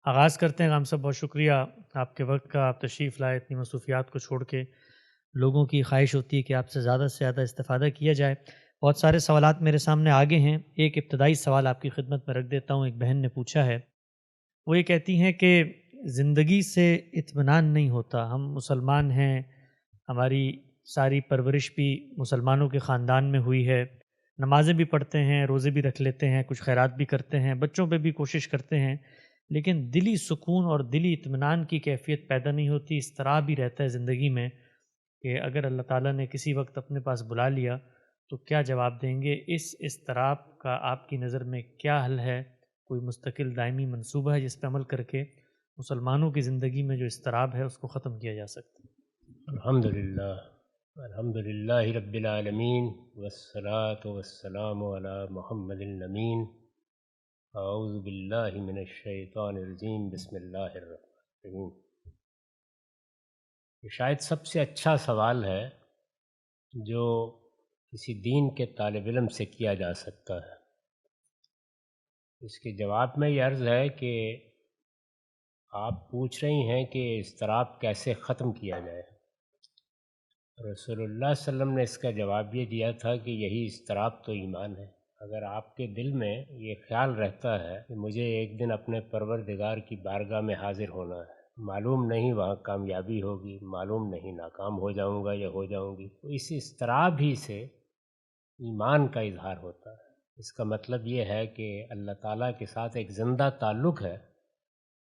آغاز کرتے ہیں غام صاحب، بہت شکریہ آپ کے وقت کا، آپ تشریف لائے، اتنی مصروفیات کو چھوڑ کے۔ لوگوں کی خواہش ہوتی ہے کہ آپ سے زیادہ استفادہ کیا جائے۔ بہت سارے سوالات میرے سامنے آگے ہیں۔ ایک ابتدائی سوال آپ کی خدمت میں رکھ دیتا ہوں، ایک بہن نے پوچھا ہے۔ وہ یہ کہتی ہیں کہ زندگی سے اطمینان نہیں ہوتا، ہم مسلمان ہیں، ہماری ساری پرورش بھی مسلمانوں کے خاندان میں ہوئی ہے، نمازیں بھی پڑھتے ہیں، روزے بھی رکھ لیتے ہیں، کچھ خیرات بھی کرتے ہیں، بچوں پہ بھی کوشش کرتے ہیں، لیکن دلی سکون اور دلی اطمینان کی کیفیت پیدا نہیں ہوتی۔ اضطراب بھی رہتا ہے زندگی میں کہ اگر اللہ تعالیٰ نے کسی وقت اپنے پاس بلا لیا تو کیا جواب دیں گے؟ اس اضطراب کا آپ کی نظر میں کیا حل ہے؟ کوئی مستقل دائمی منصوبہ ہے جس پہ عمل کر کے مسلمانوں کی زندگی میں جو اضطراب ہے اس کو ختم کیا جا سکتا ہے؟ الحمدللہ رب العالمین والصلاة والسلام علی محمد الامین۔ اعوذ باللہ من الشیطان الرجیم، بسم اللہ الرحمن الرحیم۔ یہ شاید سب سے اچھا سوال ہے جو کسی دین کے طالب علم سے کیا جا سکتا ہے۔ اس کے جواب میں یہ عرض ہے کہ آپ پوچھ رہی ہیں کہ اضطراب کیسے ختم کیا جائے۔ رسول اللہ صلی اللہ علیہ وسلم نے اس کا جواب یہ دیا تھا کہ یہی اضطراب تو ایمان ہے۔ اگر آپ کے دل میں یہ خیال رہتا ہے کہ مجھے ایک دن اپنے پروردگار کی بارگاہ میں حاضر ہونا ہے، معلوم نہیں وہاں کامیابی ہوگی، معلوم نہیں ناکام ہو جاؤں گا یا ہو جاؤں گی، تو اس اضطراب ہی سے ایمان کا اظہار ہوتا ہے۔ اس کا مطلب یہ ہے کہ اللہ تعالیٰ کے ساتھ ایک زندہ تعلق ہے۔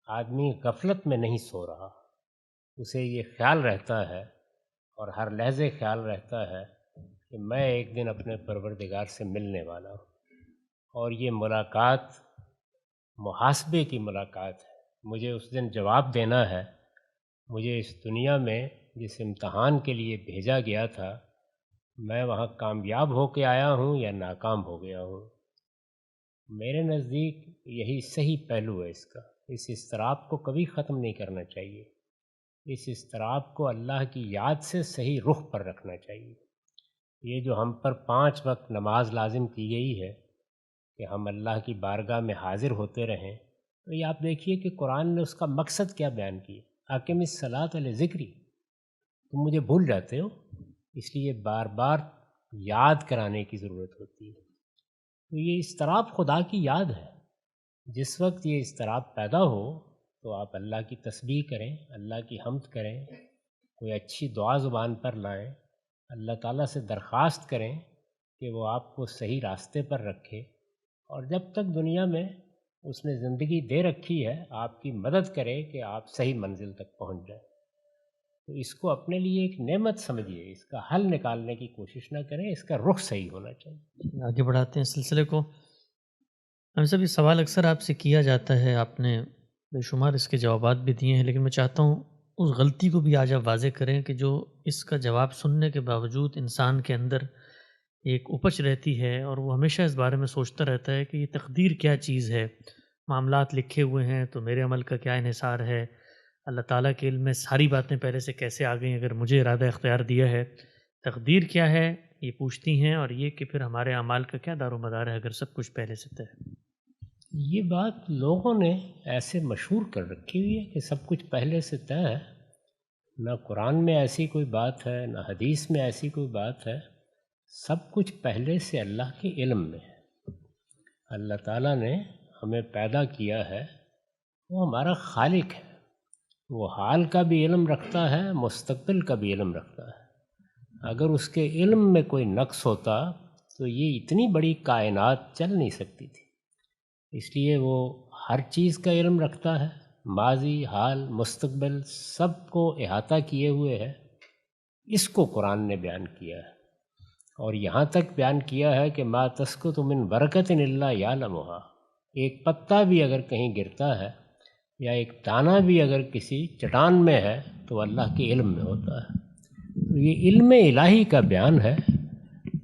آدمی غفلت میں نہیں سو رہا، اسے یہ خیال رہتا ہے اور ہر لحظے خیال رہتا ہے کہ میں ایک دن اپنے پروردگار سے ملنے والا ہوں، اور یہ ملاقات محاسبے کی ملاقات ہے۔ مجھے اس دن جواب دینا ہے، مجھے اس دنیا میں جس امتحان کے لیے بھیجا گیا تھا، میں وہاں کامیاب ہو کے آیا ہوں یا ناکام ہو گیا ہوں۔ میرے نزدیک یہی صحیح پہلو ہے اس کا۔ اس اضطراب کو کبھی ختم نہیں کرنا چاہیے، اس اضطراب کو اللہ کی یاد سے صحیح رخ پر رکھنا چاہیے۔ یہ جو ہم پر 5 وقت نماز لازم کی گئی ہے کہ ہم اللہ کی بارگاہ میں حاضر ہوتے رہیں، تو یہ آپ دیکھیے کہ قرآن نے اس کا مقصد کیا بیان کیا۔ اقم الصلاۃ لذکری، تم مجھے بھول جاتے ہو، اس لیے بار بار یاد کرانے کی ضرورت ہوتی ہے۔ تو یہ اضطراب خدا کی یاد ہے۔ جس وقت یہ اضطراب پیدا ہو تو آپ اللہ کی تسبیح کریں، اللہ کی حمد کریں، کوئی اچھی دعا زبان پر لائیں، اللہ تعالیٰ سے درخواست کریں کہ وہ آپ کو صحیح راستے پر رکھے، اور جب تک دنیا میں اس نے زندگی دے رکھی ہے آپ کی مدد کرے کہ آپ صحیح منزل تک پہنچ جائیں۔ تو اس کو اپنے لیے ایک نعمت سمجھیے، اس کا حل نکالنے کی کوشش نہ کریں، اس کا رخ صحیح ہونا چاہیے۔ آگے بڑھاتے ہیں سلسلے کو۔ ہم سب یہ سوال اکثر آپ سے کیا جاتا ہے، آپ نے بے شمار اس کے جوابات بھی دیے ہیں، لیکن میں چاہتا ہوں اس غلطی کو بھی آج آپ واضح کریں کہ جو اس کا جواب سننے کے باوجود انسان کے اندر ایک اپچ رہتی ہے اور وہ ہمیشہ اس بارے میں سوچتا رہتا ہے کہ یہ تقدیر کیا چیز ہے، معاملات لکھے ہوئے ہیں تو میرے عمل کا کیا انحصار ہے، اللہ تعالیٰ کے علم میں ساری باتیں پہلے سے کیسے آ گئیں اگر مجھے ارادہ اختیار دیا ہے، تقدیر کیا ہے یہ پوچھتی ہیں، اور یہ کہ پھر ہمارے اعمال کا کیا دار و مدار ہے اگر سب کچھ پہلے سے طے ہے۔ یہ بات لوگوں نے ایسے مشہور کر رکھی ہوئی ہے کہ سب کچھ پہلے سے طے ہے۔ نہ قرآن میں ایسی کوئی بات ہے، نہ حدیث میں ایسی کوئی بات ہے۔ سب کچھ پہلے سے اللہ کے علم میں ہے۔ اللہ تعالیٰ نے ہمیں پیدا کیا ہے، وہ ہمارا خالق ہے، وہ حال کا بھی علم رکھتا ہے، مستقبل کا بھی علم رکھتا ہے۔ اگر اس کے علم میں کوئی نقص ہوتا تو یہ اتنی بڑی کائنات چل نہیں سکتی تھی۔ اس لیے وہ ہر چیز کا علم رکھتا ہے، ماضی، حال، مستقبل سب کو احاطہ کیے ہوئے ہے۔ اس کو قرآن نے بیان کیا ہے، اور یہاں تک بیان کیا ہے کہ ما تسقط من ورقۃ الا یعلمها، ایک پتا بھی اگر کہیں گرتا ہے یا ایک دانہ بھی اگر کسی چٹان میں ہے تو اللہ کے علم میں ہوتا ہے۔ تو یہ علم الہی کا بیان ہے،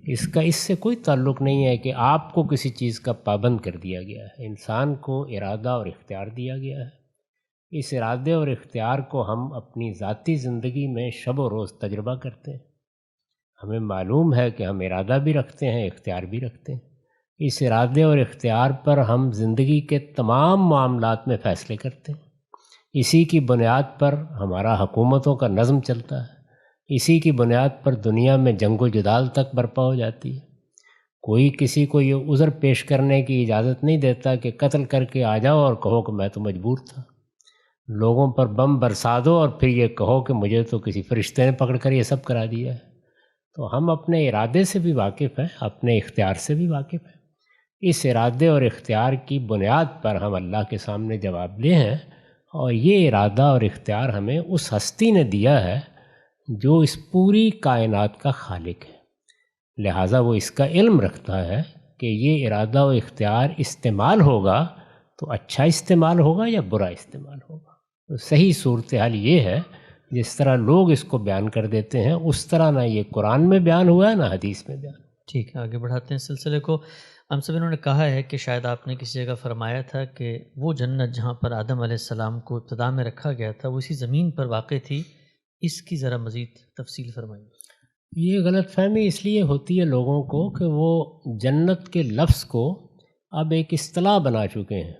اس سے کوئی تعلق نہیں ہے کہ آپ کو کسی چیز کا پابند کر دیا گیا ہے۔ انسان کو ارادہ اور اختیار دیا گیا ہے۔ اس ارادے اور اختیار کو ہم اپنی ذاتی زندگی میں شب و روز تجربہ کرتے ہیں۔ ہمیں معلوم ہے کہ ہم ارادہ بھی رکھتے ہیں، اختیار بھی رکھتے ہیں۔ اس ارادے اور اختیار پر ہم زندگی کے تمام معاملات میں فیصلے کرتے ہیں۔ اسی کی بنیاد پر ہمارا حکومتوں کا نظم چلتا ہے، اسی کی بنیاد پر دنیا میں جنگ و جدال تک برپا ہو جاتی ہے۔ کوئی کسی کو یہ عذر پیش کرنے کی اجازت نہیں دیتا کہ قتل کر کے آ جاؤ اور کہو کہ میں تو مجبور تھا۔ لوگوں پر بم برسا دو اور پھر یہ کہو کہ مجھے تو کسی فرشتے نے پکڑ کر یہ سب کرا دیا ہے۔ تو ہم اپنے ارادے سے بھی واقف ہیں، اپنے اختیار سے بھی واقف ہیں۔ اس ارادے اور اختیار کی بنیاد پر ہم اللہ کے سامنے جواب دہ ہیں، اور یہ ارادہ اور اختیار ہمیں اس ہستی نے دیا ہے جو اس پوری کائنات کا خالق ہے۔ لہٰذا وہ اس کا علم رکھتا ہے کہ یہ ارادہ و اختیار استعمال ہوگا تو اچھا استعمال ہوگا یا برا استعمال ہوگا۔ تو صحیح صورتحال یہ ہے، جس طرح لوگ اس کو بیان کر دیتے ہیں اس طرح نہ یہ قرآن میں بیان ہوا ہے نہ حدیث میں بیان۔ ٹھیک ہے، آگے بڑھاتے ہیں سلسلے کو۔ ہم سب انہوں نے کہا ہے کہ شاید آپ نے کسی جگہ فرمایا تھا کہ وہ جنت جہاں پر آدم علیہ السلام کو ابتدا میں رکھا گیا تھا وہ اسی زمین پر واقع تھی، اس کی ذرا مزید تفصیل فرمائیے۔ یہ غلط فہمی اس لیے ہوتی ہے لوگوں کو کہ وہ جنت کے لفظ کو اب ایک اصطلاح بنا چکے ہیں۔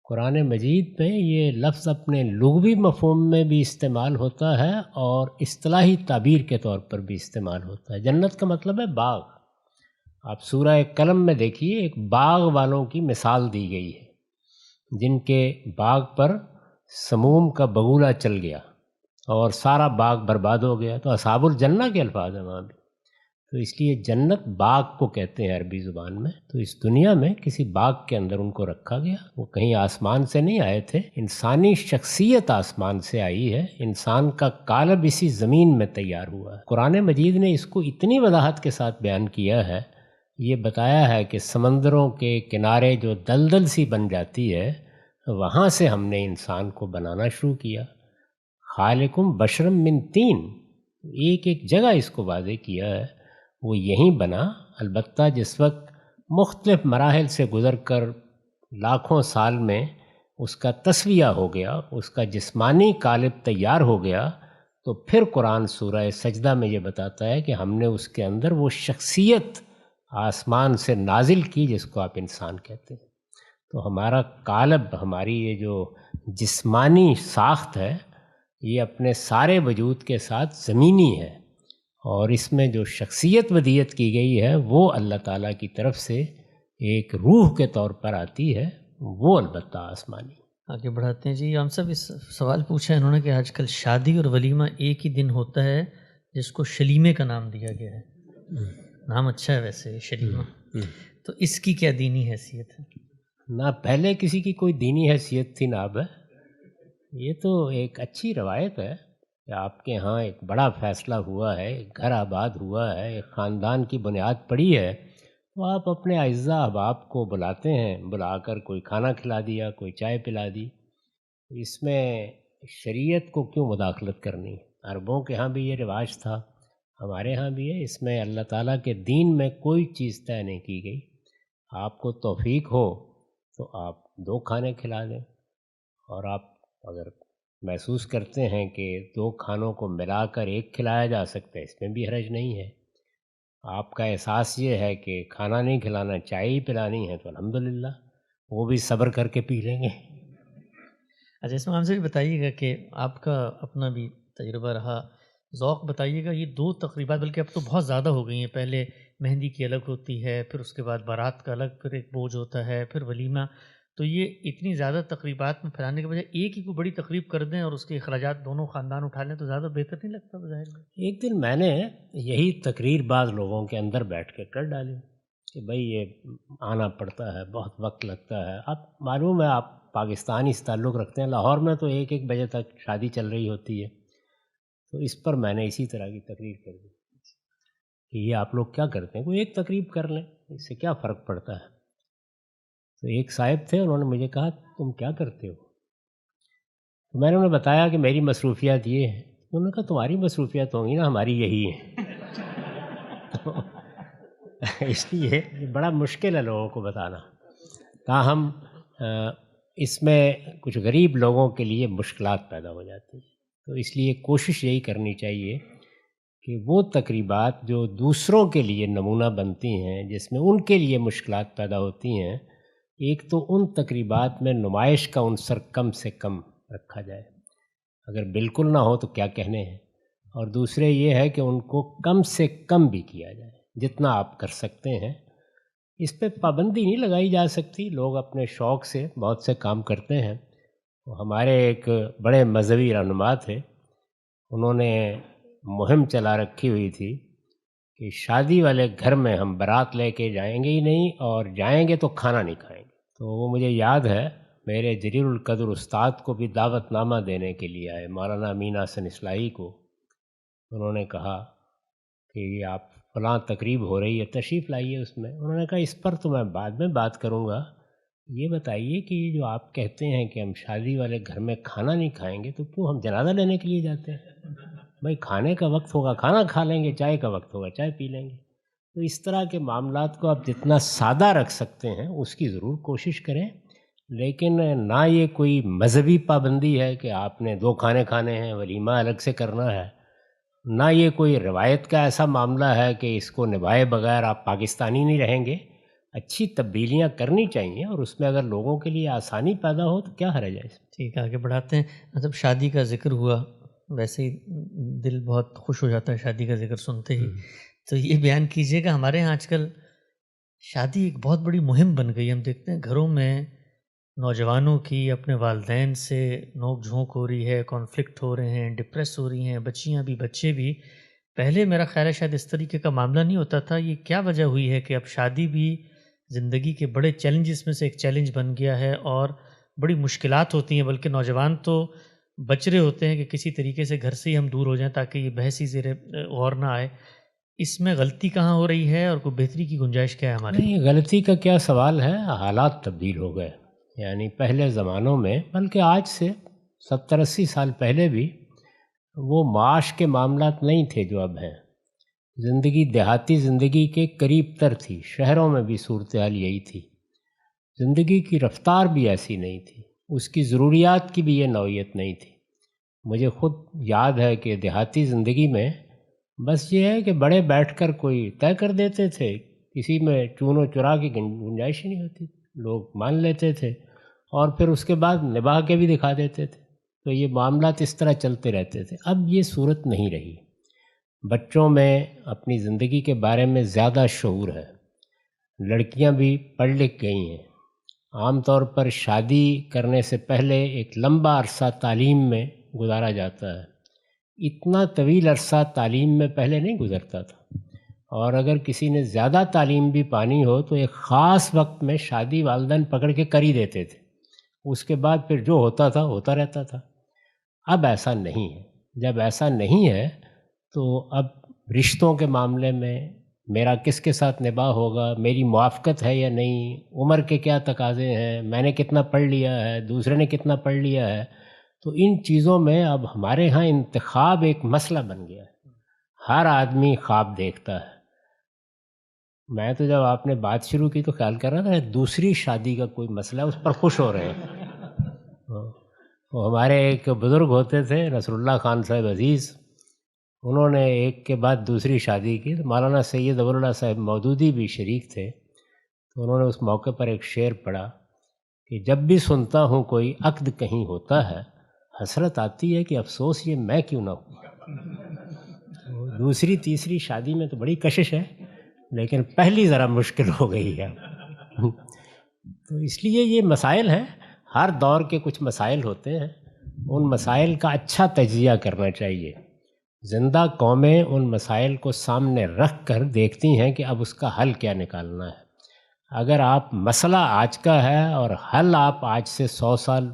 قرآن مجید میں یہ لفظ اپنے لغوی مفہوم میں بھی استعمال ہوتا ہے اور اصطلاحی تعبیر کے طور پر بھی استعمال ہوتا ہے۔ جنت کا مطلب ہے باغ۔ آپ سورہ قلم میں دیکھیے، ایک باغ والوں کی مثال دی گئی ہے جن کے باغ پر سموم کا بگولا چل گیا اور سارا باغ برباد ہو گیا، تو اصحاب الجنہ کے الفاظ ہیں وہاں بھی۔ تو اس لیے جنت باغ کو کہتے ہیں عربی زبان میں۔ تو اس دنیا میں کسی باغ کے اندر ان کو رکھا گیا، وہ کہیں آسمان سے نہیں آئے تھے، انسانی شخصیت آسمان سے آئی ہے، انسان کا قالب اسی زمین میں تیار ہوا ہے۔ قرآن مجید نے اس کو اتنی وضاحت کے ساتھ بیان کیا ہے، یہ بتایا ہے کہ سمندروں کے کنارے جو دلدل سی بن جاتی ہے، وہاں سے ہم نے انسان کو بنانا شروع کیا۔ خالقم بشرم من طین، ایک ایک جگہ اس کو واضح کیا ہے، وہ یہیں بنا۔ البتہ جس وقت مختلف مراحل سے گزر کر لاکھوں سال میں اس کا تسویہ ہو گیا، اس کا جسمانی قالب تیار ہو گیا، تو پھر قرآن سورہ سجدہ میں یہ بتاتا ہے کہ ہم نے اس کے اندر وہ شخصیت آسمان سے نازل کی جس کو آپ انسان کہتے ہیں۔ تو ہمارا قالب، ہماری یہ جو جسمانی ساخت ہے، یہ اپنے سارے وجود کے ساتھ زمینی ہے، اور اس میں جو شخصیت ودیت کی گئی ہے وہ اللہ تعالیٰ کی طرف سے ایک روح کے طور پر آتی ہے، وہ البتہ آسمانی۔ آگے بڑھاتے ہیں جی۔ ہم سب اس سوال پوچھا ہے انہوں نے کہ آج کل شادی اور ولیمہ ایک ہی دن ہوتا ہے جس کو شلیمے کا نام دیا گیا ہے۔ نام اچھا ہے ویسے شلیمہ، تو اس کی کیا دینی حیثیت ہے؟ نہ پہلے کسی کی کوئی دینی حیثیت تھی نہ اب ہے۔ یہ تو ایک اچھی روایت ہے کہ آپ کے ہاں ایک بڑا فیصلہ ہوا ہے، ایک گھر آباد ہوا ہے، ایک خاندان کی بنیاد پڑی ہے، تو آپ اپنے اعزاء احباب کو بلاتے ہیں، بلا کر کوئی کھانا کھلا دیا، کوئی چائے پلا دی۔ اس میں شریعت کو کیوں مداخلت کرنی؟ عربوں کے ہاں بھی یہ رواج تھا، ہمارے ہاں بھی ہے۔ اس میں اللہ تعالیٰ کے دین میں کوئی چیز طے نہیں کی گئی۔ آپ کو توفیق ہو تو آپ 2 کھانے کھلا دیں، اور آپ اگر محسوس کرتے ہیں کہ 2 کھانوں کو ملا کر ایک کھلایا جا سکتا ہے، اس میں بھی حرج نہیں ہے۔ آپ کا احساس یہ ہے کہ کھانا نہیں کھلانا، چائے ہی پلانی ہے، تو الحمدللہ وہ بھی صبر کر کے پی لیں گے۔ اچھا، اس میں ہم سے بھی بتائیے گا کہ آپ کا اپنا بھی تجربہ رہا، ذوق بتائیے گا۔ یہ 2 تقریبات بلکہ اب تو بہت زیادہ ہو گئی ہیں، پہلے مہندی کی الگ ہوتی ہے، پھر اس کے بعد بارات کا الگ پھر ایک بوجھ ہوتا ہے، پھر ولیمہ، تو یہ اتنی زیادہ تقریبات میں پھیلانے کے بجائے ایک ہی کو بڑی تقریب کر دیں اور اس کے اخراجات دونوں خاندان اٹھا لیں تو زیادہ بہتر نہیں لگتا بظاہر میں؟ ایک دن میں نے یہی تقریر بعض لوگوں کے اندر بیٹھ کے کر ڈالی کہ بھئی یہ آنا پڑتا ہے، بہت وقت لگتا ہے۔ آپ معلوم ہے، آپ پاکستانی سے تعلق رکھتے ہیں، لاہور میں تو 1 بجے تک شادی چل رہی ہوتی ہے، تو اس پر میں نے اسی طرح کی تقریر کر دی کہ یہ آپ لوگ کیا کرتے ہیں، کوئی ایک تقریب کر لیں، اس سے کیا فرق پڑتا ہے۔ تو ایک صاحب تھے، انہوں نے مجھے کہا تم کیا کرتے ہو؟ تو میں نے انہیں بتایا کہ میری مصروفیات یہ ہیں۔ انہوں نے کہا تمہاری مصروفیات ہوں گی نا، ہماری یہی ہیں۔ تو اس لیے یہ بڑا مشکل ہے لوگوں کو بتانا، تاہم اس میں کچھ غریب لوگوں کے لیے مشکلات پیدا ہو جاتی ہیں۔ تو اس لیے کوشش یہی کرنی چاہیے کہ وہ تقریبات جو دوسروں کے لیے نمونہ بنتی ہیں، جس میں ان کے لیے مشکلات پیدا ہوتی ہیں، ایک تو ان تقریبات میں نمائش کا عنصر کم سے کم رکھا جائے، اگر بالکل نہ ہو تو کیا کہنے ہیں، اور دوسرے یہ ہے کہ ان کو کم سے کم بھی کیا جائے جتنا آپ کر سکتے ہیں۔ اس پہ پابندی نہیں لگائی جا سکتی، لوگ اپنے شوق سے بہت سے کام کرتے ہیں۔ ہمارے ایک بڑے مذہبی رہنما تھے، انہوں نے مہم چلا رکھی ہوئی تھی کہ شادی والے گھر میں ہم بارات لے کے جائیں گے ہی نہیں، اور جائیں گے تو کھانا نہیں کھائیں گے۔ تو وہ مجھے یاد ہے میرے جلیل القدر استاد کو بھی دعوت نامہ دینے کے لیے آئے، مولانا امین حسن اصلاحی کو۔ انہوں نے کہا کہ یہ آپ فلاں تقریب ہو رہی ہے، تشریف لائیے اس میں۔ انہوں نے کہا اس پر تو میں بعد میں بات کروں گا، یہ بتائیے کہ یہ جو آپ کہتے ہیں کہ ہم شادی والے گھر میں کھانا نہیں کھائیں گے، تو کیوں ہم جنازہ لینے کے لیے جاتے ہیں؟ بھائی کھانے کا وقت ہوگا کھانا کھا لیں گے، چائے کا وقت ہوگا چائے پی لیں گے۔ تو اس طرح کے معاملات کو آپ جتنا سادہ رکھ سکتے ہیں اس کی ضرور کوشش کریں، لیکن نہ یہ کوئی مذہبی پابندی ہے کہ آپ نے 2 کھانے کھانے ہیں، ولیمہ الگ سے کرنا ہے، نہ یہ کوئی روایت کا ایسا معاملہ ہے کہ اس کو نبھائے بغیر آپ پاکستانی نہیں رہیں گے۔ اچھی تبدیلیاں کرنی چاہیے، اور اس میں اگر لوگوں کے لیے آسانی پیدا ہو تو کیا حرج ہے اس میں۔ ٹھیک ہے، آگے بڑھاتے ہیں۔ مطلب شادی کا ذکر ہوا، ویسے ہی دل بہت خوش ہو جاتا ہے شادی کا ذکر سنتے ہی۔ تو یہ بیان کیجئے کہ ہمارے ہاں آج کل شادی ایک بہت بڑی مہم بن گئی ہے۔ ہم دیکھتے ہیں گھروں میں نوجوانوں کی اپنے والدین سے نوک جھونک ہو رہی ہے، کانفلکٹ ہو رہے ہیں، ڈپریس ہو رہی ہیں، بچیاں بھی بچے بھی۔ پہلے میرا خیال ہے شاید اس طریقے کا معاملہ نہیں ہوتا تھا۔ یہ کیا وجہ ہوئی ہے کہ اب شادی بھی زندگی کے بڑے چیلنجز میں سے ایک چیلنج بن گیا ہے، اور بڑی مشکلات ہوتی ہیں، بلکہ نوجوان تو بچ رہے ہوتے ہیں کہ کسی طریقے سے گھر سے ہی ہم دور ہو جائیں تاکہ یہ بحث ہی زیر غور نہ آئے۔ اس میں غلطی کہاں ہو رہی ہے اور کوئی بہتری کی گنجائش کیا ہے ہماری؟ نہیں، غلطی کا کیا سوال ہے، حالات تبدیل ہو گئے۔ یعنی پہلے زمانوں میں، بلکہ آج سے 70-80 سال پہلے بھی وہ معاش کے معاملات نہیں تھے جو اب ہیں۔ زندگی دیہاتی زندگی کے قریب تر تھی، شہروں میں بھی صورتحال یہی تھی۔ زندگی کی رفتار بھی ایسی نہیں تھی، اس کی ضروریات کی بھی یہ نوعیت نہیں تھی۔ مجھے خود یاد ہے کہ دیہاتی زندگی میں بس یہ ہے کہ بڑے بیٹھ کر کوئی طے کر دیتے تھے، کسی میں چون و چرا کی گنجائش ہی نہیں ہوتی، لوگ مان لیتے تھے اور پھر اس کے بعد نبھا کے بھی دکھا دیتے تھے۔ تو یہ معاملات اس طرح چلتے رہتے تھے۔ اب یہ صورت نہیں رہی، بچوں میں اپنی زندگی کے بارے میں زیادہ شعور ہے، لڑکیاں بھی پڑھ لکھ گئی ہیں۔ عام طور پر شادی کرنے سے پہلے ایک لمبا عرصہ تعلیم میں گزارا جاتا ہے، اتنا طویل عرصہ تعلیم میں پہلے نہیں گزرتا تھا، اور اگر کسی نے زیادہ تعلیم بھی پانی ہو تو ایک خاص وقت میں شادی والدین پکڑ کے کر ہی دیتے تھے، اس کے بعد پھر جو ہوتا تھا ہوتا رہتا تھا۔ اب ایسا نہیں ہے۔ جب ایسا نہیں ہے تو اب رشتوں کے معاملے میں میرا کس کے ساتھ نباہ ہوگا، میری موافقت ہے یا نہیں، عمر کے کیا تقاضے ہیں، میں نے کتنا پڑھ لیا ہے، دوسرے نے کتنا پڑھ لیا ہے، تو ان چیزوں میں اب ہمارے ہاں انتخاب ایک مسئلہ بن گیا ہے۔ ہر آدمی خواب دیکھتا ہے۔ میں تو جب آپ نے بات شروع کی تو خیال کر رہا تھا دوسری شادی کا کوئی مسئلہ ہے، اس پر خوش ہو رہے ہیں۔ وہ ہمارے ایک بزرگ ہوتے تھے نصر اللہ خان صاحب عزیز، انہوں نے ایک کے بعد دوسری شادی کی، مولانا سید ابو اللہ صاحب مودودی بھی شریک تھے، تو انہوں نے اس موقع پر ایک شعر پڑھا کہ جب بھی سنتا ہوں کوئی عقد کہیں ہوتا ہے، حسرت آتی ہے کہ افسوس یہ میں کیوں نہ ہوں۔ دوسری تیسری شادی میں تو بڑی کشش ہے، لیکن پہلی ذرا مشکل ہو گئی ہے۔ تو اس لیے یہ مسائل ہیں، ہر دور کے کچھ مسائل ہوتے ہیں، ان مسائل کا اچھا تجزیہ کرنا چاہیے۔ زندہ قومیں ان مسائل کو سامنے رکھ کر دیکھتی ہیں کہ اب اس کا حل کیا نکالنا ہے۔ اگر آپ مسئلہ آج کا ہے اور حل آپ آج سے 100 سال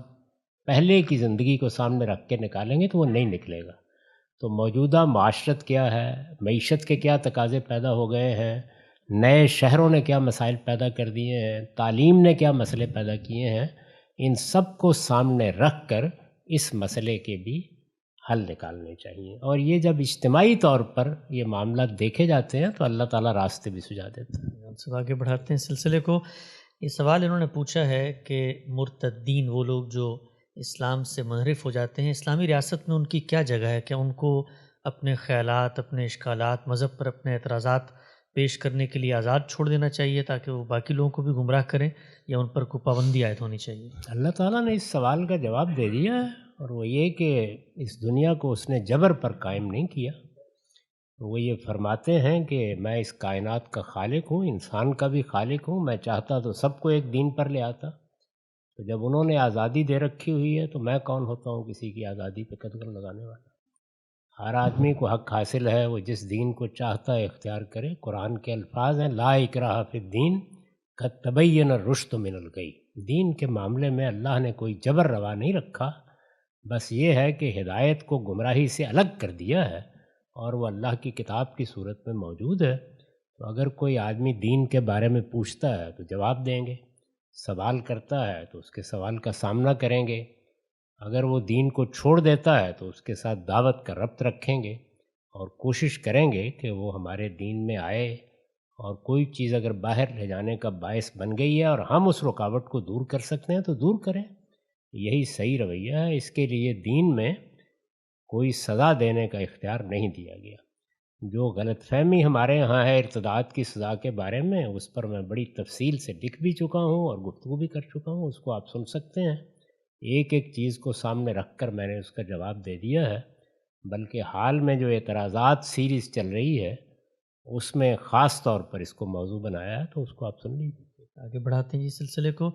پہلے کی زندگی کو سامنے رکھ کے نکالیں گے تو وہ نہیں نکلے گا۔ تو موجودہ معاشرت کیا ہے، معیشت کے کیا تقاضے پیدا ہو گئے ہیں، نئے شہروں نے کیا مسائل پیدا کر دیے ہیں، تعلیم نے کیا مسئلے پیدا کیے ہیں، ان سب کو سامنے رکھ کر اس مسئلے کے بھی حل نکالنے چاہیے۔ اور یہ جب اجتماعی طور پر یہ معاملات دیکھے جاتے ہیں تو اللہ تعالیٰ راستے بھی سجا دیتا ہے۔ ہم سب آگے بڑھاتے ہیں سلسلے کو۔ یہ سوال انہوں نے پوچھا ہے کہ مرتدین، وہ لوگ جو اسلام سے منحرف ہو جاتے ہیں، اسلامی ریاست میں ان کی کیا جگہ ہے؟ کیا ان کو اپنے خیالات، اپنے اشکالات، مذہب پر اپنے اعتراضات پیش کرنے کے لیے آزاد چھوڑ دینا چاہیے تاکہ وہ باقی لوگوں کو بھی گمراہ کریں، یا ان پر کوئی پابندی عائد ہونی چاہیے؟ اللہ تعالیٰ نے اس سوال کا جواب دے دیا ہے، اور وہ یہ کہ اس دنیا کو اس نے جبر پر قائم نہیں کیا۔ وہ یہ فرماتے ہیں کہ میں اس کائنات کا خالق ہوں، انسان کا بھی خالق ہوں، میں چاہتا تو سب کو ایک دین پر لے آتا، تو جب انہوں نے آزادی دے رکھی ہوئی ہے تو میں کون ہوتا ہوں کسی کی آزادی پہ قدغن لگانے والا؟ ہر آدمی کو حق حاصل ہے وہ جس دین کو چاہتا ہے اختیار کرے۔ قرآن کے الفاظ ہیں لا اکراہ فی الدین قد تبین الرشد من الغی۔ دین کے معاملے میں اللہ نے کوئی جبر روا نہیں رکھا، بس یہ ہے کہ ہدایت کو گمراہی سے الگ کر دیا ہے، اور وہ اللہ کی کتاب کی صورت میں موجود ہے۔ تو اگر کوئی آدمی دین کے بارے میں پوچھتا ہے تو جواب دیں گے، سوال کرتا ہے تو اس کے سوال کا سامنا کریں گے، اگر وہ دین کو چھوڑ دیتا ہے تو اس کے ساتھ دعوت کا ربط رکھیں گے اور کوشش کریں گے کہ وہ ہمارے دین میں آئے، اور کوئی چیز اگر باہر لے جانے کا باعث بن گئی ہے اور ہم اس رکاوٹ کو دور کر سکتے ہیں تو دور کریں۔ یہی صحیح رویہ ہے۔ اس کے لیے دین میں کوئی سزا دینے کا اختیار نہیں دیا گیا۔ جو غلط فہمی ہمارے ہاں ہے ارتداد کی سزا کے بارے میں، اس پر میں بڑی تفصیل سے لکھ بھی چکا ہوں اور گفتگو بھی کر چکا ہوں، اس کو آپ سن سکتے ہیں۔ ایک ایک چیز کو سامنے رکھ کر میں نے اس کا جواب دے دیا ہے، بلکہ حال میں جو اعتراضات سیریز چل رہی ہے اس میں خاص طور پر اس کو موضوع بنایا ہے، تو اس کو آپ سن لیجیے۔ آگے بڑھاتے ہیں جی سلسلے کو۔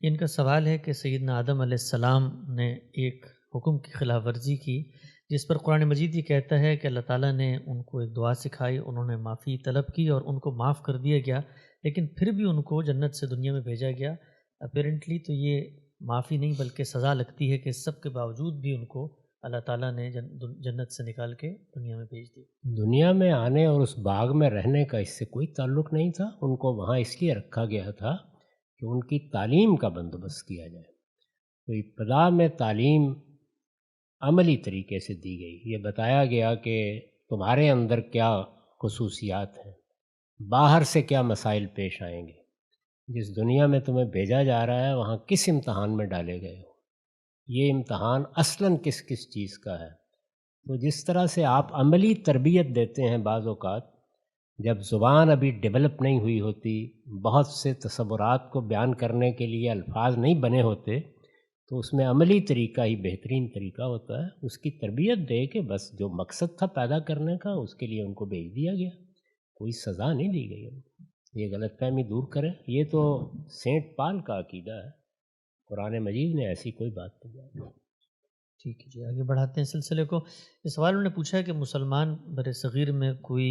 ان کا سوال ہے کہ سیدنا آدم علیہ السلام نے ایک حکم کی خلاف ورزی کی، جس پر قرآن مجید یہ کہتا ہے کہ اللہ تعالیٰ نے ان کو ایک دعا سکھائی، انہوں نے معافی طلب کی اور ان کو معاف کر دیا گیا، لیکن پھر بھی ان کو جنت سے دنیا میں بھیجا گیا۔ اپیرنٹلی تو یہ معافی نہیں بلکہ سزا لگتی ہے کہ اس سب کے باوجود بھی ان کو اللہ تعالیٰ نے جنت سے نکال کے دنیا میں بھیج دیا۔ دنیا میں آنے اور اس باغ میں رہنے کا اس سے کوئی تعلق نہیں تھا، ان کو وہاں اس لیے رکھا گیا تھا کہ ان کی تعلیم کا بندوبست کیا جائے۔ تو ابتدا میں تعلیم عملی طریقے سے دی گئی، یہ بتایا گیا کہ تمہارے اندر کیا خصوصیات ہیں، باہر سے کیا مسائل پیش آئیں گے، جس دنیا میں تمہیں بھیجا جا رہا ہے وہاں کس امتحان میں ڈالے گئے ہو، یہ امتحان اصلاً کس کس چیز کا ہے۔ تو جس طرح سے آپ عملی تربیت دیتے ہیں بعض اوقات جب زبان ابھی ڈیولپ نہیں ہوئی ہوتی، بہت سے تصورات کو بیان کرنے کے لیے الفاظ نہیں بنے ہوتے، تو اس میں عملی طریقہ ہی بہترین طریقہ ہوتا ہے۔ اس کی تربیت دے کے بس جو مقصد تھا پیدا کرنے کا اس کے لیے ان کو بھیج دیا گیا، کوئی سزا نہیں دی گئی ان کو۔ یہ غلط فہمی دور کریں، یہ تو سینٹ پال کا عقیدہ ہے، قرآن مجید نے ایسی کوئی بات نہیں کی۔ ٹھیک ہے جی، آگے بڑھاتے ہیں سلسلے کو۔ اس سوال انہوں نے پوچھا ہے کہ مسلمان بر صغیر میں کوئی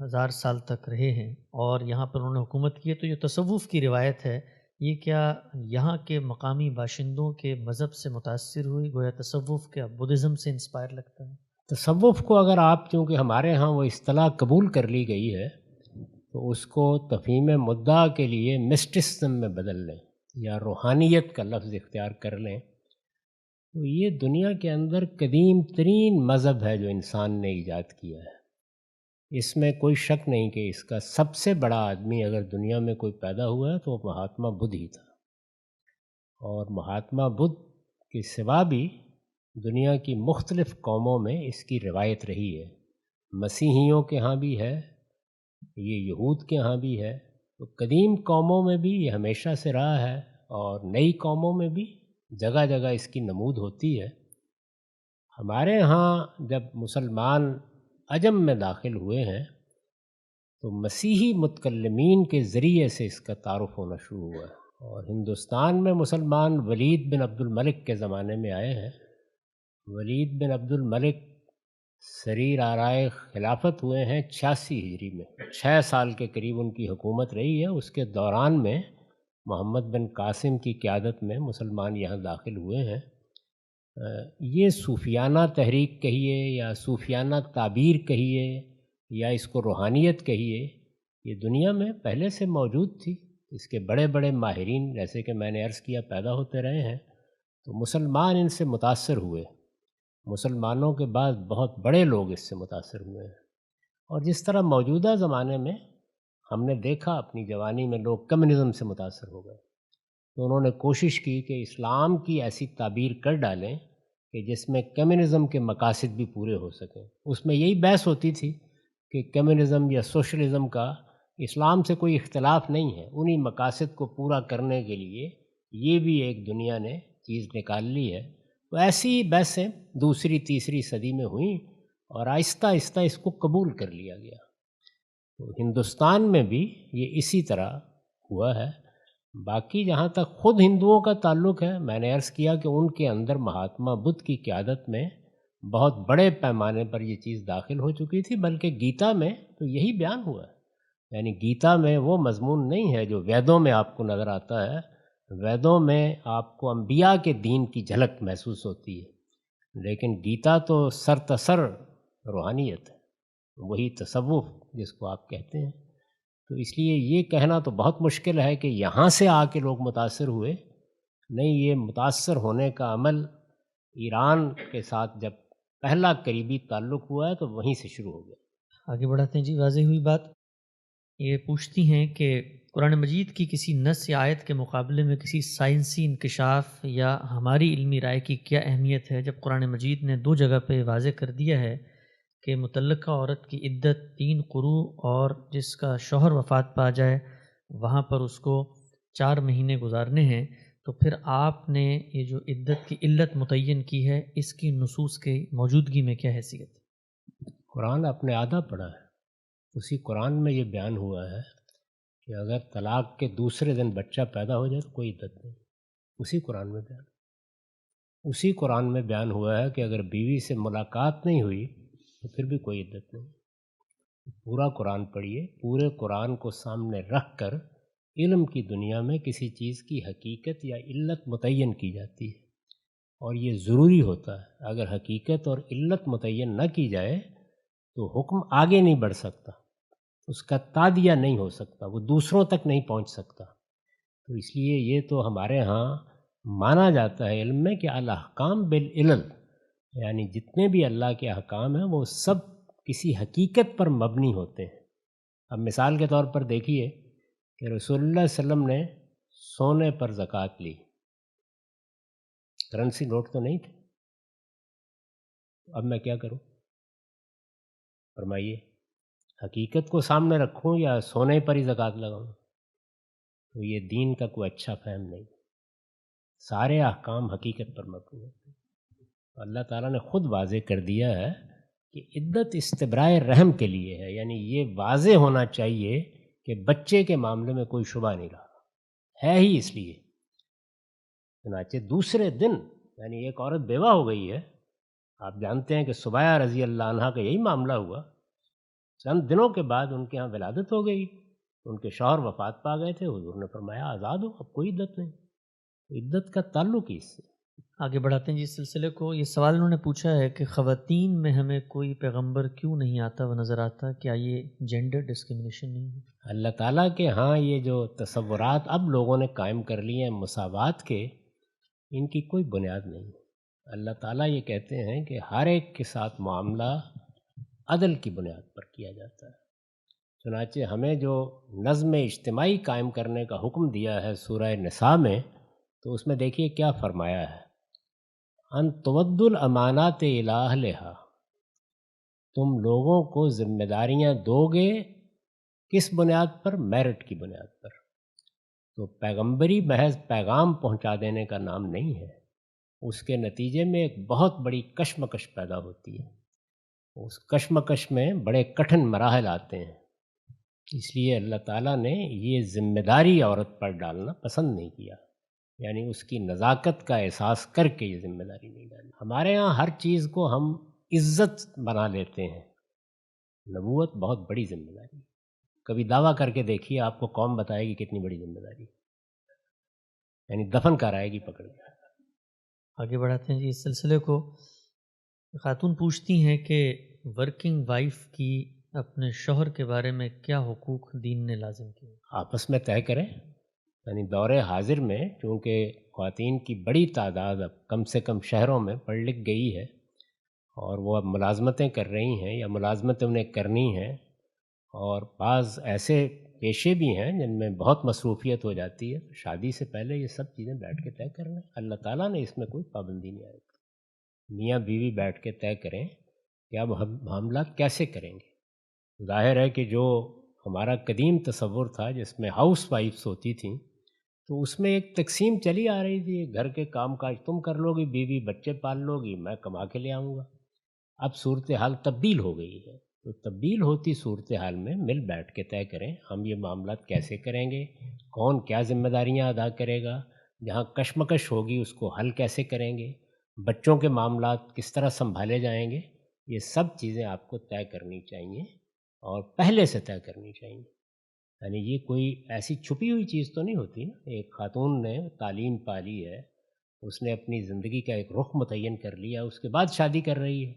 1000 سال تک رہے ہیں اور یہاں پر انہوں نے حکومت کی ہے، تو یہ تصوف کی روایت ہے، یہ کیا یہاں کے مقامی باشندوں کے مذہب سے متاثر ہوئی؟ گویا تصوف کیا بدھزم سے انسپائر لگتا ہے؟ تصوف کو اگر آپ، چونکہ ہمارے ہاں وہ اصطلاح قبول کر لی گئی ہے، تو اس کو تفہیم مدعا کے لیے مسٹسزم میں بدل لیں یا روحانیت کا لفظ اختیار کر لیں، تو یہ دنیا کے اندر قدیم ترین مذہب ہے جو انسان نے ایجاد کیا ہے۔ اس میں کوئی شک نہیں کہ اس کا سب سے بڑا آدمی اگر دنیا میں کوئی پیدا ہوا ہے تو وہ مہاتما بدھ ہی تھا، اور مہاتما بدھ کے سوا بھی دنیا کی مختلف قوموں میں اس کی روایت رہی ہے۔ مسیحیوں کے ہاں بھی ہے، یہ یہود کے ہاں بھی ہے، تو قدیم قوموں میں بھی یہ ہمیشہ سے رہا ہے، اور نئی قوموں میں بھی جگہ جگہ اس کی نمود ہوتی ہے۔ ہمارے ہاں جب مسلمان عجم میں داخل ہوئے ہیں تو مسیحی متکلمین کے ذریعے سے اس کا تعارف ہونا شروع ہوا ہے، اور ہندوستان میں مسلمان ولید بن عبد الملک کے زمانے میں آئے ہیں۔ ولید بن عبد الملک سریر آرائے خلافت ہوئے ہیں 86 ہجری میں، 6 سال کے قریب ان کی حکومت رہی ہے۔ اس کے دوران میں محمد بن قاسم کی قیادت میں مسلمان یہاں داخل ہوئے ہیں۔ یہ صوفیانہ تحریک کہیے یا صوفیانہ تعبیر کہیے یا اس کو روحانیت کہیے، یہ دنیا میں پہلے سے موجود تھی۔ اس کے بڑے بڑے ماہرین جیسے کہ میں نے عرض کیا پیدا ہوتے رہے ہیں، تو مسلمان ان سے متاثر ہوئے، مسلمانوں کے بعد بہت بڑے لوگ اس سے متاثر ہوئے ہیں۔ اور جس طرح موجودہ زمانے میں ہم نے دیکھا اپنی جوانی میں لوگ کمیونزم سے متاثر ہو گئے، تو انہوں نے کوشش کی کہ اسلام کی ایسی تعبیر کر ڈالیں کہ جس میں کمیونزم کے مقاصد بھی پورے ہو سکیں۔ اس میں یہی بحث ہوتی تھی کہ کمیونزم یا سوشلزم کا اسلام سے کوئی اختلاف نہیں ہے، انہی مقاصد کو پورا کرنے کے لیے یہ بھی ایک دنیا نے چیز نکال لی ہے۔ تو ایسی بحثیں دوسری تیسری صدی میں ہوئیں اور آہستہ آہستہ اس کو قبول کر لیا گیا۔ تو ہندوستان میں بھی یہ اسی طرح ہوا ہے۔ باقی جہاں تک خود ہندوؤں کا تعلق ہے، میں نے عرض کیا کہ ان کے اندر مہاتما بدھ کی قیادت میں بہت بڑے پیمانے پر یہ چیز داخل ہو چکی تھی، بلکہ گیتا میں تو یہی بیان ہوا ہے۔ یعنی گیتا میں وہ مضمون نہیں ہے جو ویدوں میں آپ کو نظر آتا ہے، ویدوں میں آپ کو انبیاء کے دین کی جھلک محسوس ہوتی ہے، لیکن گیتا تو سرتسر روحانیت ہے، وہی تصوف جس کو آپ کہتے ہیں۔ تو اس لیے یہ کہنا تو بہت مشکل ہے کہ یہاں سے آ کے لوگ متاثر ہوئے، نہیں، یہ متاثر ہونے کا عمل ایران کے ساتھ جب پہلا قریبی تعلق ہوا ہے تو وہیں سے شروع ہو گیا۔ آگے بڑھاتے ہیں جی، واضح ہوئی بات۔ یہ پوچھتی ہیں کہ قرآن مجید کی کسی نص یا آیت کے مقابلے میں کسی سائنسی انکشاف یا ہماری علمی رائے کی کیا اہمیت ہے، جب قرآن مجید نے 2 جگہ پہ واضح کر دیا ہے کہ متعلقہ عورت کی عدت 3 قروء اور جس کا شوہر وفات پا جائے وہاں پر اس کو 4 مہینے گزارنے ہیں، تو پھر آپ نے یہ جو عدت کی علت متعین کی ہے، اس کی نصوص کی موجودگی میں کیا حیثیت ہے؟ قرآن اپنے آدھا پڑھا ہے، اسی قرآن میں یہ بیان ہوا ہے کہ اگر طلاق کے دوسرے دن بچہ پیدا ہو جائے تو کوئی عدت نہیں، اسی قرآن میں بیان، اسی قرآن میں بیان ہوا ہے کہ اگر بیوی سے ملاقات نہیں ہوئی تو پھر بھی کوئی عدت نہیں۔ پورا قرآن پڑھیے، پورے قرآن کو سامنے رکھ کر علم کی دنیا میں کسی چیز کی حقیقت یا علت متعین کی جاتی ہے، اور یہ ضروری ہوتا ہے۔ اگر حقیقت اور علت متعین نہ کی جائے تو حکم آگے نہیں بڑھ سکتا، اس کا تادیہ نہیں ہو سکتا، وہ دوسروں تک نہیں پہنچ سکتا۔ تو اس لیے یہ تو ہمارے ہاں مانا جاتا ہے علم میں کہ الاحکام بالعلل، یعنی جتنے بھی اللہ کے احکام ہیں وہ سب کسی حقیقت پر مبنی ہوتے ہیں۔ اب مثال کے طور پر دیکھیے کہ رسول اللہ صلی اللہ علیہ وسلم نے سونے پر زکوٰۃ لی، کرنسی نوٹ تو نہیں تھے، اب میں کیا کروں؟ فرمائیے، حقیقت کو سامنے رکھوں یا سونے پر ہی زکوٰۃ لگاؤں؟ تو یہ دین کا کوئی اچھا فہم نہیں۔ سارے احکام حقیقت پر مبنی ہوتے ہیں۔ اللہ تعالیٰ نے خود واضح کر دیا ہے کہ عدت استبراء رحم کے لیے ہے، یعنی یہ واضح ہونا چاہیے کہ بچے کے معاملے میں کوئی شبہ نہیں رہا ہے ہی اس لیے۔ چنانچہ دوسرے دن، یعنی ایک عورت بیوہ ہو گئی ہے، آپ جانتے ہیں کہ سبیہ رضی اللہ عنہا کا یہی معاملہ ہوا، چند دنوں کے بعد ان کے ہاں ولادت ہو گئی، ان کے شوہر وفات پا گئے تھے، حضور نے فرمایا آزاد ہو، اب کوئی عدت نہیں۔ عدت کا تعلق ہی اس سے۔ آگے بڑھاتے ہیں جی اس سلسلے کو۔ یہ سوال انہوں نے پوچھا ہے کہ خواتین میں ہمیں کوئی پیغمبر کیوں نہیں آتا و نظر آتا، کیا یہ جینڈر ڈسکرمنیشن نہیں ہے؟ اللہ تعالیٰ کے ہاں یہ جو تصورات اب لوگوں نے قائم کر لیے ہیں مساوات کے، ان کی کوئی بنیاد نہیں۔ اللہ تعالیٰ یہ کہتے ہیں کہ ہر ایک کے ساتھ معاملہ عدل کی بنیاد پر کیا جاتا ہے۔ چنانچہ ہمیں جو نظم اجتماعی قائم کرنے کا حکم دیا ہے سورہ نساء میں، تو اس میں دیکھیے کیا فرمایا ہے، ان تود الامانات الی اہلھا، تم لوگوں کو ذمہ داریاں دو گے کس بنیاد پر؟ میرٹ کی بنیاد پر۔ تو پیغمبری محض پیغام پہنچا دینے کا نام نہیں ہے، اس کے نتیجے میں ایک بہت بڑی کشمکش پیدا ہوتی ہے، اس کشمکش میں بڑے کٹھن مراحل آتے ہیں۔ اس لیے اللہ تعالیٰ نے یہ ذمہ داری عورت پر ڈالنا پسند نہیں کیا، یعنی اس کی نزاکت کا احساس کر کے یہ ذمہ داری نہیں ڈالی۔ ہمارے ہاں ہر چیز کو ہم عزت بنا لیتے ہیں، نبوت بہت بڑی ذمہ داری ہے۔ کبھی دعویٰ کر کے دیکھیے، آپ کو قوم بتائے گی کتنی بڑی ذمہ داری، یعنی دفن کرائے گی پکڑ کے۔ آگے بڑھاتے ہیں جی اس سلسلے کو۔ خاتون پوچھتی ہیں کہ ورکنگ وائف کی اپنے شوہر کے بارے میں کیا حقوق دین نے لازم کیے؟ آپس میں طے کریں، یعنی دور حاضر میں چونکہ خواتین کی بڑی تعداد اب کم سے کم شہروں میں پڑھ لکھ گئی ہے اور وہ اب ملازمتیں کر رہی ہیں یا ملازمتیں انہیں کرنی ہیں، اور بعض ایسے پیشے بھی ہیں جن میں بہت مصروفیت ہو جاتی ہے، تو شادی سے پہلے یہ سب چیزیں بیٹھ کے طے کر لیں۔ اللہ تعالیٰ نے اس میں کوئی پابندی نہیں آئی، میاں بیوی بیٹھ کے طے کریں کہ اب ہم معاملات کیسے کریں گے۔ ظاہر ہے کہ جو ہمارا قدیم تصور تھا جس میں ہاؤس وائفس ہوتی تھیں، تو اس میں ایک تقسیم چلی آ رہی تھی، گھر کے کام کاج تم کر لو گی، بیوی بچے پال لو گی، میں کما کے لے آؤں گا۔ اب صورتحال تبدیل ہو گئی ہے، تو تبدیل ہوتی صورتحال میں مل بیٹھ کے طے کریں ہم یہ معاملات کیسے کریں گے، کون کیا ذمہ داریاں ادا کرے گا، جہاں کشمکش ہوگی اس کو حل کیسے کریں گے، بچوں کے معاملات کس طرح سنبھالے جائیں گے، یہ سب چیزیں آپ کو طے کرنی چاہیے اور پہلے سے طے کرنی چاہیے۔ یعنی یہ کوئی ایسی چھپی ہوئی چیز تو نہیں ہوتی نا، ایک خاتون نے تعلیم پالی ہے، اس نے اپنی زندگی کا ایک رخ متعین کر لیا، اس کے بعد شادی کر رہی ہے۔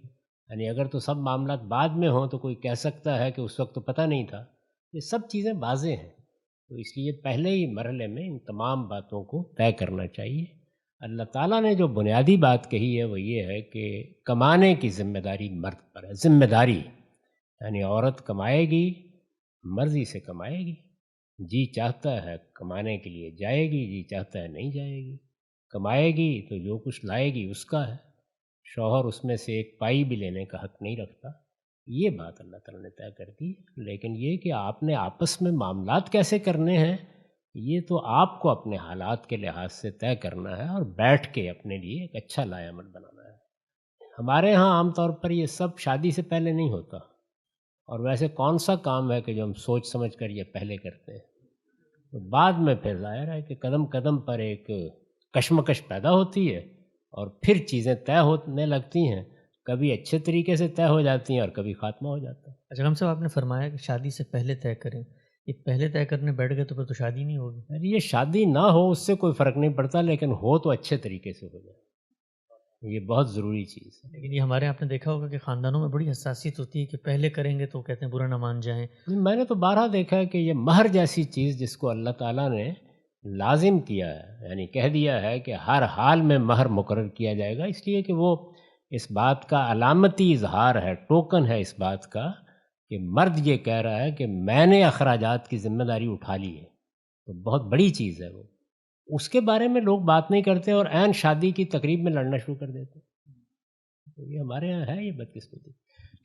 یعنی اگر تو سب معاملات بعد میں ہوں تو کوئی کہہ سکتا ہے کہ اس وقت تو پتہ نہیں تھا، یہ سب چیزیں واضح ہیں، تو اس لیے پہلے ہی مرحلے میں ان تمام باتوں کو طے کرنا چاہیے۔ اللہ تعالیٰ نے جو بنیادی بات کہی ہے وہ یہ ہے کہ کمانے کی ذمہ داری مرد پر ہے، ذمہ داری، یعنی عورت کمائے گی، مرضی سے کمائے گی، جی چاہتا ہے کمانے کے لیے جائے گی، جی چاہتا ہے نہیں جائے گی، کمائے گی تو جو کچھ لائے گی اس کا ہے، شوہر اس میں سے ایک پائی بھی لینے کا حق نہیں رکھتا۔ یہ بات اللہ تعالیٰ نے طے کر دی، لیکن یہ کہ آپ نے آپس میں معاملات کیسے کرنے ہیں یہ تو آپ کو اپنے حالات کے لحاظ سے طے کرنا ہے اور بیٹھ کے اپنے لیے ایک اچھا لائحہ عمل بنانا ہے۔ ہمارے ہاں عام طور پر یہ سب شادی سے پہلے نہیں ہوتا، اور ویسے کون سا کام ہے کہ جو ہم سوچ سمجھ کر یہ پہلے کرتے ہیں، تو بعد میں پھر ظاہر ہے کہ قدم قدم پر ایک کشمکش پیدا ہوتی ہے اور پھر چیزیں طے ہونے لگتی ہیں، کبھی اچھے طریقے سے طے ہو جاتی ہیں اور کبھی خاتمہ ہو جاتا ہے۔ اچھا غم صاحب، آپ نے فرمایا کہ شادی سے پہلے طے کریں، یہ پہلے طے کرنے بیٹھ گئے تو پھر تو شادی نہیں ہوگی۔ یعنی یہ شادی نہ ہو اس سے کوئی فرق نہیں پڑتا، لیکن ہو تو اچھے طریقے سے ہو جائے، یہ بہت ضروری چیز ہے۔ لیکن یہ ہمارے یہاں آپ نے دیکھا ہوگا کہ خاندانوں میں بڑی حساسیت ہوتی ہے کہ پہلے کریں گے تو کہتے ہیں برا نہ مان جائیں۔ میں نے تو بارہا دیکھا ہے کہ یہ مہر جیسی چیز جس کو اللہ تعالیٰ نے لازم کیا ہے، یعنی کہہ دیا ہے کہ ہر حال میں مہر مقرر کیا جائے گا، اس لیے کہ وہ اس بات کا علامتی اظہار ہے، ٹوکن ہے اس بات کا کہ مرد یہ کہہ رہا ہے کہ میں نے اخراجات کی ذمہ داری اٹھا لی ہے، تو بہت بڑی چیز ہے وہ۔ اس کے بارے میں لوگ بات نہیں کرتے اور عین شادی کی تقریب میں لڑنا شروع کر دیتے، تو یہ ہمارے یہاں ہے یہ بدقسمتی۔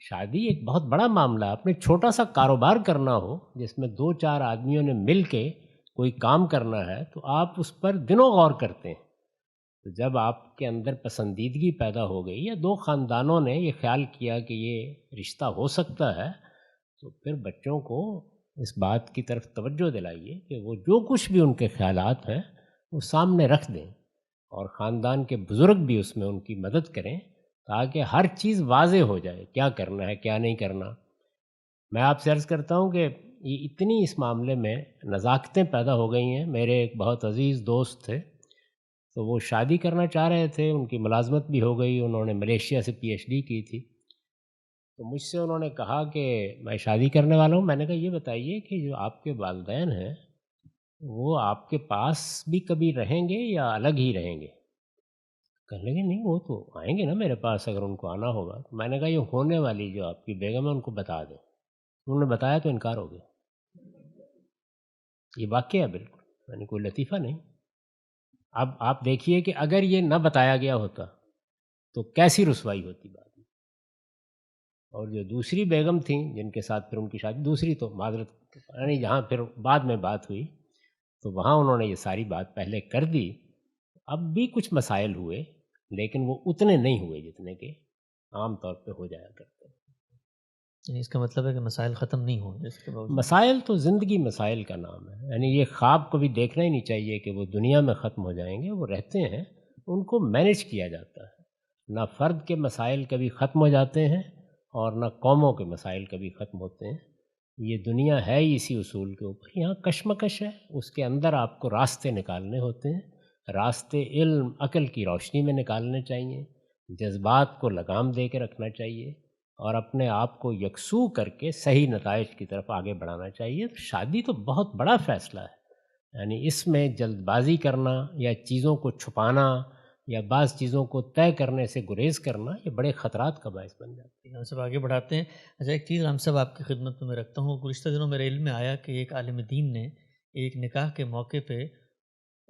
شادی ایک بہت بڑا معاملہ ہے، اپنے چھوٹا سا کاروبار کرنا ہو جس میں دو چار آدمیوں نے مل کے کوئی کام کرنا ہے تو آپ اس پر دنوں غور کرتے ہیں، تو جب آپ کے اندر پسندیدگی پیدا ہو گئی یا دو خاندانوں نے یہ خیال کیا کہ یہ رشتہ ہو سکتا ہے، تو پھر بچوں کو اس بات کی طرف توجہ دلائیے کہ وہ جو کچھ بھی ان کے خیالات ہیں وہ سامنے رکھ دیں، اور خاندان کے بزرگ بھی اس میں ان کی مدد کریں تاکہ ہر چیز واضح ہو جائے، کیا کرنا ہے کیا نہیں کرنا۔ میں آپ سے عرض کرتا ہوں کہ یہ اتنی اس معاملے میں نزاکتیں پیدا ہو گئی ہیں۔ میرے ایک بہت عزیز دوست تھے، تو وہ شادی کرنا چاہ رہے تھے، ان کی ملازمت بھی ہو گئی، انہوں نے ملیشیا سے پی ایچ ڈی کی تھی، تو مجھ سے انہوں نے کہا کہ میں شادی کرنے والا ہوں۔ میں نے کہا یہ بتائیے کہ جو آپ کے والدین ہیں وہ آپ کے پاس بھی کبھی رہیں گے یا الگ ہی رہیں گے؟ کہنے لگے نہیں وہ تو آئیں گے نا میرے پاس اگر ان کو آنا ہوگا۔ تو میں نے کہا یہ ہونے والی جو آپ کی بیگم ہے ان کو بتا دیں۔ انہوں نے بتایا تو انکار ہو گیا۔ یہ واقعہ ہے بالکل، یعنی کوئی لطیفہ نہیں۔ اب آپ دیکھیے کہ اگر یہ نہ بتایا گیا ہوتا تو کیسی رسوائی ہوتی بات میں۔ اور جو دوسری بیگم تھیں جن کے ساتھ پھر ان کی شادی، دوسری تو معذرت یعنی جہاں پھر بعد میں بات ہوئی تو وہاں انہوں نے یہ ساری بات پہلے کر دی۔ اب بھی کچھ مسائل ہوئے لیکن وہ اتنے نہیں ہوئے جتنے کہ عام طور پہ ہو جایا کرتے ہیں۔ یعنی اس کا مطلب ہے کہ مسائل ختم نہیں ہوں گے اس کے باوجود۔ مسائل تو زندگی مسائل کا نام ہے، یعنی یہ خواب کبھی دیکھنا ہی نہیں چاہیے کہ وہ دنیا میں ختم ہو جائیں گے، وہ رہتے ہیں، ان کو مینیج کیا جاتا ہے۔ نہ فرد کے مسائل کبھی ختم ہو جاتے ہیں اور نہ قوموں کے مسائل کبھی ختم ہوتے ہیں۔ یہ دنیا ہے ہی اسی اصول کے اوپر، یہاں کشمکش ہے، اس کے اندر آپ کو راستے نکالنے ہوتے ہیں، راستے علم عقل کی روشنی میں نکالنے چاہیے، جذبات کو لگام دے کے رکھنا چاہیے اور اپنے آپ کو یکسو کر کے صحیح نتائج کی طرف آگے بڑھانا چاہیے۔ شادی تو بہت بڑا فیصلہ ہے، یعنی اس میں جلد بازی کرنا یا چیزوں کو چھپانا یا بعض چیزوں کو طے کرنے سے گریز کرنا یہ بڑے خطرات کا باعث بن جاتا ہے۔ ہم سب آگے بڑھاتے ہیں۔ اچھا ایک چیز ہم سب آپ کی خدمت میں رکھتا ہوں، گزشتہ دنوں میرے علم میں آیا کہ ایک عالم دین نے ایک نکاح کے موقع پہ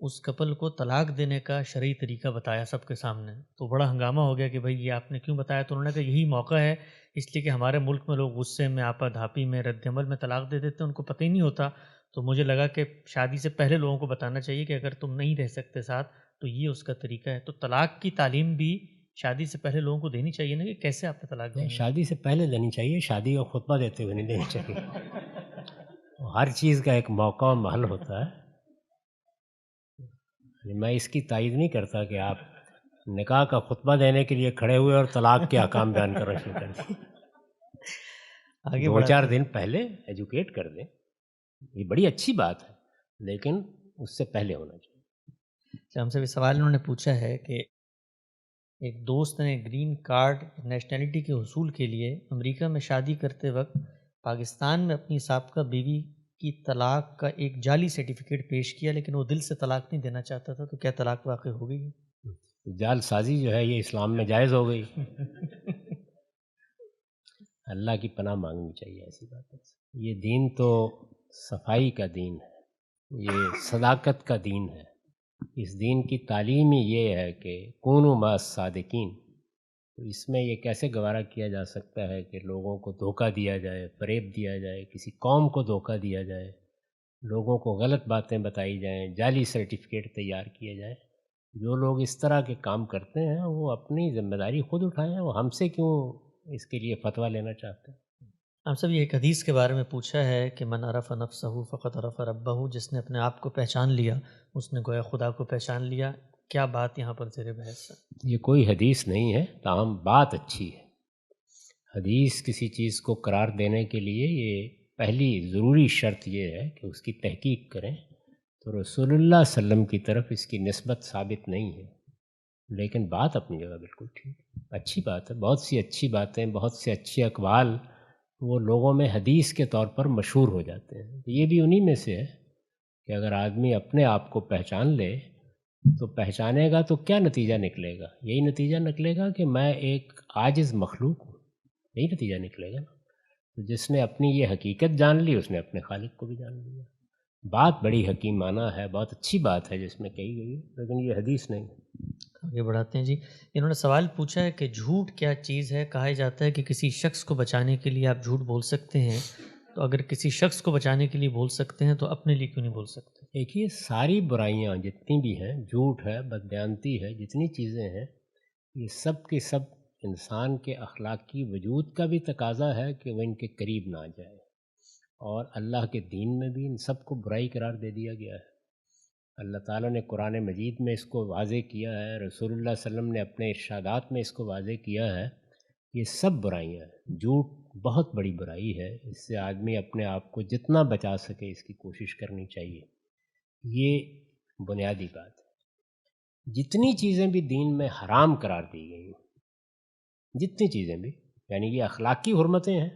اس کپل کو طلاق دینے کا شرعی طریقہ بتایا سب کے سامنے، تو بڑا ہنگامہ ہو گیا کہ بھائی یہ آپ نے کیوں بتایا؟ تو انہوں نے کہا یہی موقع ہے، اس لیے کہ ہمارے ملک میں لوگ غصے میں، آپا دھاپی میں، رد عمل میں طلاق دے دیتے ہیں، ان کو پتہ ہی نہیں ہوتا۔ تو مجھے لگا کہ شادی سے پہلے لوگوں کو بتانا چاہیے کہ اگر تم نہیں رہ سکتے ساتھ تو یہ اس کا طریقہ ہے۔ تو طلاق کی تعلیم بھی شادی سے پہلے لوگوں کو دینی چاہیے نا، کہ کیسے آپ نے طلاق نہیں، دینی ہے۔ شادی سے پہلے دینی چاہیے، شادی کا خطبہ دیتے ہوئے نہیں دینی چاہیے۔ ہر چیز کا ایک موقع و محل ہوتا ہے۔ میں اس کی تائید نہیں کرتا کہ آپ نکاح کا خطبہ دینے کے لیے کھڑے ہوئے اور طلاق کے احکام بیان کرنا شروع کر دیں۔ آگے 2-4 بڑھاتے ہیں۔ دن پہلے ایجوکیٹ کر دیں، یہ بڑی اچھی بات ہے، لیکن اس سے پہلے ہونا چاہیے۔ ہم سے بھی سوال انہوں نے پوچھا ہے کہ ایک دوست نے گرین کارڈ نیشنلٹی کے حصول کے لیے امریکہ میں شادی کرتے وقت پاکستان میں اپنی سابقہ بیوی کی طلاق کا ایک جعلی سرٹیفکیٹ پیش کیا، لیکن وہ دل سے طلاق نہیں دینا چاہتا تھا، تو کیا طلاق واقع ہو گئی؟ جال سازی جو ہے یہ اسلام میں جائز ہو گئی۔ اللہ کی پناہ مانگنی چاہیے ایسی باتوں سے۔ یہ دین تو صفائی کا دین ہے، یہ صداقت کا دین ہے۔ اس دین کی تعلیم ہی یہ ہے کہ کونوا مع الصادقین۔ تو اس میں یہ کیسے گوارا کیا جا سکتا ہے کہ لوگوں کو دھوکہ دیا جائے، فریب دیا جائے، کسی قوم کو دھوکہ دیا جائے، لوگوں کو غلط باتیں بتائی جائیں، جعلی سرٹیفکیٹ تیار کیے جائیں۔ جو لوگ اس طرح کے کام کرتے ہیں وہ اپنی ذمہ داری خود اٹھائیں، وہ ہم سے کیوں اس کے لیے فتویٰ لینا چاہتے ہیں؟ ہم سب یہ ایک حدیث کے بارے میں پوچھا ہے کہ من عرف نفسہ فقط عرف ربہ، جس نے اپنے آپ کو پہچان لیا اس نے گویا خدا کو پہچان لیا۔ کیا بات یہاں پر زیر بحث ہے؟ یہ کوئی حدیث نہیں ہے، تاہم بات اچھی ہے۔ حدیث کسی چیز کو قرار دینے کے لیے یہ پہلی ضروری شرط یہ ہے کہ اس کی تحقیق کریں، تو رسول اللہ صلی اللہ علیہ وسلم کی طرف اس کی نسبت ثابت نہیں ہے، لیکن بات اپنی جگہ بالکل ٹھیک ہے، اچھی بات ہے۔ بہت سی اچھی باتیں، بہت سے اچھے اقوال وہ لوگوں میں حدیث کے طور پر مشہور ہو جاتے ہیں۔ یہ بھی انہی میں سے ہے کہ اگر آدمی اپنے آپ کو پہچان لے تو پہچانے گا تو کیا نتیجہ نکلے گا؟ یہی نتیجہ نکلے گا کہ میں ایک عاجز مخلوق ہوں، یہی نتیجہ نکلے گا نا۔ تو جس نے اپنی یہ حقیقت جان لی اس نے اپنے خالق کو بھی جان لیا۔ بات بڑی حکیمانہ ہے، بہت اچھی بات ہے جس میں کہی گئی ہے، لیکن یہ حدیث نہیں۔ آگے بڑھاتے ہیں جی۔ انہوں نے سوال پوچھا ہے کہ جھوٹ کیا چیز ہے؟ کہا جاتا ہے کہ کسی شخص کو بچانے کے لیے آپ جھوٹ بول سکتے ہیں، تو اگر کسی شخص کو بچانے کے لیے بول سکتے ہیں تو اپنے لیے کیوں نہیں بول سکتے؟ دیکھیے، ساری برائیاں جتنی بھی ہیں، جھوٹ ہے، بددیانتی ہے، جتنی چیزیں ہیں، یہ سب کے سب انسان کے اخلاقی وجود کا بھی تقاضا ہے کہ وہ ان کے قریب نہ جائے، اور اللہ کے دین میں بھی ان سب کو برائی قرار دے دیا گیا ہے۔ اللہ تعالیٰ نے قرآن مجید میں اس کو واضح کیا ہے، رسول اللہ صلی اللہ علیہ وسلم نے اپنے ارشادات میں اس کو واضح کیا ہے۔ یہ سب برائیاں ہیں، جھوٹ بہت بڑی برائی ہے، اس سے آدمی اپنے آپ کو جتنا بچا سکے اس کی کوشش کرنی چاہیے، یہ بنیادی بات ہے۔ جتنی چیزیں بھی دین میں حرام قرار دی گئی ہیں، جتنی چیزیں بھی، یعنی یہ اخلاقی حرمتیں ہیں،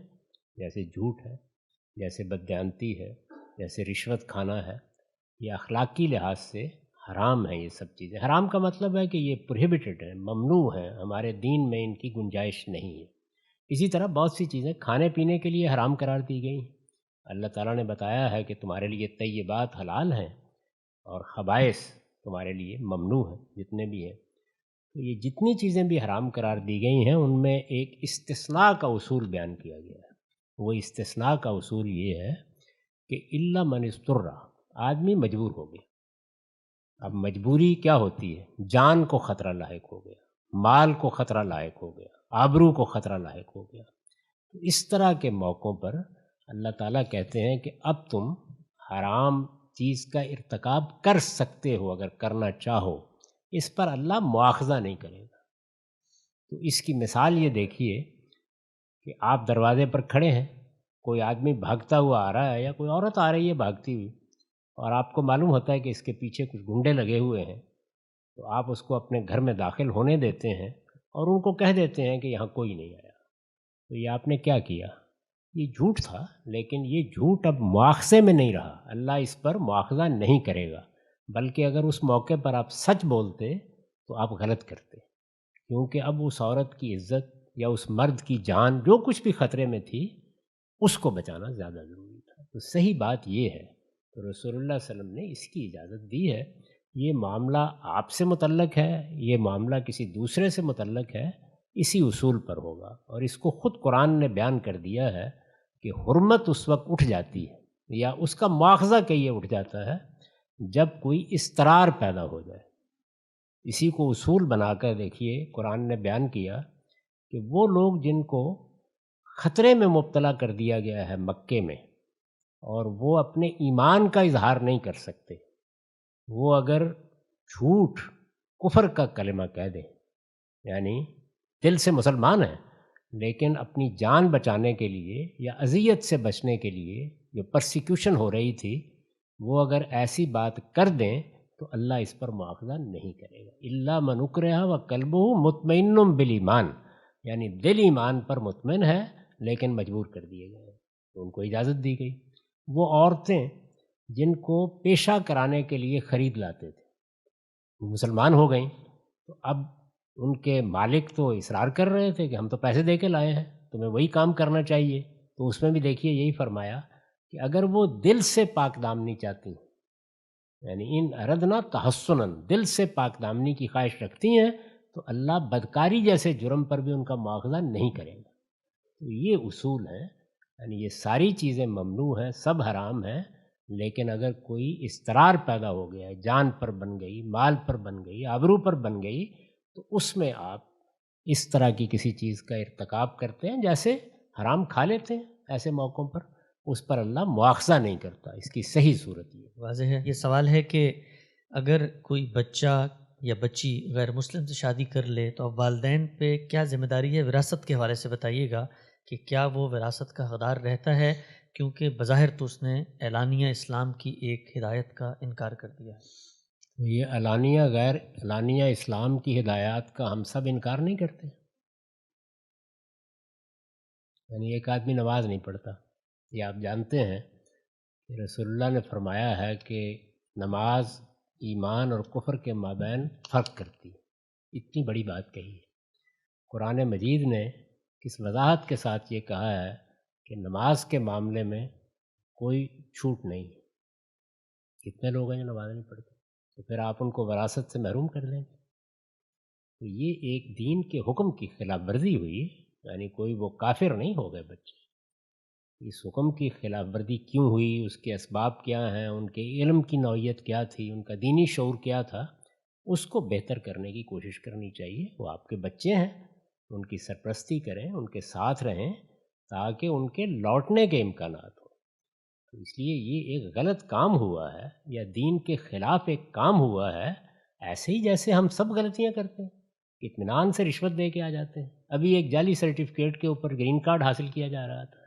جیسے جھوٹ ہے، جیسے بددیانتی ہے، جیسے رشوت کھانا ہے، یہ اخلاقی لحاظ سے حرام ہیں۔ یہ سب چیزیں حرام کا مطلب ہے کہ یہ پروہیبٹڈ ہیں، ممنوع ہیں، ہمارے دین میں ان کی گنجائش نہیں ہے۔ اسی طرح بہت سی چیزیں کھانے پینے کے لیے حرام قرار دی گئی ہیں۔ اللہ تعالیٰ نے بتایا ہے کہ تمہارے لیے طیبات حلال ہیں اور خبائث تمہارے لیے ممنوع ہیں، جتنے بھی ہیں۔ تو یہ جتنی چیزیں بھی حرام قرار دی گئی ہیں ان میں ایک استثناء کا اصول بیان کیا گیا ہے۔ وہ استثناء کا اصول یہ ہے کہ الا من اضطر، آدمی مجبور ہو گیا۔ اب مجبوری کیا ہوتی ہے؟ جان کو خطرہ لاحق ہو گیا، مال کو خطرہ لاحق ہو گیا، آبرو کو خطرہ لاحق ہو گیا۔ تو اس طرح کے موقعوں پر اللہ تعالیٰ کہتے ہیں کہ اب تم حرام چیز کا ارتکاب کر سکتے ہو، اگر کرنا چاہو، اس پر اللہ مواخذہ نہیں کرے گا۔ تو اس کی مثال یہ دیکھیے کہ آپ دروازے پر کھڑے ہیں، کوئی آدمی بھاگتا ہوا آ رہا ہے یا کوئی عورت آ رہی ہے بھاگتی ہوئی، اور آپ کو معلوم ہوتا ہے کہ اس کے پیچھے کچھ گنڈے لگے ہوئے ہیں، تو آپ اس کو اپنے گھر میں داخل ہونے دیتے ہیں اور ان کو کہہ دیتے ہیں کہ یہاں کوئی نہیں آیا۔ تو یہ آپ نے کیا کیا؟ یہ جھوٹ تھا، لیکن یہ جھوٹ اب مواخذے میں نہیں رہا، اللہ اس پر مواخذہ نہیں کرے گا، بلکہ اگر اس موقع پر آپ سچ بولتے تو آپ غلط کرتے، کیونکہ اب اس عورت کی عزت یا اس مرد کی جان جو کچھ بھی خطرے میں تھی اس کو بچانا زیادہ ضروری تھا۔ تو صحیح بات یہ ہے، تو رسول اللہ صلی اللہ علیہ وسلم نے اس کی اجازت دی ہے، یہ معاملہ آپ سے متعلق ہے، یہ معاملہ کسی دوسرے سے متعلق ہے، اسی اصول پر ہوگا۔ اور اس کو خود قرآن نے بیان کر دیا ہے کہ حرمت اس وقت اٹھ جاتی ہے یا اس کا مواخذہ کہیے اٹھ جاتا ہے جب کوئی اضطرار پیدا ہو جائے۔ اسی کو اصول بنا کر دیکھیے قرآن نے بیان کیا کہ وہ لوگ جن کو خطرے میں مبتلا کر دیا گیا ہے مکے میں، اور وہ اپنے ایمان کا اظہار نہیں کر سکتے، وہ اگر جھوٹ کفر کا کلمہ کہہ دیں، یعنی دل سے مسلمان ہیں لیکن اپنی جان بچانے کے لیے یا اذیت سے بچنے کے لیے جو پرسیکیوشن ہو رہی تھی، وہ اگر ایسی بات کر دیں تو اللہ اس پر مواخذہ نہیں کرے گا۔ الا من اکرہ وقلبہ مطمئن بالایمان، یعنی دل ایمان پر مطمئن ہے لیکن مجبور کر دیے گئے ہیں، تو ان کو اجازت دی گئی۔ وہ عورتیں جن کو پیشہ کرانے کے لیے خرید لاتے تھے، وہ مسلمان ہو گئیں، تو اب ان کے مالک تو اصرار کر رہے تھے کہ ہم تو پیسے دے کے لائے ہیں، تمہیں وہی کام کرنا چاہیے، تو اس میں بھی دیکھیے یہی فرمایا کہ اگر وہ دل سے پاک دامنی چاہتی ہیں، یعنی ان اردنا تحسناً، دل سے پاک دامنی کی خواہش رکھتی ہیں، تو اللہ بدکاری جیسے جرم پر بھی ان کا مواخذہ نہیں کرے گا۔ تو یہ اصول ہے، یعنی یہ ساری چیزیں ممنوع ہیں، سب حرام ہیں، لیکن اگر کوئی اضطرار پیدا ہو گیا ہے، جان پر بن گئی، مال پر بن گئی، آبرو پر بن گئی، تو اس میں آپ اس طرح کی کسی چیز کا ارتکاب کرتے ہیں، جیسے حرام کھا لیتے ہیں ایسے موقعوں پر، اس پر اللہ مواخذہ نہیں کرتا۔ اس کی صحیح صورت یہ واضح ہے۔ یہ سوال ہے کہ اگر کوئی بچہ یا بچی غیر مسلم سے شادی کر لے تو اب والدین پہ کیا ذمہ داری ہے؟ وراثت کے حوالے سے بتائیے گا کہ کیا وہ وراثت کا حقدار رہتا ہے، کیونکہ بظاہر تو اس نے اعلانیہ اسلام کی ایک ہدایت کا انکار کر دیا ہے۔ یہ علانیہ غیر علانیہ اسلام کی ہدایات کا ہم سب انکار نہیں کرتے، یعنی ایک آدمی نماز نہیں پڑھتا، یہ آپ جانتے ہیں کہ رسول اللہ نے فرمایا ہے کہ نماز ایمان اور کفر کے مابین فرق کرتی ہے، اتنی بڑی بات کہی ہے۔ قرآن مجید نے کس وضاحت کے ساتھ یہ کہا ہے کہ نماز کے معاملے میں کوئی چھوٹ نہیں ہے۔ کتنے لوگ ہیں جو نماز نہیں پڑھتے، تو پھر آپ ان کو وراثت سے محروم کر دیں گے، تو یہ ایک دین کے حکم کی خلاف ورزی ہوئی، یعنی کوئی وہ کافر نہیں ہو گئے بچے۔ اس حکم کی خلاف ورزی کیوں ہوئی، اس کے اسباب کیا ہیں، ان کے علم کی نوعیت کیا تھی، ان کا دینی شعور کیا تھا، اس کو بہتر کرنے کی کوشش کرنی چاہیے۔ وہ آپ کے بچے ہیں، ان کی سرپرستی کریں، ان کے ساتھ رہیں تاکہ ان کے لوٹنے کے امکانات ہوں۔ تو اس لیے یہ ایک غلط کام ہوا ہے یا دین کے خلاف ایک کام ہوا ہے، ایسے ہی جیسے ہم سب غلطیاں کرتے ہیں، اطمینان سے رشوت دے کے آ جاتے ہیں۔ ابھی ایک جعلی سرٹیفکیٹ کے اوپر گرین کارڈ حاصل کیا جا رہا تھا،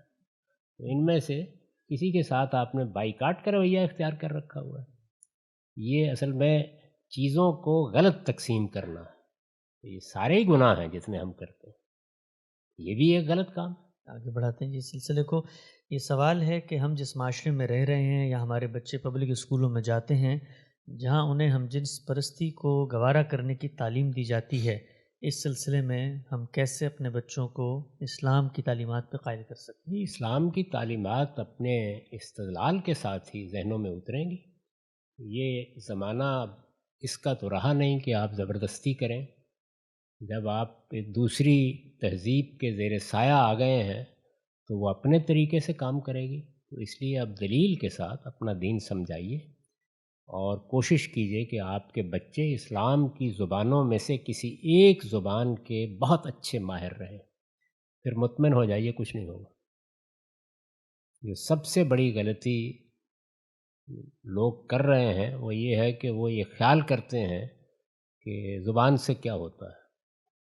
تو ان میں سے کسی کے ساتھ آپ نے بائیکاٹ کا رویہ اختیار کر رکھا ہوا ہے۔ یہ اصل میں چیزوں کو غلط تقسیم کرنا ہے، تو یہ سارے ہی گناہ ہیں جتنے ہم کرتے ہیں، یہ بھی ایک غلط کام ہے۔ آگے بڑھاتے ہیں جی سلسلے کو۔ یہ سوال ہے کہ ہم جس معاشرے میں رہ رہے ہیں یا ہمارے بچے پبلک اسکولوں میں جاتے ہیں جہاں انہیں ہم جنس پرستی کو گوارا کرنے کی تعلیم دی جاتی ہے، اس سلسلے میں ہم کیسے اپنے بچوں کو اسلام کی تعلیمات پہ قائل کر سکتے ہیں؟ اسلام کی تعلیمات اپنے استدلال کے ساتھ ہی ذہنوں میں اتریں گی۔ یہ زمانہ اب اس کا تو رہا نہیں کہ آپ زبردستی کریں۔ جب آپ ایک دوسری تہذیب کے زیر سایہ آ گئے ہیں تو وہ اپنے طریقے سے کام کرے گی، تو اس لیے اب دلیل کے ساتھ اپنا دین سمجھائیے اور کوشش کیجئے کہ آپ کے بچے اسلام کی زبانوں میں سے کسی ایک زبان کے بہت اچھے ماہر رہیں، پھر مطمئن ہو جائیے کچھ نہیں ہوگا۔ جو سب سے بڑی غلطی لوگ کر رہے ہیں وہ یہ ہے کہ وہ یہ خیال کرتے ہیں کہ زبان سے کیا ہوتا ہے۔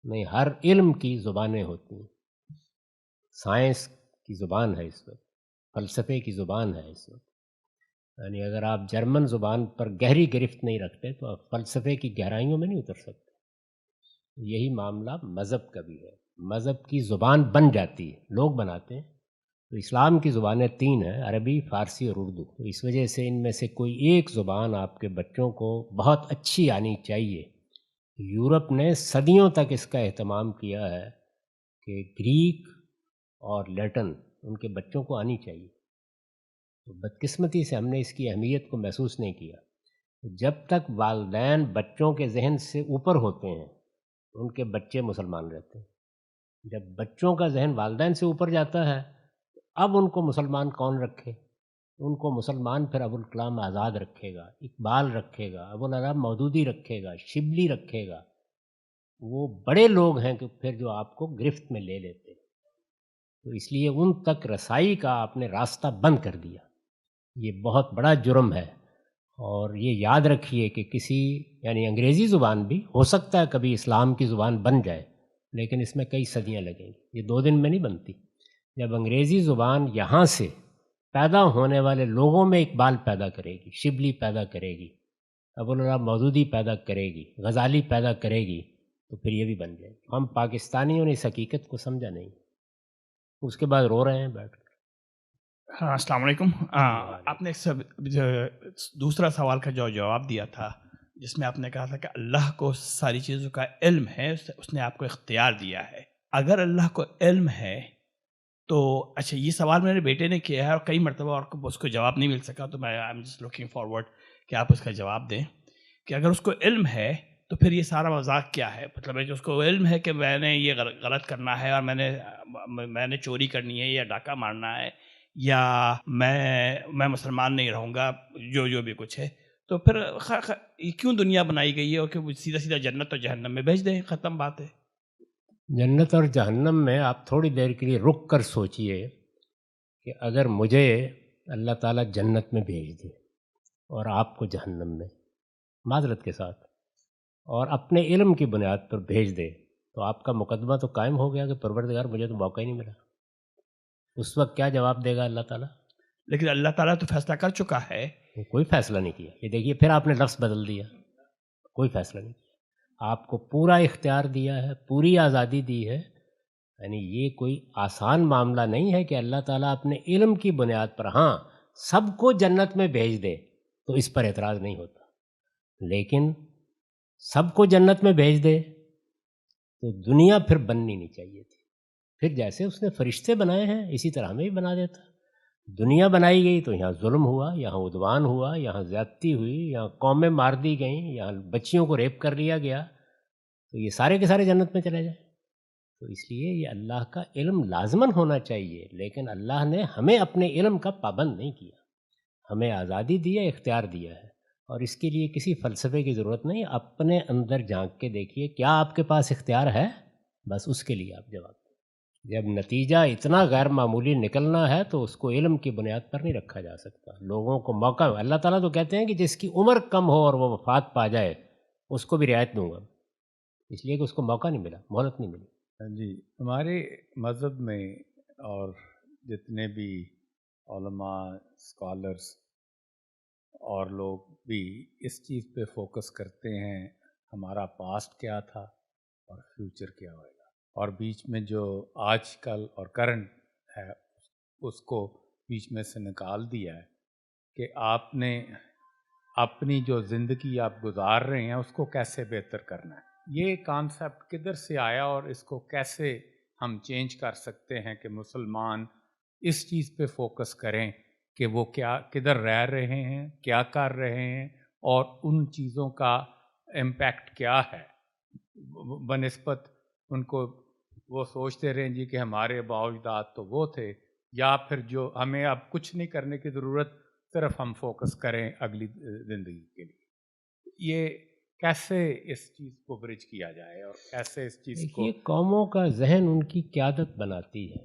نہیں، ہر علم کی زبانیں ہوتی ہیں۔ سائنس کی زبان ہے اس وقت، فلسفے کی زبان ہے اس وقت، یعنی اگر آپ جرمن زبان پر گہری گرفت نہیں رکھتے تو آپ فلسفے کی گہرائیوں میں نہیں اتر سکتے۔ یہی معاملہ مذہب کا بھی ہے، مذہب کی زبان بن جاتی ہے، لوگ بناتے ہیں۔ تو اسلام کی زبانیں تین ہیں، عربی، فارسی اور اردو، تو اس وجہ سے ان میں سے کوئی ایک زبان آپ کے بچوں کو بہت اچھی آنی چاہیے۔ یورپ نے صدیوں تک اس کا اہتمام کیا ہے کہ گریک اور لیٹن ان کے بچوں کو آنی چاہیے، تو بدقسمتی سے ہم نے اس کی اہمیت کو محسوس نہیں کیا۔ تو جب تک والدین بچوں کے ذہن سے اوپر ہوتے ہیں ان کے بچے مسلمان رہتے ہیں. جب بچوں کا ذہن والدین سے اوپر جاتا ہے اب ان کو مسلمان کون رکھے؟ ان کو مسلمان پھر ابوالکلام آزاد رکھے گا، اقبال رکھے گا، ابوالعلا مودودی رکھے گا، شبلی رکھے گا. وہ بڑے لوگ ہیں کہ پھر جو آپ کو گرفت میں لے لیتے ہیں. تو اس لیے ان تک رسائی کا آپ نے راستہ بند کر دیا. یہ بہت بڑا جرم ہے. اور یہ یاد رکھیے کہ کسی یعنی انگریزی زبان بھی ہو سکتا ہے کبھی اسلام کی زبان بن جائے، لیکن اس میں کئی صدیاں لگیں گی. یہ 2 دن میں نہیں بنتی. جب انگریزی زبان یہاں سے پیدا ہونے والے لوگوں میں اقبال پیدا کرے گی، شبلی پیدا کرے گی، ابوالعلا مودودی پیدا کرے گی، غزالی پیدا کرے گی، تو پھر یہ بھی بن جائے گی. ہم پاکستانیوں نے اس حقیقت کو سمجھا نہیں. اس کے بعد رو رہے ہیں بیٹھ کر. ہاں السلام علیکم. آپ نے دوسرا سوال کا جو جواب دیا تھا جس میں آپ نے کہا تھا کہ اللہ کو ساری چیزوں کا علم ہے، اس نے آپ کو اختیار دیا ہے. اگر اللہ کو علم ہے تو اچھا یہ سوال میرے بیٹے نے کیا ہے اور کئی مرتبہ اور اس کو جواب نہیں مل سکا، تو میں I am just looking forward کہ آپ اس کا جواب دیں کہ اگر اس کو علم ہے تو پھر یہ سارا مذاق کیا ہے. مطلب ہے کہ اس کو علم ہے کہ میں نے یہ غلط کرنا ہے اور میں نے چوری کرنی ہے یا ڈاکہ مارنا ہے یا میں مسلمان نہیں رہوں گا، جو بھی کچھ ہے، تو پھر کیوں دنیا بنائی گئی ہے اور کہ سیدھا سیدھا جنت اور جہنم میں بھیج دیں، ختم بات ہے. جنت اور جہنم میں آپ تھوڑی دیر کے لیے رک کر سوچئے کہ اگر مجھے اللہ تعالیٰ جنت میں بھیج دے اور آپ کو جہنم میں معذرت کے ساتھ اور اپنے علم کی بنیاد پر بھیج دے تو آپ کا مقدمہ تو قائم ہو گیا کہ پروردگار مجھے تو موقع ہی نہیں ملا. اس وقت کیا جواب دے گا اللہ تعالیٰ؟ لیکن اللہ تعالیٰ تو فیصلہ کر چکا ہے. وہ کوئی فیصلہ نہیں کیا. یہ دیکھیے پھر آپ نے لفظ بدل دیا. کوئی فیصلہ نہیں کیا. آپ کو پورا اختیار دیا ہے، پوری آزادی دی ہے. یعنی یہ کوئی آسان معاملہ نہیں ہے کہ اللہ تعالیٰ اپنے علم کی بنیاد پر ہاں سب کو جنت میں بھیج دے تو اس پر اعتراض نہیں ہوتا، لیکن سب کو جنت میں بھیج دے تو دنیا پھر بننی نہیں چاہیے تھی. پھر جیسے اس نے فرشتے بنائے ہیں اسی طرح ہمیں بھی بنا دیتا. دنیا بنائی گئی تو یہاں ظلم ہوا، یہاں عدوان ہوا، یہاں زیادتی ہوئی، یہاں قومیں مار دی گئیں، یہاں بچیوں کو ریپ کر لیا گیا، تو یہ سارے کے سارے جنت میں چلے جائیں. تو اس لیے یہ اللہ کا علم لازماً ہونا چاہیے، لیکن اللہ نے ہمیں اپنے علم کا پابند نہیں کیا. ہمیں آزادی دی ہے، اختیار دیا ہے، اور اس کے لیے کسی فلسفے کی ضرورت نہیں. اپنے اندر جھانک کے دیکھیے کیا آپ کے پاس اختیار ہے، بس اس کے لیے آپ جواب دیں. جب نتیجہ اتنا غیر معمولی نکلنا ہے تو اس کو علم کی بنیاد پر نہیں رکھا جا سکتا. لوگوں کو موقع، اللہ تعالیٰ تو کہتے ہیں کہ جس کی عمر کم ہو اور وہ وفات پا جائے اس کو بھی رعایت دوں گا، اس لیے کہ اس کو موقع نہیں ملا، مہلت نہیں ملی. جی، ہمارے مذہب میں اور جتنے بھی علماء، اسکالرس اور لوگ بھی اس چیز پہ فوکس کرتے ہیں ہمارا پاسٹ کیا تھا اور فیوچر کیا ہوئے گا، اور بیچ میں جو آج کل اور کرنٹ ہے اس کو بیچ میں سے نکال دیا ہے کہ آپ نے اپنی جو زندگی آپ گزار رہے ہیں اس کو کیسے بہتر کرنا ہے. یہ کانسیپٹ کدھر سے آیا اور اس کو کیسے ہم چینج کر سکتے ہیں کہ مسلمان اس چیز پہ فوکس کریں کہ وہ کیا کدھر رہ رہے ہیں، کیا کر رہے ہیں اور ان چیزوں کا امپیکٹ کیا ہے بنسبت ان کو وہ سوچتے رہیں جی کہ ہمارے آباء و اجداد تو وہ تھے، یا پھر جو ہمیں اب کچھ نہیں کرنے کی ضرورت، صرف ہم فوکس کریں اگلی زندگی کے لیے. یہ کیسے اس چیز کو برج کیا جائے اور کیسے اس چیز کو؟ یہ قوموں کا ذہن ان کی قیادت بناتی ہے،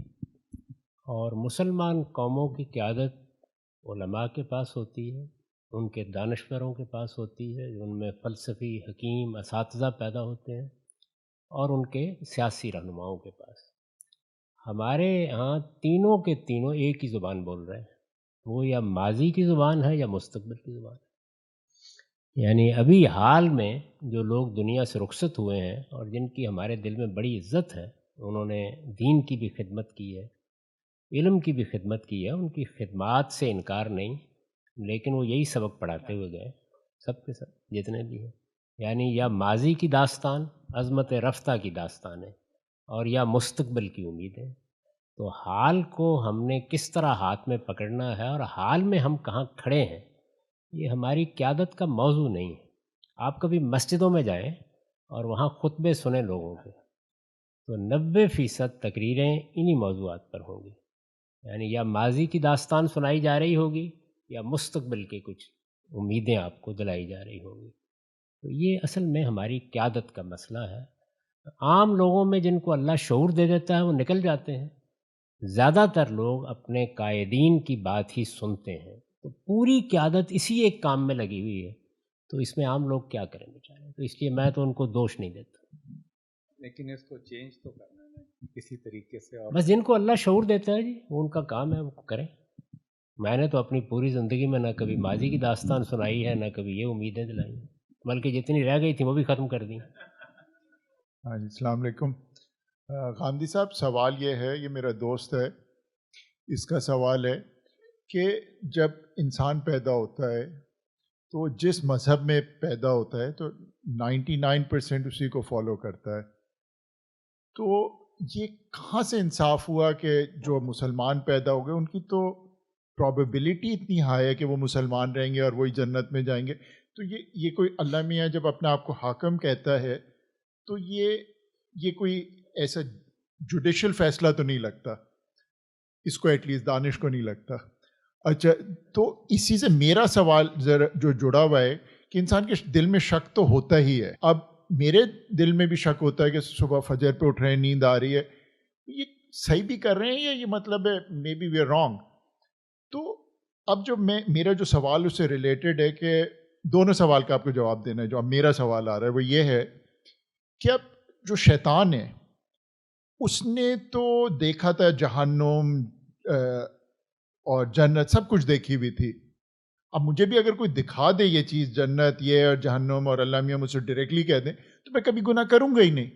اور مسلمان قوموں کی قیادت علماء کے پاس ہوتی ہے، ان کے دانشوروں کے پاس ہوتی ہے، ان میں فلسفی حکیم اساتذہ پیدا ہوتے ہیں، اور ان کے سیاسی رہنماؤں کے پاس. ہمارے ہاں تینوں کے تینوں ایک ہی زبان بول رہے ہیں، وہ یا ماضی کی زبان ہے یا مستقبل کی زبان ہے. یعنی ابھی حال میں جو لوگ دنیا سے رخصت ہوئے ہیں اور جن کی ہمارے دل میں بڑی عزت ہے، انہوں نے دین کی بھی خدمت کی ہے، علم کی بھی خدمت کی ہے، ان کی خدمات سے انکار نہیں، لیکن وہ یہی سبق پڑھاتے ہوئے گئے سب کے سب جتنے بھی ہیں. یعنی یا ماضی کی داستان عظمت رفتہ کی داستان ہے، اور یا مستقبل کی امیدیں. تو حال کو ہم نے کس طرح ہاتھ میں پکڑنا ہے اور حال میں ہم کہاں کھڑے ہیں یہ ہماری قیادت کا موضوع نہیں ہے. آپ کبھی مسجدوں میں جائیں اور وہاں خطبے سنیں لوگوں کے، تو 90% تقریریں انہی موضوعات پر ہوں گی. یعنی یا ماضی کی داستان سنائی جا رہی ہوگی یا مستقبل کے کچھ امیدیں آپ کو دلائی جا رہی ہوں گی. تو یہ اصل میں ہماری قیادت کا مسئلہ ہے. عام لوگوں میں جن کو اللہ شعور دے دیتا ہے وہ نکل جاتے ہیں. زیادہ تر لوگ اپنے قائدین کی بات ہی سنتے ہیں. تو پوری قیادت اسی ایک کام میں لگی ہوئی ہے، تو اس میں عام لوگ کیا کریں بیچارے. تو اس لیے میں تو ان کو دوش نہیں دیتا. لیکن اس کو چینج تو کرنا ہے کسی طریقے سے. اور بس جن کو اللہ شعور دیتا ہے جی وہ ان کا کام ہے، وہ کریں. میں نے تو اپنی پوری زندگی میں نہ کبھی ماضی کی داستان سنائی ہے، نہ کبھی یہ امیدیں دلائی ہیں، بلکہ جتنی رہ گئی تھیں وہ بھی ختم کر دیں. ہاں جی، السلام علیکم. غامدی صاحب، سوال یہ ہے، یہ میرا دوست ہے، اس کا سوال ہے کہ جب انسان پیدا ہوتا ہے تو جس مذہب میں پیدا ہوتا ہے تو 99% اسی کو فالو کرتا ہے. تو یہ کہاں سے انصاف ہوا کہ جو مسلمان پیدا ہو گئے ان کی تو پرابیبلٹی اتنی ہائی ہے کہ وہ مسلمان رہیں گے اور وہی جنت میں جائیں گے. تو یہ کوئی اللہ میاں جب اپنے آپ کو حاکم کہتا ہے تو یہ کوئی ایسا جوڈیشل فیصلہ تو نہیں لگتا اس کو، ایٹ لیسٹ دانش کو نہیں لگتا. اچھا، تو اسی سے میرا سوال ذرا جو جڑا ہوا ہے کہ انسان کے دل میں شک تو ہوتا ہی ہے. اب میرے دل میں بھی شک ہوتا ہے کہ صبح فجر پہ اٹھ رہے ہیں، نیند آ رہی ہے، یہ صحیح بھی کر رہے ہیں یا یہ مطلب ہے may be we are wrong. تو اب جو میرا جو سوال اس سے ریلیٹڈ ہے کہ دونوں سوال کا آپ کو جواب دینا ہے. جو اب میرا سوال آ رہا ہے وہ یہ ہے کہ اب جو شیطان ہے اس نے تو دیکھا تھا جہنم اور جنت، سب کچھ دیکھی ہوئی تھی. اب مجھے بھی اگر کوئی دکھا دے یہ چیز، جنت یہ اور جہنم، اور اللہ میاں مجھ سے ڈائریکٹلی کہہ دیں تو میں کبھی گناہ کروں گا ہی نہیں.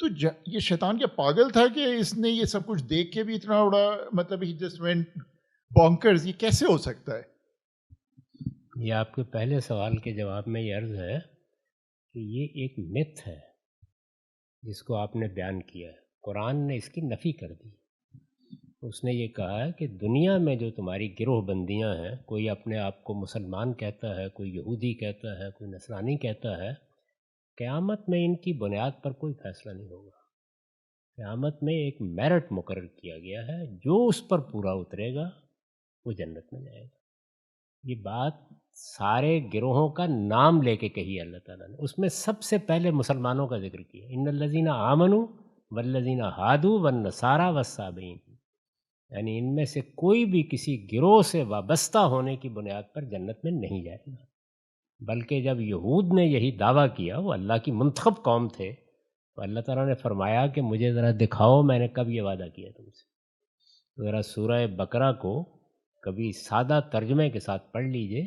تو یہ شیطان کیا پاگل تھا کہ اس نے یہ سب کچھ دیکھ کے بھی اتنا بڑا، مطلب ہی جسٹ وینٹ بونکرز؟ یہ کیسے ہو سکتا ہے؟ یہ آپ کے پہلے سوال کے جواب میں یہ عرض ہے کہ یہ ایک متھ ہے جس کو آپ نے بیان کیا ہے. قرآن نے اس کی نفی کر دی. اس نے یہ کہا ہے کہ دنیا میں جو تمہاری گروہ بندیاں ہیں، کوئی اپنے آپ کو مسلمان کہتا ہے، کوئی یہودی کہتا ہے، کوئی نصرانی کہتا ہے، قیامت میں ان کی بنیاد پر کوئی فیصلہ نہیں ہوگا. قیامت میں ایک میرٹ مقرر کیا گیا ہے، جو اس پر پورا اترے گا وہ جنت میں جائے گا. یہ بات سارے گروہوں کا نام لے کے کہی ہے اللہ تعالیٰ نے. اس میں سب سے پہلے مسلمانوں کا ذکر کیا، ان الذین آمنوا والذین ہادوا والنصارى والصابئین. یعنی ان میں سے کوئی بھی کسی گروہ سے وابستہ ہونے کی بنیاد پر جنت میں نہیں جائے گا. بلکہ جب یہود نے یہی دعویٰ کیا، وہ اللہ کی منتخب قوم تھے، تو اللہ تعالیٰ نے فرمایا کہ مجھے ذرا دکھاؤ میں نے کب یہ وعدہ کیا تم سے. تو ذرا سورہ بقرہ کو کبھی سادہ ترجمے کے ساتھ پڑھ لیجئے.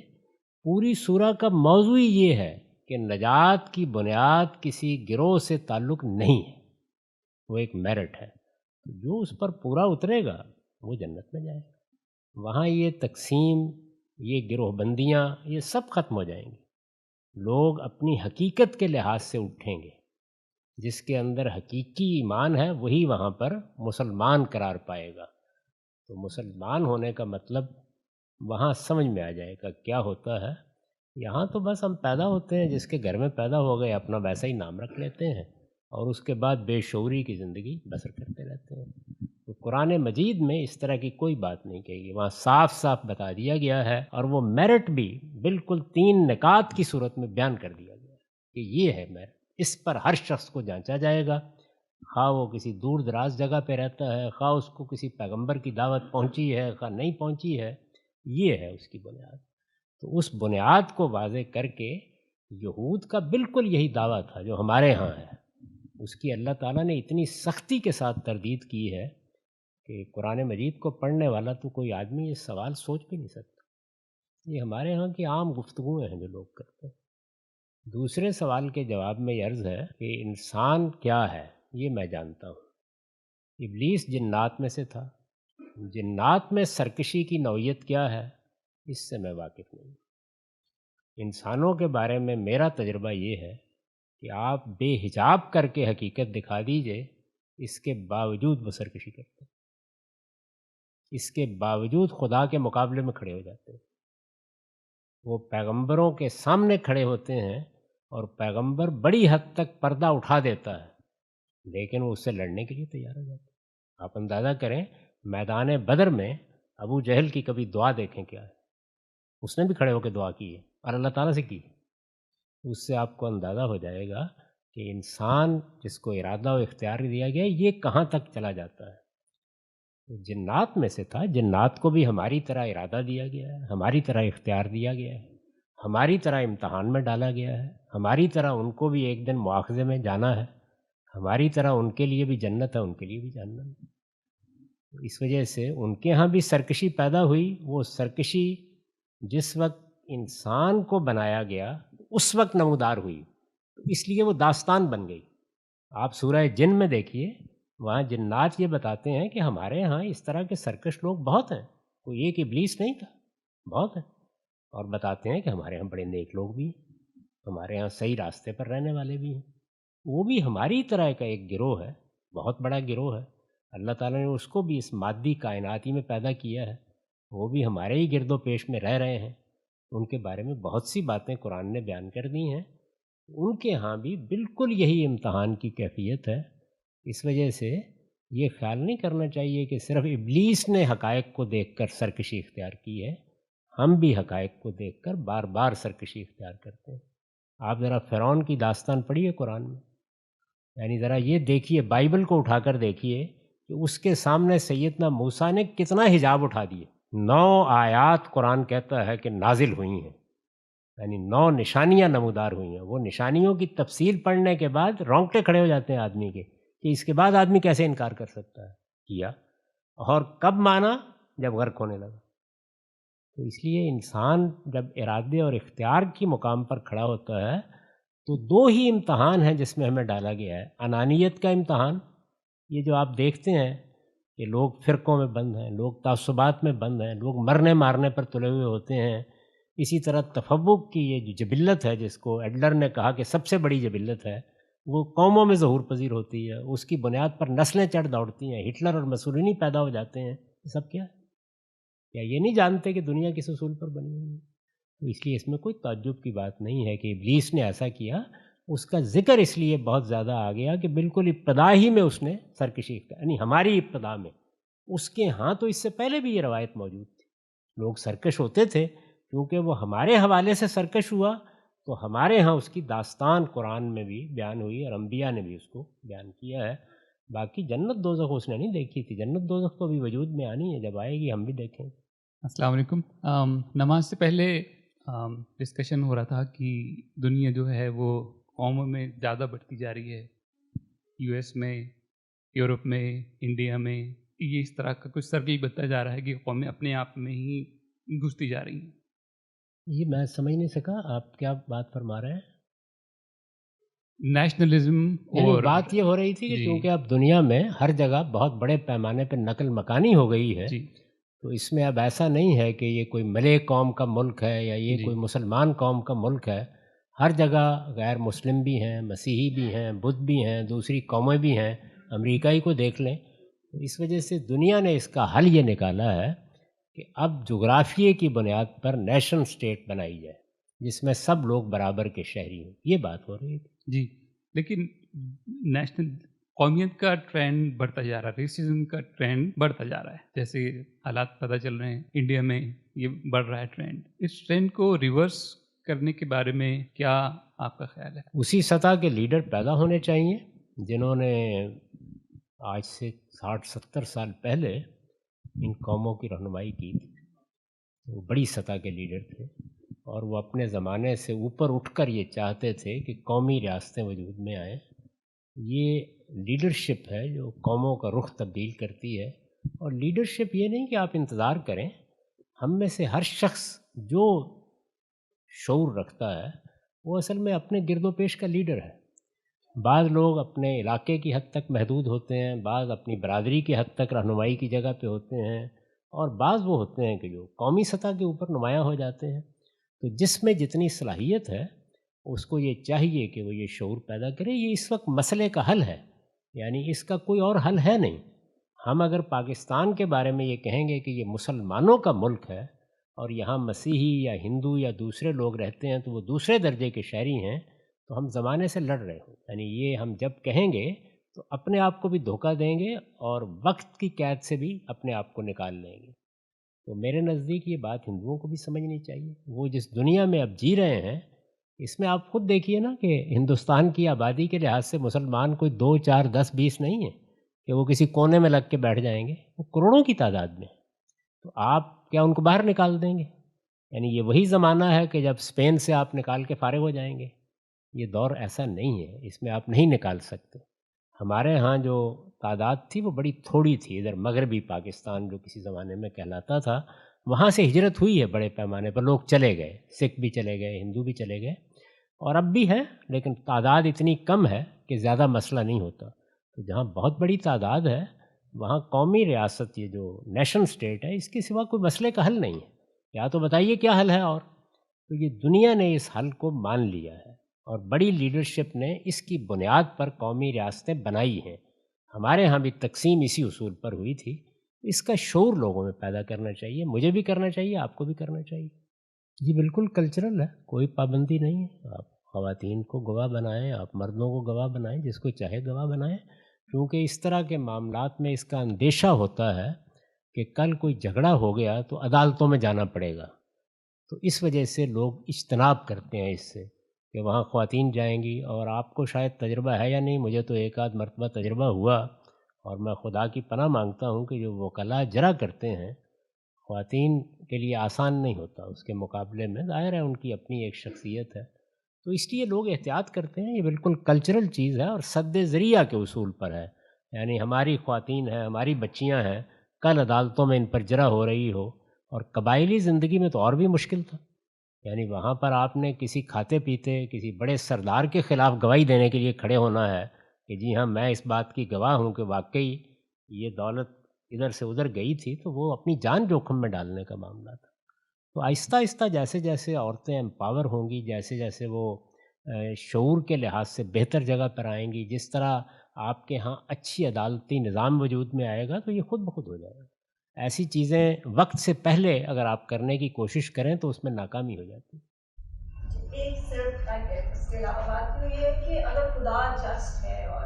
پوری سورہ کا موضوع یہ ہے کہ نجات کی بنیاد کسی گروہ سے تعلق نہیں ہے، وہ ایک میرٹ ہے. جو اس پر پورا اترے گا وہ جنت میں جائے گا. وہاں یہ تقسیم، یہ گروہ بندیاں، یہ سب ختم ہو جائیں گی. لوگ اپنی حقیقت کے لحاظ سے اٹھیں گے. جس کے اندر حقیقی ایمان ہے وہی وہاں پر مسلمان قرار پائے گا. تو مسلمان ہونے کا مطلب وہاں سمجھ میں آ جائے گا کیا ہوتا ہے. یہاں تو بس ہم پیدا ہوتے ہیں، جس کے گھر میں پیدا ہو گئے اپنا ویسا ہی نام رکھ لیتے ہیں، اور اس کے بعد بے شعوری کی زندگی بسر کرتے رہتے ہیں. تو قرآن مجید میں اس طرح کی کوئی بات نہیں کہی گئی. وہاں صاف صاف بتا دیا گیا ہے، اور وہ میرٹ بھی بالکل 3 نکات کی صورت میں بیان کر دیا گیا کہ یہ ہے میرٹ. اس پر ہر شخص کو جانچا جائے گا، خواہ وہ کسی دور دراز جگہ پہ رہتا ہے، خواہ اس کو کسی پیغمبر کی دعوت پہنچی ہے، خواہ نہیں پہنچی ہے. یہ ہے اس کی بنیاد. تو اس بنیاد کو واضح کر کے یہود کا بالکل یہی دعویٰ تھا جو ہمارے ہاں ہے. اس کی اللہ تعالیٰ نے اتنی سختی کے ساتھ تردید کی ہے کہ قرآن مجید کو پڑھنے والا تو کوئی آدمی یہ سوال سوچ بھی نہیں سکتا. یہ ہمارے ہاں کی عام گفتگویں ہیں جو لوگ کرتے ہیں. دوسرے سوال کے جواب میں یہ عرض ہے کہ انسان کیا ہے یہ میں جانتا ہوں. ابلیس جنات میں سے تھا. جنات میں سرکشی کی نوعیت کیا ہے اس سے میں واقف نہیں. انسانوں کے بارے میں میرا تجربہ یہ ہے کہ آپ بے حجاب کر کے حقیقت دکھا دیجئے، اس کے باوجود وہ سرکشی کرتے ہیں، اس کے باوجود خدا کے مقابلے میں کھڑے ہو جاتے ہیں. وہ پیغمبروں کے سامنے کھڑے ہوتے ہیں اور پیغمبر بڑی حد تک پردہ اٹھا دیتا ہے، لیکن وہ اس سے لڑنے کے لیے تیار ہو جاتا ہے۔ آپ اندازہ کریں میدان بدر میں ابو جہل کی کبھی دعا دیکھیں کیا ہے، اس نے بھی کھڑے ہو کے دعا کی ہے اور اللہ تعالیٰ سے کی ہے۔ اس سے آپ کو اندازہ ہو جائے گا کہ انسان جس کو ارادہ و اختیار دیا گیا ہے یہ کہاں تک چلا جاتا ہے۔ جنات میں سے تھا، جنات کو بھی ہماری طرح ارادہ دیا گیا ہے، ہماری طرح اختیار دیا گیا ہے، ہماری طرح امتحان میں ڈالا گیا ہے، ہماری طرح ان کو بھی ایک دن مواخذے میں جانا ہے، ہماری طرح ان کے لیے بھی جنت ہے، ان کے لیے بھی جہنم ہے۔ اس وجہ سے ان کے ہاں بھی سرکشی پیدا ہوئی۔ وہ سرکشی جس وقت انسان کو بنایا گیا اس وقت نمودار ہوئی، اس لیے وہ داستان بن گئی۔ آپ سورہ جن میں دیکھیے، وہاں جنات یہ بتاتے ہیں کہ ہمارے ہاں اس طرح کے سرکش لوگ بہت ہیں، کوئی ایک ابلیس نہیں تھا، بہت ہیں، اور بتاتے ہیں کہ ہمارے ہاں بڑے نیک لوگ بھی ہیں، ہمارے ہاں صحیح راستے پر رہنے والے بھی ہیں۔ وہ بھی ہماری طرح کا ایک گروہ ہے، بہت بڑا گروہ ہے۔ اللہ تعالیٰ نے اس کو بھی اس مادی کائناتی میں پیدا کیا ہے، وہ بھی ہمارے ہی گرد و پیش میں رہ رہے ہیں۔ ان کے بارے میں بہت سی باتیں قرآن نے بیان کر دی ہیں۔ ان کے ہاں بھی بالکل یہی امتحان کی کیفیت ہے۔ اس وجہ سے یہ خیال نہیں کرنا چاہیے کہ صرف ابلیس نے حقائق کو دیکھ کر سرکشی اختیار کی ہے، ہم بھی حقائق کو دیکھ کر بار بار سرکشی اختیار کرتے ہیں۔ آپ ذرا فرعون کی داستان پڑھیے قرآن میں، یعنی ذرا یہ دیکھیے، بائبل کو اٹھا کر دیکھیے کہ اس کے سامنے سیدنا موسیٰ نے کتنا حجاب اٹھا دیے۔ 9 آیات قرآن کہتا ہے کہ نازل ہوئی ہیں، یعنی 9 نشانیاں نمودار ہوئی ہیں۔ وہ نشانیوں کی تفصیل پڑھنے کے بعد رونگٹے کھڑے ہو جاتے ہیں آدمی کے کہ اس کے بعد آدمی کیسے انکار کر سکتا ہے۔ کیا، اور کب مانا؟ جب غرق ہونے لگا۔ تو اس لیے انسان جب ارادے اور اختیار کی مقام پر کھڑا ہوتا ہے تو 2 ہی امتحان ہیں جس میں ہمیں ڈالا گیا ہے۔ انانیت کا امتحان، یہ جو آپ دیکھتے ہیں کہ لوگ فرقوں میں بند ہیں، لوگ تعصبات میں بند ہیں، لوگ مرنے مارنے پر تلے ہوئے ہوتے ہیں۔ اسی طرح تفوق کی یہ جو جبلت ہے، جس کو ایڈلر نے کہا کہ سب سے بڑی جبلت ہے، وہ قوموں میں ظہور پذیر ہوتی ہے، اس کی بنیاد پر نسلیں چڑھ دوڑتی ہیں، ہٹلر اور مسولینی پیدا ہو جاتے ہیں۔ یہ سب کیا ہے؟ کیا یہ نہیں جانتے کہ دنیا کس اصول پر بنی ہوئی ہے؟ تو اس لیے اس میں کوئی تعجب کی بات نہیں ہے کہ ابلیس نے ایسا کیا۔ اس کا ذکر اس لیے بہت زیادہ آ گیا کہ بالکل ابتدا ہی میں اس نے سرکشی اختیار، یعنی ہماری ابتدا میں، اس کے ہاں تو اس سے پہلے بھی یہ روایت موجود تھی، لوگ سرکش ہوتے تھے، کیونکہ وہ ہمارے حوالے سے سرکش ہوا تو ہمارے ہاں اس کی داستان قرآن میں بھی بیان ہوئی اور انبیاء نے بھی اس کو بیان کیا ہے۔ باقی جنت دوزخ اس نے نہیں دیکھی تھی، جنت دوزخ تو ابھی وجود میں آنی ہے، جب آئے گی ہم بھی دیکھیں گے۔ السلام علیکم۔ نماز سے پہلے ڈسکشن ہو رہا تھا کہ دنیا جو ہے وہ قوموں میں زیادہ بڑھتی جا رہی ہے، یو ایس میں، یورپ میں، انڈیا میں، یہ اس طرح کا کچھ سرکل بتایا جا رہا ہے کہ قومیں اپنے آپ میں ہی گھستی جا رہی ہیں۔ یہ میں سمجھ نہیں سکا، آپ کیا بات فرما رہے ہیں؟ نیشنلزم یعنی اور بات یہ ہو رہی تھی کہ جی چونکہ اب دنیا میں ہر جگہ بہت بڑے پیمانے پہ نقل مکانی ہو گئی ہے، جی تو اس میں اب ایسا نہیں ہے کہ یہ کوئی ملے قوم کا ملک ہے یا یہ جی کوئی مسلمان قوم کا ملک ہے۔ ہر جگہ غیر مسلم بھی ہیں، مسیحی بھی ہیں، بدھ بھی ہیں، دوسری قومیں بھی ہیں، امریکائی کو دیکھ لیں۔ تو اس وجہ سے دنیا نے اس کا حل یہ نکالا ہے کہ اب جغرافیے کی بنیاد پر نیشن سٹیٹ بنائی جائے جس میں سب لوگ برابر کے شہری ہوں۔ یہ بات ہو رہی تھی۔ جی، لیکن نیشنل قومیت کا ٹرینڈ بڑھتا جا رہا ہے، ریسزم کا ٹرینڈ بڑھتا جا رہا ہے، جیسے حالات پتہ چل رہے ہیں انڈیا میں یہ بڑھ رہا ہے ٹرینڈ۔ اس ٹرینڈ کو ریورس کرنے کے بارے میں کیا آپ کا خیال ہے؟ اسی سطح کے لیڈر پیدا ہونے چاہیے جنہوں نے آج سے 60-70 سال پہلے ان قوموں کی رہنمائی کی تھی۔ وہ بڑی سطح کے لیڈر تھے اور وہ اپنے زمانے سے اوپر اٹھ کر یہ چاہتے تھے کہ قومی ریاستیں وجود میں آئیں۔ یہ لیڈرشپ ہے جو قوموں کا رخ تبدیل کرتی ہے، اور لیڈرشپ یہ نہیں کہ آپ انتظار کریں۔ ہم میں سے ہر شخص جو شعور رکھتا ہے وہ اصل میں اپنے گرد و پیش کا لیڈر ہے۔ بعض لوگ اپنے علاقے کی حد تک محدود ہوتے ہیں، بعض اپنی برادری کی حد تک رہنمائی کی جگہ پہ ہوتے ہیں، اور بعض وہ ہوتے ہیں کہ جو قومی سطح کے اوپر نمایاں ہو جاتے ہیں۔ تو جس میں جتنی صلاحیت ہے اس کو یہ چاہیے کہ وہ یہ شعور پیدا کرے۔ یہ اس وقت مسئلے کا حل ہے، یعنی اس کا کوئی اور حل ہے نہیں۔ ہم اگر پاکستان کے بارے میں یہ کہیں گے کہ یہ مسلمانوں کا ملک ہے اور یہاں مسیحی یا ہندو یا دوسرے لوگ رہتے ہیں تو وہ دوسرے درجے کے شہری ہیں، تو ہم زمانے سے لڑ رہے ہوں. یعنی یہ ہم جب کہیں گے تو اپنے آپ کو بھی دھوکہ دیں گے اور وقت کی قید سے بھی اپنے آپ کو نکال لیں گے. تو میرے نزدیک یہ بات ہندوؤں کو بھی سمجھنی چاہیے. وہ جس دنیا میں اب جی رہے ہیں اس میں آپ خود دیکھیے نا کہ ہندوستان کی آبادی کے لحاظ سے مسلمان کوئی 2 4 10 20 نہیں ہے کہ وہ کسی کونے میں لگ کے بیٹھ جائیں گے، وہ کروڑوں کی تعداد میں. تو آپ کیا ان کو باہر نکال دیں گے؟ یعنی یہ وہی زمانہ ہے کہ جب اسپین سے آپ نکال کے فارغ ہو جائیں گے. یہ دور ایسا نہیں ہے، اس میں آپ نہیں نکال سکتے. ہمارے ہاں جو تعداد تھی وہ بڑی تھوڑی تھی. ادھر مغربی پاکستان جو کسی زمانے میں کہلاتا تھا، وہاں سے ہجرت ہوئی ہے بڑے پیمانے پر، لوگ چلے گئے، سکھ بھی چلے گئے، ہندو بھی چلے گئے، اور اب بھی ہے، لیکن تعداد اتنی کم ہے کہ زیادہ مسئلہ نہیں ہوتا. تو جہاں بہت بڑی تعداد ہے وہاں قومی ریاست، یہ جو نیشن سٹیٹ ہے، اس کے سوا کوئی مسئلے کا حل نہیں ہے. یا تو بتائیے کیا حل ہے. اور تو یہ دنیا نے اس حل کو مان لیا ہے اور بڑی لیڈرشپ نے اس کی بنیاد پر قومی ریاستیں بنائی ہیں. ہمارے ہاں بھی تقسیم اسی اصول پر ہوئی تھی. اس کا شعور لوگوں میں پیدا کرنا چاہیے، مجھے بھی کرنا چاہیے، آپ کو بھی کرنا چاہیے. جی بالکل کلچرل ہے، کوئی پابندی نہیں ہے. آپ خواتین کو گواہ بنائیں، آپ مردوں کو گواہ بنائیں، جس کو چاہے گواہ بنائیں. کیونکہ اس طرح کے معاملات میں اس کا اندیشہ ہوتا ہے کہ کل کوئی جھگڑا ہو گیا تو عدالتوں میں جانا پڑے گا. تو اس وجہ سے لوگ اجتناب کرتے ہیں اس سے کہ وہاں خواتین جائیں گی. اور آپ کو شاید تجربہ ہے یا نہیں، مجھے تو ایک آدھ مرتبہ تجربہ ہوا، اور میں خدا کی پناہ مانگتا ہوں کہ جو وکلاء جرا کرتے ہیں خواتین کے لیے آسان نہیں ہوتا. اس کے مقابلے میں ظاہر ہے ان کی اپنی ایک شخصیت ہے، تو اس لیے لوگ احتیاط کرتے ہیں. یہ بالکل کلچرل چیز ہے اور سد ذریعہ کے اصول پر ہے. یعنی ہماری خواتین ہیں، ہماری بچیاں ہیں، کل عدالتوں میں ان پر جرا ہو رہی ہو. اور قبائلی زندگی میں تو اور بھی مشکل تھا. یعنی وہاں پر آپ نے کسی کھاتے پیتے کسی بڑے سردار کے خلاف گواہی دینے کے لیے کھڑے ہونا ہے کہ جی ہاں میں اس بات کی گواہ ہوں کہ واقعی یہ دولت ادھر سے ادھر گئی تھی، تو وہ اپنی جان جوخم میں ڈالنے کا معاملہ تھا. تو آہستہ آہستہ جیسے جیسے عورتیں امپاور ہوں گی، جیسے جیسے وہ شعور کے لحاظ سے بہتر جگہ پر آئیں گی، جس طرح آپ کے ہاں اچھی عدالتی نظام وجود میں آئے گا، تو یہ خود بخود ہو جائے گا. ایسی چیزیں وقت سے پہلے اگر آپ کرنے کی کوشش کریں تو اس میں ناکامی ہو جاتی ہے. ایک صرف اس کے علاوہ بات تو یہ ہے کہ اگر خدا جسٹ ہے اور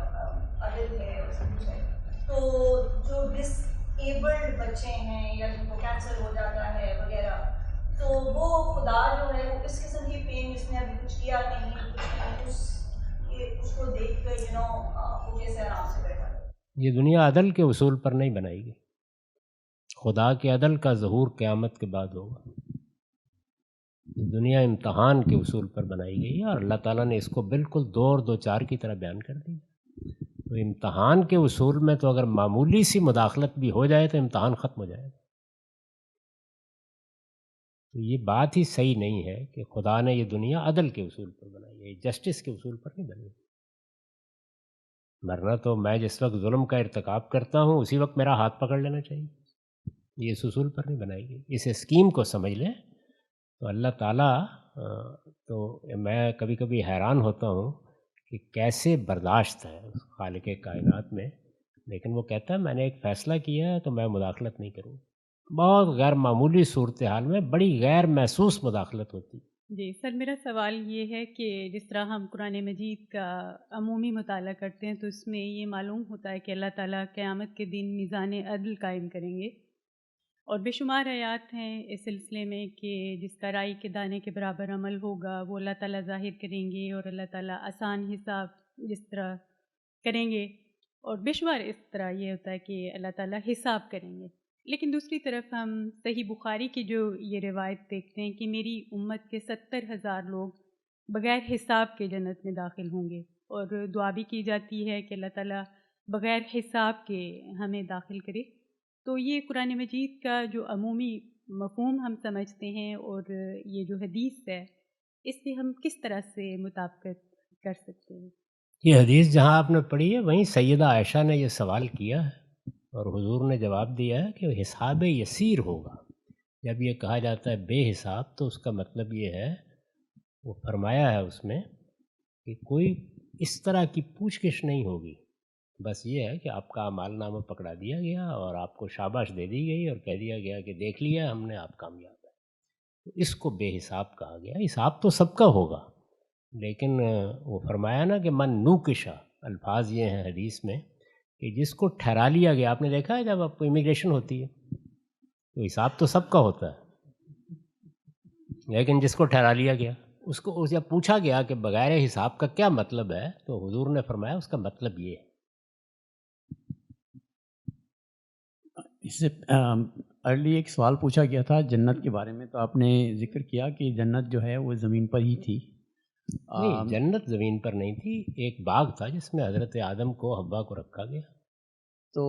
عدل ہے اور سب کچھ ہے، تو جو ڈس ایبلڈ بچے ہیں یا جن کو کینسر ہو جاتا ہے وغیرہ، تو وہ خدا جو ہے وہ اس قسم کی پین جس نے ابھی کچھ کیا نہیں، اس کو دیکھ کر وہ کیسے آرام سے بیٹھا. یہ دنیا عدل کے اصول پر نہیں بنائی گئی. خدا کے عدل کا ظہور قیامت کے بعد ہوگا. یہ دنیا امتحان کے اصول پر بنائی گئی ہے اور اللہ تعالیٰ نے اس کو بالکل 2 اور 2 4 کی طرح بیان کر دی. تو امتحان کے اصول میں تو اگر معمولی سی مداخلت بھی ہو جائے تو امتحان ختم ہو جائے گا. تو یہ بات ہی صحیح نہیں ہے کہ خدا نے یہ دنیا عدل کے اصول پر بنائی ہے، جسٹس کے اصول پر نہیں بنی. ورنہ تو میں جس وقت ظلم کا ارتکاب کرتا ہوں اسی وقت میرا ہاتھ پکڑ لینا چاہیے. یہ اس اصول پر نہیں بنائی گئی. اس اسکیم کو سمجھ لیں تو اللہ تعالیٰ تو میں کبھی کبھی حیران ہوتا ہوں کہ کیسے برداشت ہے اس خالق کائنات میں. لیکن وہ کہتا ہے میں نے ایک فیصلہ کیا ہے تو میں مداخلت نہیں کروں. بہت غیر معمولی صورتحال میں بڑی غیر محسوس مداخلت ہوتی. جی سر، میرا سوال یہ ہے کہ جس طرح ہم قرآن مجید کا عمومی مطالعہ کرتے ہیں تو اس میں یہ معلوم ہوتا ہے کہ اللہ تعالیٰ قیامت کے دن میزان عدل قائم کریں گے، اور بے شمار آیات ہیں اس سلسلے میں کہ جس کا رائی کے دانے کے برابر عمل ہوگا وہ اللہ تعالیٰ ظاہر کریں گے، اور اللہ تعالیٰ آسان حساب جس طرح کریں گے، اور بے شمار اس طرح یہ ہوتا ہے کہ اللہ تعالیٰ حساب کریں گے. لیکن دوسری طرف ہم صحیح بخاری کی جو یہ روایت دیکھتے ہیں کہ میری امت کے 70,000 لوگ بغیر حساب کے جنت میں داخل ہوں گے، اور دعا بھی کی جاتی ہے کہ اللہ تعالیٰ بغیر حساب کے ہمیں داخل کرے. تو یہ قرآن مجید کا جو عمومی مفہوم ہم سمجھتے ہیں اور یہ جو حدیث ہے اس سے ہم کس طرح سے مطابقت کر سکتے ہیں؟ یہ حدیث جہاں آپ نے پڑھی ہے وہیں سیدہ عائشہ نے یہ سوال کیا ہے اور حضور نے جواب دیا ہے کہ حساب یسیر ہوگا. جب یہ کہا جاتا ہے بے حساب تو اس کا مطلب یہ ہے، وہ فرمایا ہے اس میں کہ کوئی اس طرح کی پوچھ گچھ نہیں ہوگی. بس یہ ہے کہ آپ کا اعمال نامہ پکڑا دیا گیا اور آپ کو شاباش دے دی گئی اور کہہ دیا گیا کہ دیکھ لیا ہم نے، آپ کامیاب ہیں. تو اس کو بے حساب کہا گیا. حساب تو سب کا ہوگا، لیکن وہ فرمایا نا کہ من نوکشا، الفاظ یہ ہیں حدیث میں کہ جس کو ٹھہرا لیا گیا. آپ نے دیکھا ہے جب آپ کو امیگریشن ہوتی ہے تو حساب تو سب کا ہوتا ہے، لیکن جس کو ٹھہرا لیا گیا اس کو جب پوچھا گیا کہ بغیر حساب کا کیا مطلب ہے تو حضور نے فرمایا اس کا مطلب یہ ہے. اس سے ارلی ایک سوال پوچھا گیا تھا جنت کے بارے میں، تو آپ نے ذکر کیا کہ جنت جو ہے وہ زمین پر ہی تھی. نہیں، جنت زمین پر نہیں تھی، ایک باغ تھا جس میں حضرت آدم کو حوا کو رکھا گیا. تو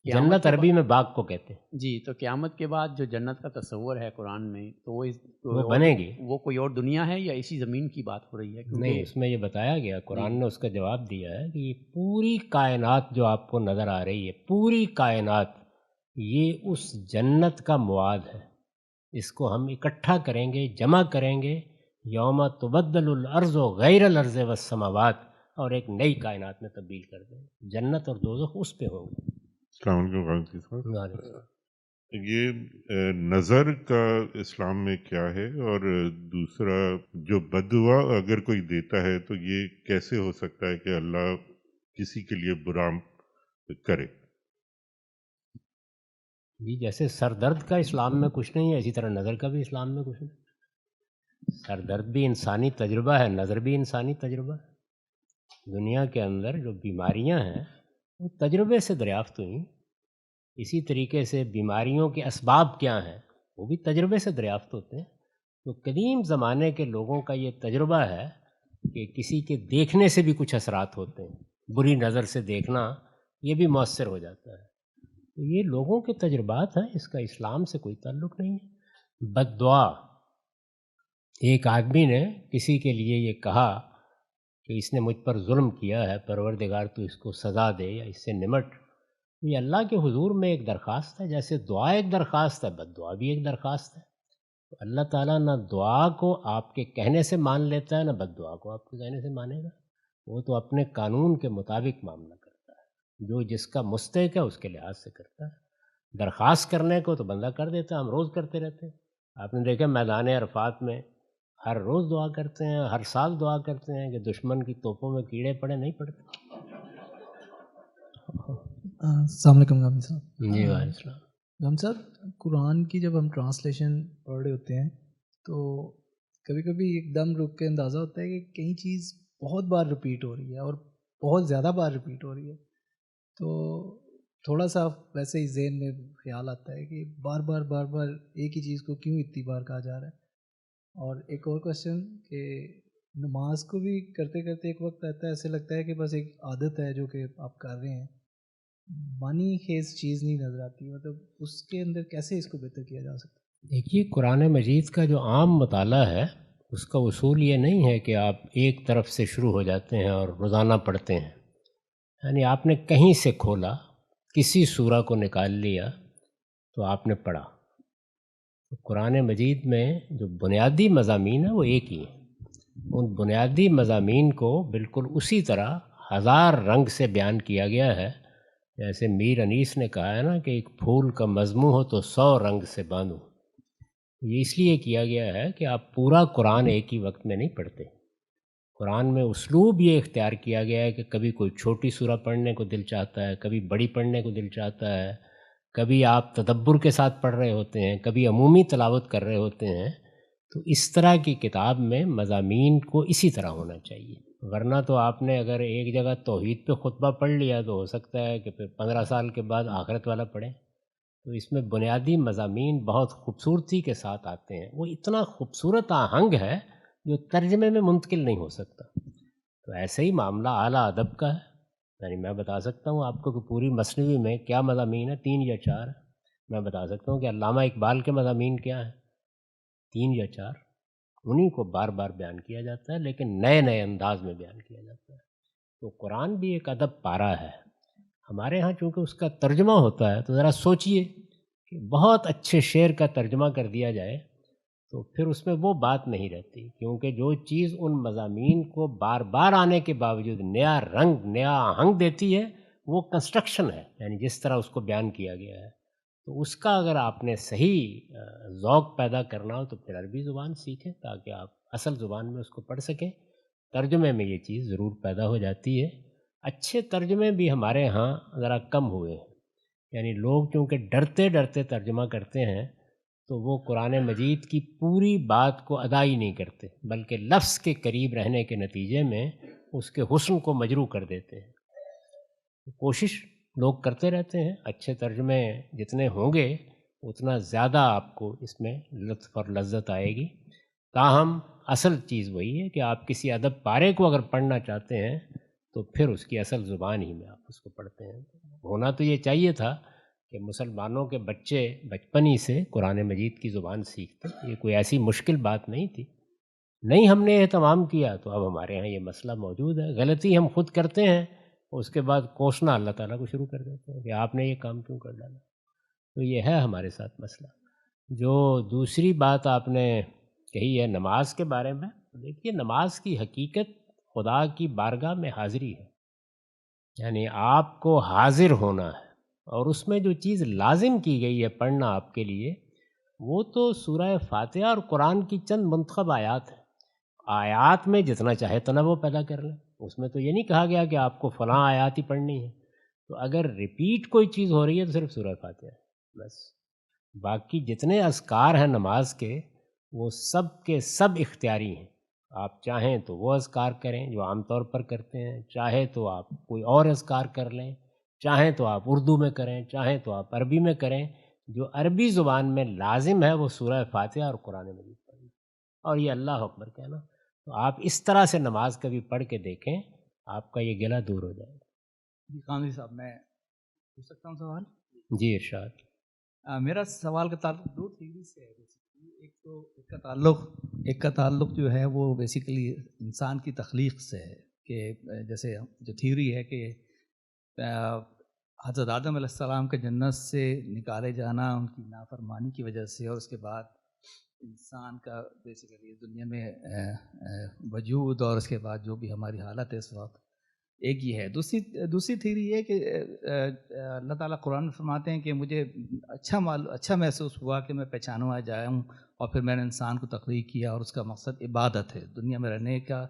جنت عربی میں باغ کو کہتے ہیں. جی، تو قیامت کے بعد جو جنت کا تصور ہے قرآن میں، تو وہ بنے گی. وہ کوئی اور دنیا ہے یا اسی زمین کی بات ہو رہی ہے؟ نہیں، اس میں یہ بتایا گیا، قرآن نے اس کا جواب دیا ہے کہ یہ پوری کائنات جو آپ کو نظر آ رہی ہے، پوری کائنات یہ اس جنت کا مواد ہے. اس کو ہم اکٹھا کریں گے، جمع کریں گے، یوم تبدل الارض غیر الارض والسماوات، اور ایک نئی کائنات میں تبدیل کر دیں. جنت اور دوزخ اس پہ ہوں گے. السلام علیکم غازی صاحب، یہ نظر کا اسلام میں کیا ہے؟ اور دوسرا، جو بد دعا اگر کوئی دیتا ہے تو یہ کیسے ہو سکتا ہے کہ اللہ کسی کے لیے برا کرے؟ جی، جیسے سر درد کا اسلام میں کچھ نہیں ہے، اسی طرح نظر کا بھی اسلام میں کچھ نہیں. سر درد بھی انسانی تجربہ ہے، نظر بھی انسانی تجربہ ہے. دنیا کے اندر جو بیماریاں ہیں وہ تجربے سے دریافت ہوئیں. اسی طریقے سے بیماریوں کے اسباب کیا ہیں وہ بھی تجربے سے دریافت ہوتے ہیں. تو قدیم زمانے کے لوگوں کا یہ تجربہ ہے کہ کسی کے دیکھنے سے بھی کچھ اثرات ہوتے ہیں. بری نظر سے دیکھنا یہ بھی مؤثر ہو جاتا ہے. تو یہ لوگوں کے تجربات ہیں، اس کا اسلام سے کوئی تعلق نہیں ہے. بد دعا، ایک آدمی نے کسی کے لیے یہ کہا کہ اس نے مجھ پر ظلم کیا ہے، پروردگار تو اس کو سزا دے یا اس سے نمٹ. یہ اللہ کے حضور میں ایک درخواست ہے، جیسے دعا ایک درخواست ہے، بد دعا بھی ایک درخواست ہے. تو اللہ تعالیٰ نہ دعا کو آپ کے کہنے سے مان لیتا ہے، نہ بد دعا کو آپ کے کہنے سے مانے گا. وہ تو اپنے قانون کے مطابق معاملہ کرتا ہے، جو جس کا مستحق ہے اس کے لحاظ سے کرتا ہے. درخواست کرنے کو تو بندہ کر دیتا ہے، ہم روز کرتے رہتے ہیں. آپ نے دیکھا میدان عرفات میں ہر روز دعا کرتے ہیں، ہر سال دعا کرتے ہیں کہ دشمن کی توپوں میں کیڑے پڑے، نہیں پڑتے. السلام علیکم غام صاحب. جی وعلیکم السلام. غام صاحب، قرآن کی جب ہم ٹرانسلیشن پڑھ رہے ہوتے ہیں تو کبھی کبھی ایک دم رک کے اندازہ ہوتا ہے کہ کہیں چیز بہت بار رپیٹ ہو رہی ہے اور بہت زیادہ بار رپیٹ ہو رہی ہے. تو تھوڑا سا ویسے ہی ذہن میں خیال آتا ہے کہ بار بار بار بار ایک ہی چیز کو کیوں اتنی بار کہا جا رہا ہے. اور ایک اور کوشچن کہ نماز کو بھی کرتے کرتے ایک وقت آتا ہے ایسے لگتا ہے کہ بس ایک عادت ہے جو کہ آپ کر رہے ہیں، معنی خیز چیز نہیں نظر آتی. مطلب اس کے اندر کیسے اس کو بہتر کیا جا سکتا ہے؟ دیکھیے، قرآن مجید کا جو عام مطالعہ ہے اس کا اصول یہ نہیں ہے کہ آپ ایک طرف سے شروع ہو جاتے ہیں اور روزانہ پڑھتے ہیں. یعنی آپ نے کہیں سے کھولا، کسی سورہ کو نکال لیا تو آپ نے پڑھا. قرآن مجید میں جو بنیادی مضامین ہیں وہ ایک ہی ہیں. ان بنیادی مضامین کو بالکل اسی طرح ہزار رنگ سے بیان کیا گیا ہے. جیسے میر انیس نے کہا ہے نا کہ ایک پھول کا مضموں ہو تو 100 رنگ سے باندھو. یہ اس لیے کیا گیا ہے کہ آپ پورا قرآن ایک ہی وقت میں نہیں پڑھتے. قرآن میں اسلوب یہ اختیار کیا گیا ہے کہ کبھی کوئی چھوٹی سورہ پڑھنے کو دل چاہتا ہے، کبھی بڑی پڑھنے کو دل چاہتا ہے، کبھی آپ تدبر کے ساتھ پڑھ رہے ہوتے ہیں، کبھی عمومی تلاوت کر رہے ہوتے ہیں. تو اس طرح کی کتاب میں مضامین کو اسی طرح ہونا چاہیے. ورنہ تو آپ نے اگر ایک جگہ توحید پہ خطبہ پڑھ لیا تو ہو سکتا ہے کہ پھر 15 سال کے بعد آخرت والا پڑھیں. تو اس میں بنیادی مضامین بہت خوبصورتی کے ساتھ آتے ہیں. وہ اتنا خوبصورت آہنگ ہے جو ترجمے میں منتقل نہیں ہو سکتا. تو ایسے ہی معاملہ اعلیٰ ادب کا ہے. یعنی میں بتا سکتا ہوں آپ کو کہ پوری مثنوی میں کیا مضامین ہیں، 3 یا 4. میں بتا سکتا ہوں کہ علامہ اقبال کے مضامین کیا ہیں، 3 یا 4. انہیں کو بار بار بیان کیا جاتا ہے، لیکن نئے نئے انداز میں بیان کیا جاتا ہے. تو قرآن بھی ایک ادب پارہ ہے. ہمارے ہاں چونکہ اس کا ترجمہ ہوتا ہے تو ذرا سوچئے کہ بہت اچھے شعر کا ترجمہ کر دیا جائے تو پھر اس میں وہ بات نہیں رہتی، کیونکہ جو چیز ان مضامین کو بار بار آنے کے باوجود نیا رنگ، نیا آہنگ دیتی ہے وہ کنسٹرکشن ہے، یعنی جس طرح اس کو بیان کیا گیا ہے. تو اس کا اگر آپ نے صحیح ذوق پیدا کرنا ہو تو پھر عربی زبان سیکھیں تاکہ آپ اصل زبان میں اس کو پڑھ سکیں. ترجمے میں یہ چیز ضرور پیدا ہو جاتی ہے. اچھے ترجمے بھی ہمارے ہاں ذرا کم ہوئے ہیں، یعنی لوگ چونکہ ڈرتے ڈرتے ترجمہ کرتے ہیں تو وہ قرآن مجید کی پوری بات کو ادا ہی نہیں کرتے، بلکہ لفظ کے قریب رہنے کے نتیجے میں اس کے حسن کو مجروح کر دیتے ہیں. کوشش لوگ کرتے رہتے ہیں، اچھے ترجمے جتنے ہوں گے اتنا زیادہ آپ کو اس میں لطف اور لذت آئے گی. تاہم اصل چیز وہی ہے کہ آپ کسی ادب پارے کو اگر پڑھنا چاہتے ہیں تو پھر اس کی اصل زبان ہی میں آپ اس کو پڑھتے ہیں. ہونا تو یہ چاہیے تھا کہ مسلمانوں کے بچے بچپن ہی سے قرآن مجید کی زبان سیکھتے، یہ کوئی ایسی مشکل بات نہیں تھی. نہیں ہم نے اہتمام کیا تو اب ہمارے ہاں یہ مسئلہ موجود ہے. غلطی ہم خود کرتے ہیں، اس کے بعد کوسنا اللہ تعالیٰ کو شروع کر دیتے ہیں کہ آپ نے یہ کام کیوں کر ڈالا. تو یہ ہے ہمارے ساتھ مسئلہ. جو دوسری بات آپ نے کہی ہے نماز کے بارے میں، دیکھیے نماز کی حقیقت خدا کی بارگاہ میں حاضری ہے، یعنی آپ کو حاضر ہونا ہے. اور اس میں جو چیز لازم کی گئی ہے پڑھنا آپ کے لیے وہ تو سورہ فاتحہ اور قرآن کی چند منتخب آیات ہیں. آیات میں جتنا چاہے تنوع پیدا کر لیں، اس میں تو یہ نہیں کہا گیا کہ آپ کو فلاں آیات ہی پڑھنی ہے. تو اگر ریپیٹ کوئی چیز ہو رہی ہے تو صرف سورہ فاتحہ ہے بس. باقی جتنے اذکار ہیں نماز کے وہ سب کے سب اختیاری ہیں. آپ چاہیں تو وہ اذکار کریں جو عام طور پر کرتے ہیں، چاہے تو آپ کوئی اور اذکار کر لیں، چاہیں تو آپ اردو میں کریں، چاہیں تو آپ عربی میں کریں. جو عربی زبان میں لازم ہے وہ سورہ فاتحہ اور قرآن مجید پڑھنا اور یہ اللہ اکبر کہنا. تو آپ اس طرح سے نماز کبھی پڑھ کے دیکھیں، آپ کا یہ گلہ دور ہو جائے گا. جی قاضی صاحب میں پوچھ سکتا ہوں سوال؟ جی ارشاد. میرا سوال کا تعلق دو تھیوری سے ہے. ایک کا تعلق جو ہے وہ بیسیکلی انسان کی تخلیق سے ہے کہ جیسے جو تھیوری ہے کہ حضرت آدم علیہ السلام کے جنت سے نکالے جانا ان کی نافرمانی کی وجہ سے، اور اس کے بعد انسان کا بیسیکلی دنیا میں وجود اور اس کے بعد جو بھی ہماری حالت ہے اس وقت، ایک یہ ہے. دوسری تھیوری یہ ہے کہ اللہ تعالیٰ قرآن میں فرماتے ہیں کہ مجھے اچھا محسوس ہوا کہ میں پہچانوا جاؤں اور پھر میں نے انسان کو تخلیق کیا اور اس کا مقصد عبادت ہے، دنیا میں رہنے کا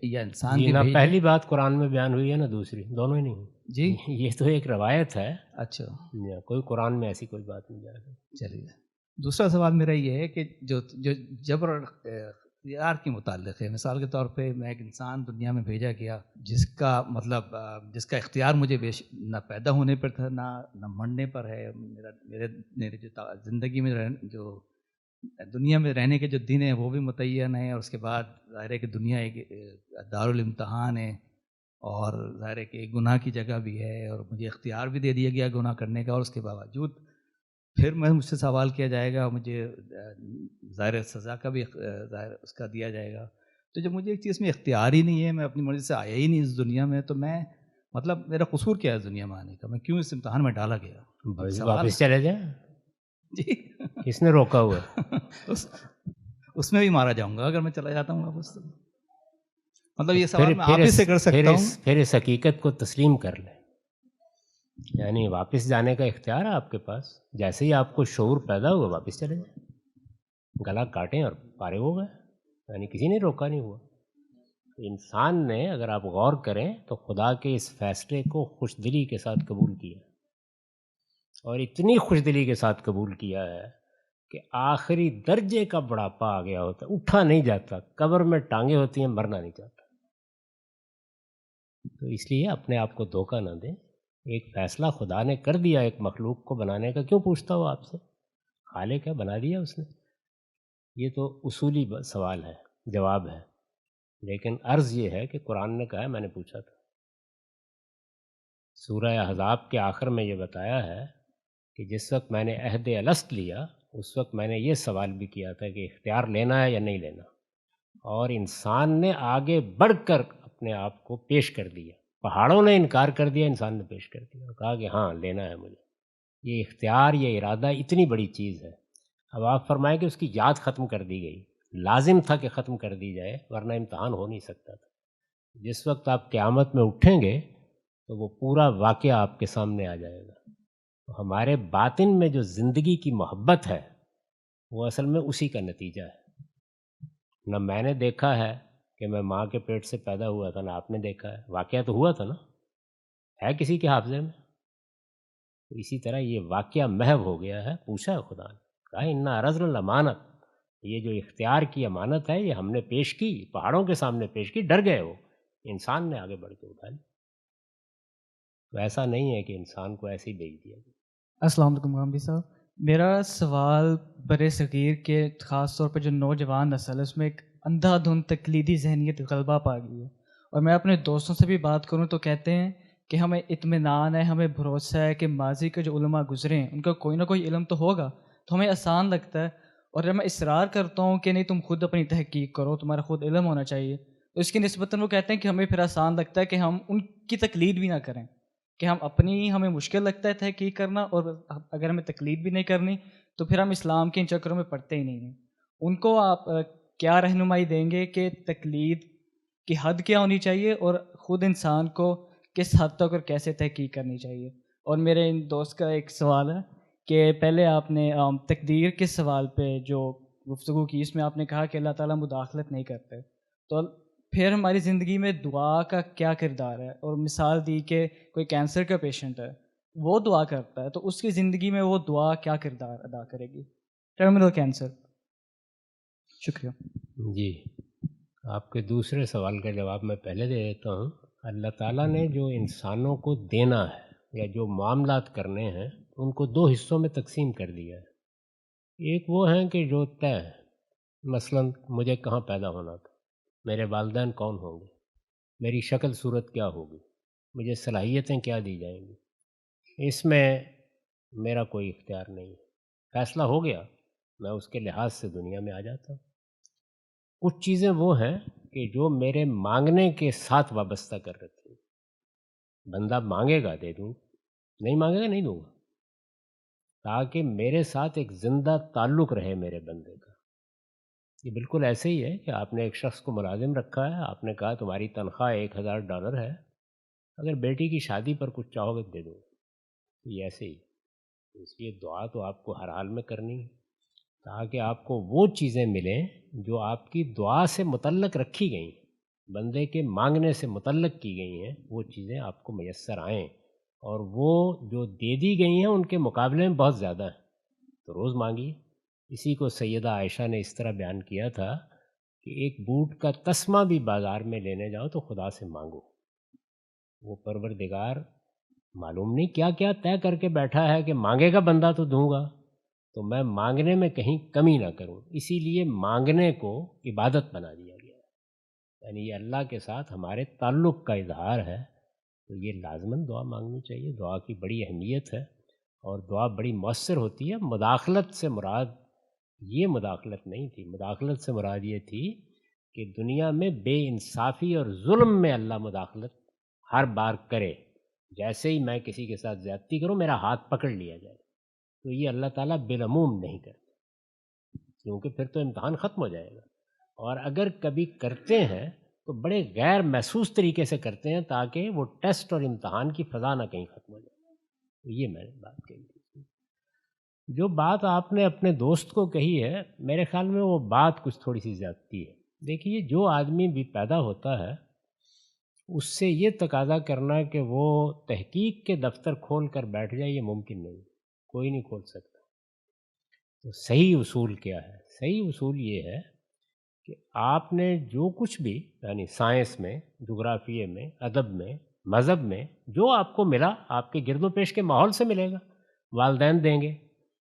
یا انسان کی. نہ پہلی بات قرآن میں بیان ہوئی ہے نہ دوسری، دونوں ہی نہیں جی. یہ تو ایک روایت ہے. اچھا کوئی قرآن میں ایسی کوئی بات نہیں جا رہی. چلیے دوسرا سوال میرا یہ ہے کہ جو جبر اختیار کے متعلق ہے. مثال کے طور پہ میں ایک انسان دنیا میں بھیجا گیا جس کا مطلب جس کا اختیار مجھے نہ پیدا ہونے پر تھا نہ مرنے پر ہے. میرے جو زندگی میں جو دنیا میں رہنے کے جو دن ہیں وہ بھی متعین ہیں، اور اس کے بعد ظاہر ہے کہ دنیا ایک دارالامتحان ہے اور ظاہر ہے کہ ایک گناہ کی جگہ بھی ہے، اور مجھے اختیار بھی دے دیا گیا گناہ کرنے کا، اور اس کے باوجود پھر مجھ سے سوال کیا جائے گا اور مجھے ظاہر سزا کا بھی ظاہر اس کا دیا جائے گا. تو جب مجھے ایک چیز میں اختیار ہی نہیں ہے، میں اپنی مرضی سے آیا ہی نہیں اس دنیا میں، تو میں مطلب میرا قصور کیا ہے اس دنیا میں آنے کا؟ میں کیوں اس امتحان میں ڈالا گیا؟ واپس چلے جائیں. جی کس نے روکا ہوا؟ اس میں بھی مارا جاؤں گا اگر میں چلا جاتا ہوں واپس. مطلب یہ سوال میں آپ ہی سے کر سکتا ہوں. پھر اس حقیقت کو تسلیم کر لیں، یعنی واپس جانے کا اختیار ہے آپ کے پاس. جیسے ہی آپ کو شعور پیدا ہوا واپس چلے جائیں، گلا کاٹیں اور پارے ہو گئے، یعنی کسی نے روکا نہیں ہوا. انسان نے اگر آپ غور کریں تو خدا کے اس فیصلے کو خوش دلی کے ساتھ قبول کیا، اور اتنی خوش دلی کے ساتھ قبول کیا ہے کہ آخری درجے کا بڑھاپا آ گیا ہوتا، اٹھا نہیں جاتا، قبر میں ٹانگیں ہوتی ہیں، مرنا نہیں چاہتا. تو اس لیے اپنے آپ کو دھوکہ نہ دیں. ایک فیصلہ خدا نے کر دیا ایک مخلوق کو بنانے کا، کیوں پوچھتا ہو آپ سے؟ خالق ہے، بنا دیا اس نے. یہ تو اصولی سوال ہے، جواب ہے. لیکن عرض یہ ہے کہ قرآن نے کہا ہے، میں نے پوچھا تھا. سورہ احزاب کے آخر میں یہ بتایا ہے کہ جس وقت میں نے عہد الست لیا اس وقت میں نے یہ سوال بھی کیا تھا کہ اختیار لینا ہے یا نہیں لینا، اور انسان نے آگے بڑھ کر اپنے آپ کو پیش کر دیا. پہاڑوں نے انکار کر دیا، انسان نے پیش کر دیا اور کہا کہ ہاں لینا ہے مجھے. یہ اختیار، یہ ارادہ اتنی بڑی چیز ہے. اب آپ فرمائیں کہ اس کی یاد ختم کر دی گئی، لازم تھا کہ ختم کر دی جائے ورنہ امتحان ہو نہیں سکتا تھا. جس وقت آپ قیامت میں اٹھیں گے تو وہ پورا واقعہ آپ کے سامنے آ جائے گا ہمارے باطن میں جو زندگی کی محبت ہے وہ اصل میں اسی کا نتیجہ ہے. نہ میں نے دیکھا ہے کہ میں ماں کے پیٹ سے پیدا ہوا تھا، نہ آپ نے دیکھا ہے. واقعہ تو ہوا تھا نا، ہے کسی کے حافظے میں؟ تو اسی طرح یہ واقعہ محو ہو گیا ہے. پوچھا ہے خدا نے، کہا انا عرضنا الامانت، یہ جو اختیار کی امانت ہے یہ ہم نے پیش کی، پہاڑوں کے سامنے پیش کی، ڈر گئے وہ، انسان نے آگے بڑھ کے اٹھا لی. تو ایسا نہیں ہے کہ انسان کو ایسے ہی بھیج دیا گیا. السلام علیکم غامدی صاحب. میرا سوال بر صغیر کے خاص طور پہ جو نوجوان نسل ہے اس میں ایک اندھا دھند تقلیدی ذہنیت غلبہ پا گئی ہے، اور میں اپنے دوستوں سے بھی بات کروں تو کہتے ہیں کہ ہمیں اطمینان ہے، ہمیں بھروسہ ہے کہ ماضی کے جو علماء گزرے ہیں ان کا کوئی نہ کوئی علم تو ہوگا، تو ہمیں آسان لگتا ہے. اور جب میں اصرار کرتا ہوں کہ نہیں تم خود اپنی تحقیق کرو، تمہارا خود علم ہونا چاہیے، تو اس کی نسبتاً وہ کہتے ہیں کہ ہمیں پھر آسان لگتا ہے کہ ہم ان کی تقلید بھی نہ کریں، کہ ہم اپنی، ہمیں مشکل لگتا ہے تحقیق کرنا، اور اگر ہمیں تقلید بھی نہیں کرنی تو پھر ہم اسلام کے ان چکروں میں پڑتے ہی نہیں ہیں. ان کو آپ کیا رہنمائی دیں گے کہ تقلید کی حد کیا ہونی چاہیے اور خود انسان کو کس حد تک اور کیسے تحقیق کرنی چاہیے؟ اور میرے ان دوست کا ایک سوال ہے کہ پہلے آپ نے تقدیر کے سوال پہ جو گفتگو کی اس میں آپ نے کہا کہ اللہ تعالیٰ مداخلت نہیں کرتے، تو پھر ہماری زندگی میں دعا کا کیا کردار ہے؟ اور مثال دی کہ کوئی کینسر کا پیشنٹ ہے، وہ دعا کرتا ہے، تو اس کی زندگی میں وہ دعا کیا کردار ادا کرے گی؟ Terminal cancer. شکریہ. جی، آپ کے دوسرے سوال کا جواب میں پہلے دے دیتا ہوں. اللہ تعالیٰ نے جو انسانوں کو دینا ہے یا جو معاملات کرنے ہیں ان کو دو حصوں میں تقسیم کر دیا ہے. ایک وہ ہیں کہ جو طے ہیں، مثلا مجھے کہاں پیدا ہونا تھا، میرے والدین کون ہوں گے، میری شکل صورت کیا ہوگی، مجھے صلاحیتیں کیا دی جائیں گی، اس میں میرا کوئی اختیار نہیں ہے. فیصلہ ہو گیا، میں اس کے لحاظ سے دنیا میں آ جاتا ہوں. کچھ چیزیں وہ ہیں کہ جو میرے مانگنے کے ساتھ وابستہ کر رکھی ہیں. بندہ مانگے گا دے دوں، نہیں مانگے گا نہیں دوں گا، تاکہ میرے ساتھ ایک زندہ تعلق رہے میرے بندے کا. یہ بالکل ایسے ہی ہے کہ آپ نے ایک شخص کو ملازم رکھا ہے، آپ نے کہا تمہاری تنخواہ $1000 ہے، اگر بیٹی کی شادی پر کچھ چاہو گے دے دو. یہ ایسے ہی. اس لیے دعا تو آپ کو ہر حال میں کرنی ہے تاکہ آپ کو وہ چیزیں ملیں جو آپ کی دعا سے متعلق رکھی گئی ہیں، بندے کے مانگنے سے متعلق کی گئی ہیں، وہ چیزیں آپ کو میسر آئیں. اور وہ جو دے دی گئی ہیں ان کے مقابلے میں بہت زیادہ ہیں، تو روز مانگیے. اسی کو سیدہ عائشہ نے اس طرح بیان کیا تھا کہ ایک بوٹ کا تسمہ بھی بازار میں لینے جاؤ تو خدا سے مانگو. وہ پروردگار معلوم نہیں کیا کیا طے کر کے بیٹھا ہے کہ مانگے گا بندہ تو دوں گا، تو میں مانگنے میں کہیں کمی نہ کروں. اسی لیے مانگنے کو عبادت بنا دیا گیا ہے، یعنی یہ اللہ کے ساتھ ہمارے تعلق کا اظہار ہے. تو یہ لازماً دعا مانگنی چاہیے. دعا کی بڑی اہمیت ہے اور دعا بڑی مؤثر ہوتی ہے. مداخلت سے مراد یہ مداخلت نہیں تھی، مداخلت سے مراد یہ تھی کہ دنیا میں بے انصافی اور ظلم میں اللہ مداخلت ہر بار کرے. جیسے ہی میں کسی کے ساتھ زیادتی کروں میرا ہاتھ پکڑ لیا جائے، تو یہ اللہ تعالیٰ بالعموم نہیں کرتے، کیونکہ پھر تو امتحان ختم ہو جائے گا. اور اگر کبھی کرتے ہیں تو بڑے غیر محسوس طریقے سے کرتے ہیں تاکہ وہ ٹیسٹ اور امتحان کی فضا نہ کہیں ختم ہو جائے. تو یہ میں نے بات کہی تھی. جو بات آپ نے اپنے دوست کو کہی ہے میرے خیال میں وہ بات کچھ تھوڑی سی زیادتی ہے. دیکھیے، جو آدمی بھی پیدا ہوتا ہے اس سے یہ تقاضا کرنا کہ وہ تحقیق کے دفتر کھول کر بیٹھ جائے یہ ممکن نہیں، کوئی نہیں کھول سکتا. تو صحیح اصول کیا ہے؟ صحیح اصول یہ ہے کہ آپ نے جو کچھ بھی، یعنی سائنس میں، جغرافیے میں، ادب میں، مذہب میں جو آپ کو ملا آپ کے گرد و پیش کے ماحول سے ملے گا. والدین دیں گے،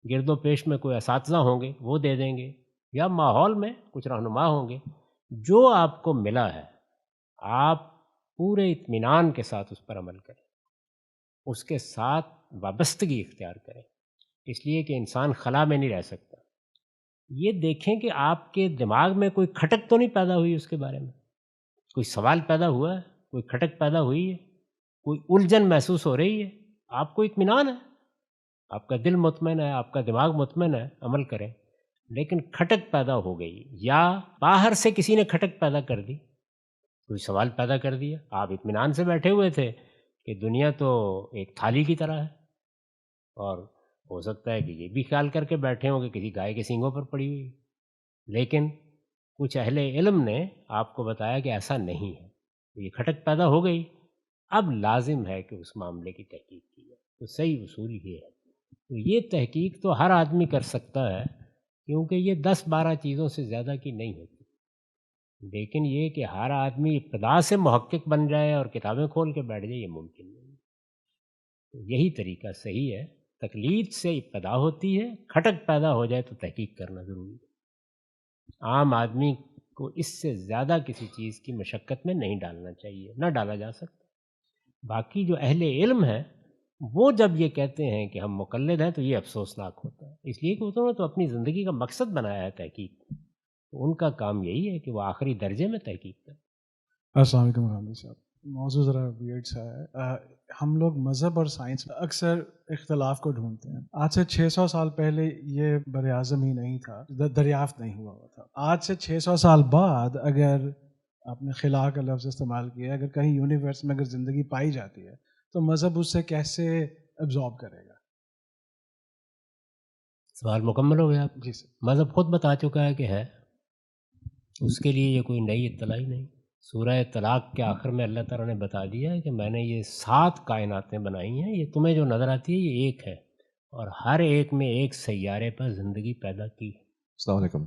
گرد و پیش میں کوئی اساتذہ ہوں گے وہ دے دیں گے، یا ماحول میں کچھ رہنما ہوں گے. جو آپ کو ملا ہے آپ پورے اطمینان کے ساتھ اس پر عمل کریں، اس کے ساتھ وابستگی اختیار کریں، اس لیے کہ انسان خلا میں نہیں رہ سکتا. یہ دیکھیں کہ آپ کے دماغ میں کوئی کھٹک تو نہیں پیدا ہوئی، اس کے بارے میں کوئی سوال پیدا ہوا ہے، کوئی کھٹک پیدا ہوئی ہے، کوئی الجھن محسوس ہو رہی ہے. آپ کو اطمینان ہے، آپ کا دل مطمئن ہے، آپ کا دماغ مطمئن ہے، عمل کریں. لیکن کھٹک پیدا ہو گئی یا باہر سے کسی نے کھٹک پیدا کر دی، کوئی سوال پیدا کر دیا، آپ اطمینان سے بیٹھے ہوئے تھے کہ دنیا تو ایک تھالی کی طرح ہے اور ہو سکتا ہے کہ یہ بھی خیال کر کے بیٹھے ہوں کہ کسی گائے کے سینگوں پر پڑی ہوئی، لیکن کچھ اہل علم نے آپ کو بتایا کہ ایسا نہیں ہے، یہ کھٹک پیدا ہو گئی، اب لازم ہے کہ اس معاملے کی تحقیق کی جائے۔ تو صحیح اصول یہ ہے، تو یہ تحقیق تو ہر آدمی کر سکتا ہے، کیونکہ یہ 10-12 چیزوں سے زیادہ کی نہیں ہوتی، لیکن یہ کہ ہر آدمی ابتدا سے محقق بن جائے اور کتابیں کھول کے بیٹھ جائے، یہ ممکن نہیں۔ تو یہی طریقہ صحیح ہے، تقلید سے ابتدا ہوتی ہے، کھٹک پیدا ہو جائے تو تحقیق کرنا ضروری ہے۔ عام آدمی کو اس سے زیادہ کسی چیز کی مشقت میں نہیں ڈالنا چاہیے، نہ ڈالا جا سکتا۔ باقی جو اہل علم ہیں وہ جب یہ کہتے ہیں کہ ہم مقلد ہیں تو یہ افسوسناک ہوتا ہے، اس لیے کہ انہوں نے تو اپنی زندگی کا مقصد بنایا ہے تحقیق، تو ان کا کام یہی ہے کہ وہ آخری درجے میں تحقیق کریں۔ السلام علیکم غامدی صاحب، موضوع ذرا ویئرڈ سا ہے۔ ہم لوگ مذہب اور سائنس میں اکثر اختلاف کو ڈھونڈتے ہیں۔ آج سے 600 سال پہلے یہ بر اعظم ہی نہیں تھا، دریافت نہیں ہوا تھا۔ آج سے 600 سال بعد اگر آپ نے خلا کا لفظ استعمال کیا، اگر کہیں یونیورس میں اگر زندگی پائی جاتی ہے تو مذہب اس سے کیسے ایبزارب کرے گا؟ سوال مکمل ہو گیا آپ؟ جی سر۔ مذہب خود بتا چکا ہے کہ ہے، اس کے لیے یہ کوئی نئی اطلاع ہی نہیں۔ سورہ طلاق کے آخر میں اللہ تعالیٰ نے بتا دیا ہے کہ میں نے یہ 7 کائناتیں بنائی ہیں، یہ تمہیں جو نظر آتی ہے یہ ایک ہے، اور ہر ایک میں ایک سیارے پر زندگی پیدا کی۔ السلام علیکم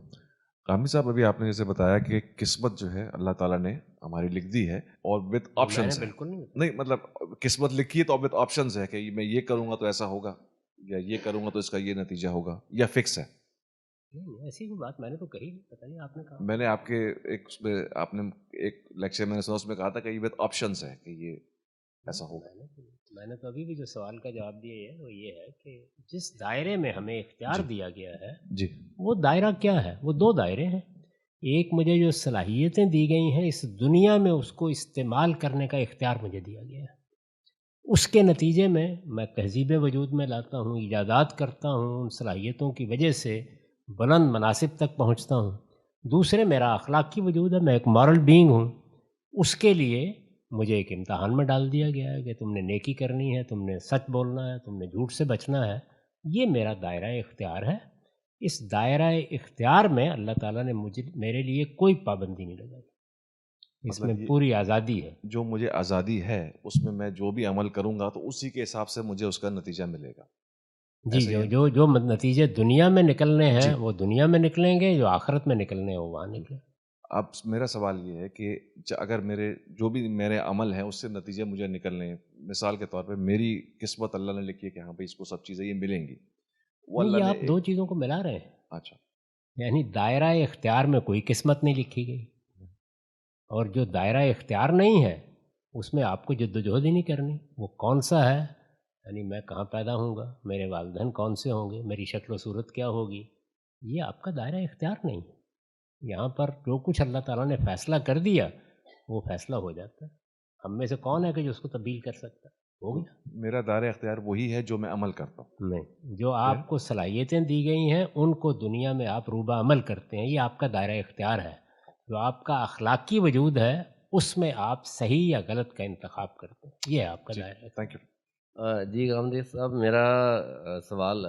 غامدی صاحب، ابھی آپ نے جیسے بتایا کہ قسمت جو ہے اللہ تعالیٰ نے ہماری لکھ دی ہے اور وتھ آپشنز ہے۔ بالکل نہیں مطلب قسمت لکھی ہے تو وتھ آپشنز ہے کہ میں یہ کروں گا تو ایسا ہوگا، یا یہ کروں گا تو اس کا یہ نتیجہ ہوگا، یا فکس ہے؟ نہیں، ایسی کوئی بات میں نے تو کہی نہیں، پتہ نہیں آپ نے کہا۔ میں نے آپ کے آپ نے ایک لیکچر میں نے سنا، اس میں کہا تھا کہ یہ وتھ آپشنز ہے کہ یہ ایسا ہوگا۔ میں نے تو ابھی بھی جو سوال کا جواب دیا ہے وہ یہ ہے کہ جس دائرے میں ہمیں اختیار دیا گیا ہے جی، وہ دائرہ کیا ہے؟ وہ 2 دائرے ہیں۔ ایک مجھے جو صلاحیتیں دی گئی ہیں اس دنیا میں، اس کو استعمال کرنے کا اختیار مجھے دیا گیا ہے، اس کے نتیجے میں تہذیب وجود میں لاتا ہوں، ایجادات کرتا ہوں، ان صلاحیتوں کی وجہ سے بلند مناصب تک پہنچتا ہوں۔ دوسرے میرا اخلاقی وجود ہے، میں ایک مورل بینگ ہوں، اس کے لیے مجھے ایک امتحان میں ڈال دیا گیا ہے کہ تم نے نیکی کرنی ہے، تم نے سچ بولنا ہے، تم نے جھوٹ سے بچنا ہے۔ یہ میرا دائرہ اختیار ہے۔ اس دائرہ اختیار میں اللہ تعالیٰ نے میرے لیے کوئی پابندی نہیں لگائی، اس میں پوری آزادی ہے۔ جو مجھے آزادی ہے اس میں جو بھی عمل کروں گا تو اسی کے حساب سے مجھے اس کا نتیجہ ملے گا۔ جی، جو نتیجے دنیا میں نکلنے ہیں وہ دنیا میں نکلیں گے، جو آخرت میں نکلنے ہیں وہ وہاں نکلیں۔ اب میرا سوال یہ ہے کہ اگر جو بھی میرے عمل ہیں اس سے نتیجے مجھے نکلنے ہیں، مثال کے طور پہ میری قسمت اللہ نے لکھی ہے کہ ہاں بھائی اس کو سب چیزیں یہ ملیں گی، وہ یہ آپ 2 چیزوں کو ملا رہے ہیں۔ اچھا، یعنی دائرہ اختیار میں کوئی قسمت نہیں لکھی گئی، اور جو دائرہ اختیار نہیں ہے اس میں آپ کو جدوجہد ہی نہیں کرنی۔ وہ کون سا ہے؟ یعنی میں کہاں پیدا ہوں گا، میرے والدین کون سے ہوں گے، میری شکل و صورت کیا ہوگی، یہ آپ کا دائرہ اختیار نہیں ہے۔ یہاں پر جو کچھ اللہ تعالیٰ نے فیصلہ کر دیا وہ فیصلہ ہو جاتا ہے۔ ہم میں سے کون ہے کہ جو اس کو تبدیل کر سکتا ہے؟ ہو گیا۔ میرا دائرہ اختیار وہی ہے جو میں عمل کرتا ہوں۔ نہیں، جو آپ کو صلاحیتیں دی گئی ہیں ان کو دنیا میں آپ روبہ عمل کرتے ہیں، یہ آپ کا دائرہ اختیار ہے۔ جو آپ کا اخلاقی وجود ہے اس میں آپ صحیح یا غلط کا انتخاب کرتے ہیں، یہ آپ کا دائرہ ہے۔ Thank you. جی غامدی صاحب، میرا سوال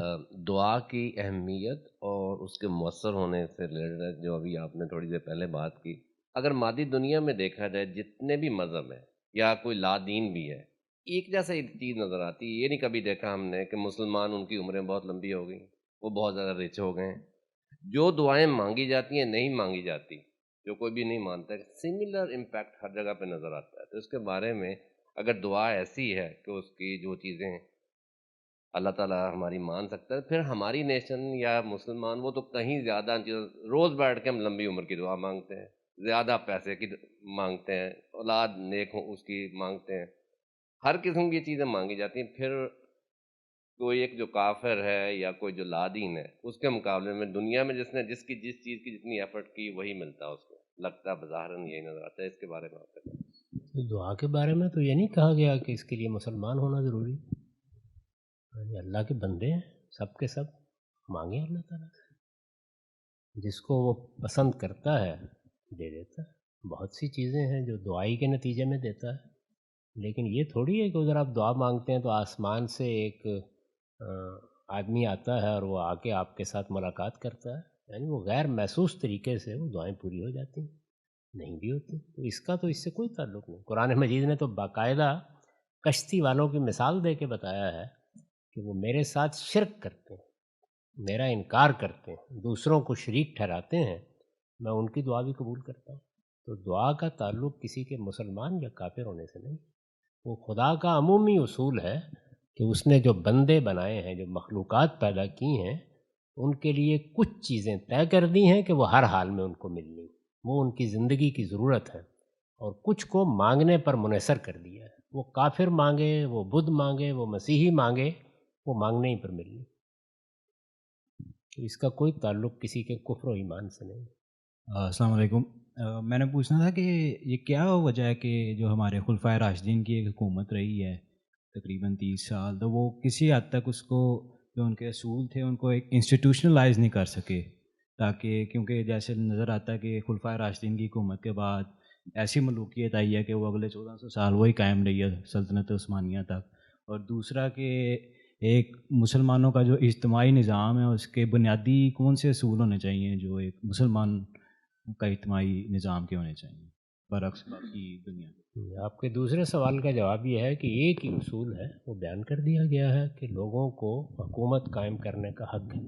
دعا کی اہمیت اور اس کے مؤثر ہونے سے ریلیٹڈ ہے، جو ابھی آپ نے تھوڑی دیر پہلے بات کی۔ اگر مادی دنیا میں دیکھا جائے جتنے بھی مذہب ہیں یا کوئی لا دین بھی ہے، ایک جیسا ایک چیز نظر آتی ہے۔ یہ نہیں کبھی دیکھا ہم نے کہ مسلمان ان کی عمریں بہت لمبی ہو گئیں، وہ بہت زیادہ رچ ہو گئے ہیں۔ جو دعائیں مانگی جاتی ہیں نہیں مانگی جاتی، جو کوئی بھی نہیں مانتا، سملر امپیکٹ ہر جگہ پہ نظر آتا ہے۔ تو اس کے بارے میں اگر دعا ایسی ہے کہ اس کی جو چیزیں اللہ تعالیٰ ہماری مان سکتا ہے، پھر ہماری نیشن یا مسلمان وہ تو کہیں زیادہ روز بیٹھ کے ہم لمبی عمر کی دعا مانگتے ہیں، زیادہ پیسے کی مانگتے ہیں، اولاد نیک ہوں اس کی مانگتے ہیں، ہر قسم کی چیزیں مانگی جاتی ہیں۔ پھر کوئی ایک جو کافر ہے یا کوئی جو لا دین ہے، اس کے مقابلے میں دنیا میں جس چیز کی جتنی ایفرٹ کی وہی ملتا ہے اس کو، لگتا ہے بظاہراً یہی نظر آتا ہے۔ اس کے بارے میں آپ کا دعا کے بارے میں تو یہ نہیں کہا گیا کہ اس کے لیے مسلمان ہونا ضروری، یعنی اللہ کے بندے ہیں سب کے سب، مانگیں اللہ تعالیٰ سے، جس کو وہ پسند کرتا ہے دے دیتا ہے۔ بہت سی چیزیں ہیں جو دعائی کے نتیجے میں دیتا ہے، لیکن یہ تھوڑی ہے کہ اگر آپ دعا مانگتے ہیں تو آسمان سے ایک آدمی آتا ہے اور وہ آ کے آپ کے ساتھ ملاقات کرتا ہے، یعنی وہ غیر محسوس طریقے سے وہ دعائیں پوری ہو جاتی ہیں، نہیں بھی ہوتی. تو اس کا تو اس سے کوئی تعلق نہیں. قرآن مجید نے تو باقاعدہ کشتی والوں کی مثال دے کے بتایا ہے کہ وہ میرے ساتھ شرک کرتے ہیں، میرا انکار کرتے ہیں، دوسروں کو شریک ٹھہراتے ہیں، میں ان کی دعا بھی قبول کرتا ہوں. تو دعا کا تعلق کسی کے مسلمان یا کافر ہونے سے نہیں، وہ خدا کا عمومی اصول ہے کہ اس نے جو بندے بنائے ہیں، جو مخلوقات پیدا کی ہیں، ان کے لیے کچھ چیزیں طے کر دی ہیں کہ وہ ہر حال میں ان کو ملنی، وہ ان کی زندگی کی ضرورت ہے، اور کچھ کو مانگنے پر منحصر کر دیا ہے. وہ کافر مانگے، وہ بدھ مانگے، وہ مسیحی مانگے، وہ مانگنے ہی پر ملنی. تو اس کا کوئی تعلق کسی کے کفر و ایمان سے نہیں. السلام علیکم. میں نے پوچھنا تھا کہ یہ کیا وجہ ہے کہ جو ہمارے خلفائے راشدین کی ایک حکومت رہی ہے تقریباً 30 سال، تو وہ کسی حد تک اس کو جو ان کے اصول تھے ان کو ایک انسٹیٹیوشنلائز نہیں کر سکے، تاکہ کیونکہ جیسے نظر آتا ہے کہ خلفائے راشدین کی حکومت کے بعد ایسی ملوکیت آئی ہے کہ وہ اگلے 1400 سال وہی قائم رہی ہے سلطنت عثمانیہ تک. اور دوسرا کہ ایک مسلمانوں کا جو اجتماعی نظام ہے اس کے بنیادی کون سے اصول ہونے چاہیے جو ایک مسلمان کا اجتماعی نظام کے ہونے چاہیے برعکس باقی دنیا. آپ کے دوسرے سوال کا جواب یہ ہے کہ ایک ہی اصول ہے، وہ بیان کر دیا گیا ہے کہ لوگوں کو حکومت قائم کرنے کا حق ہے.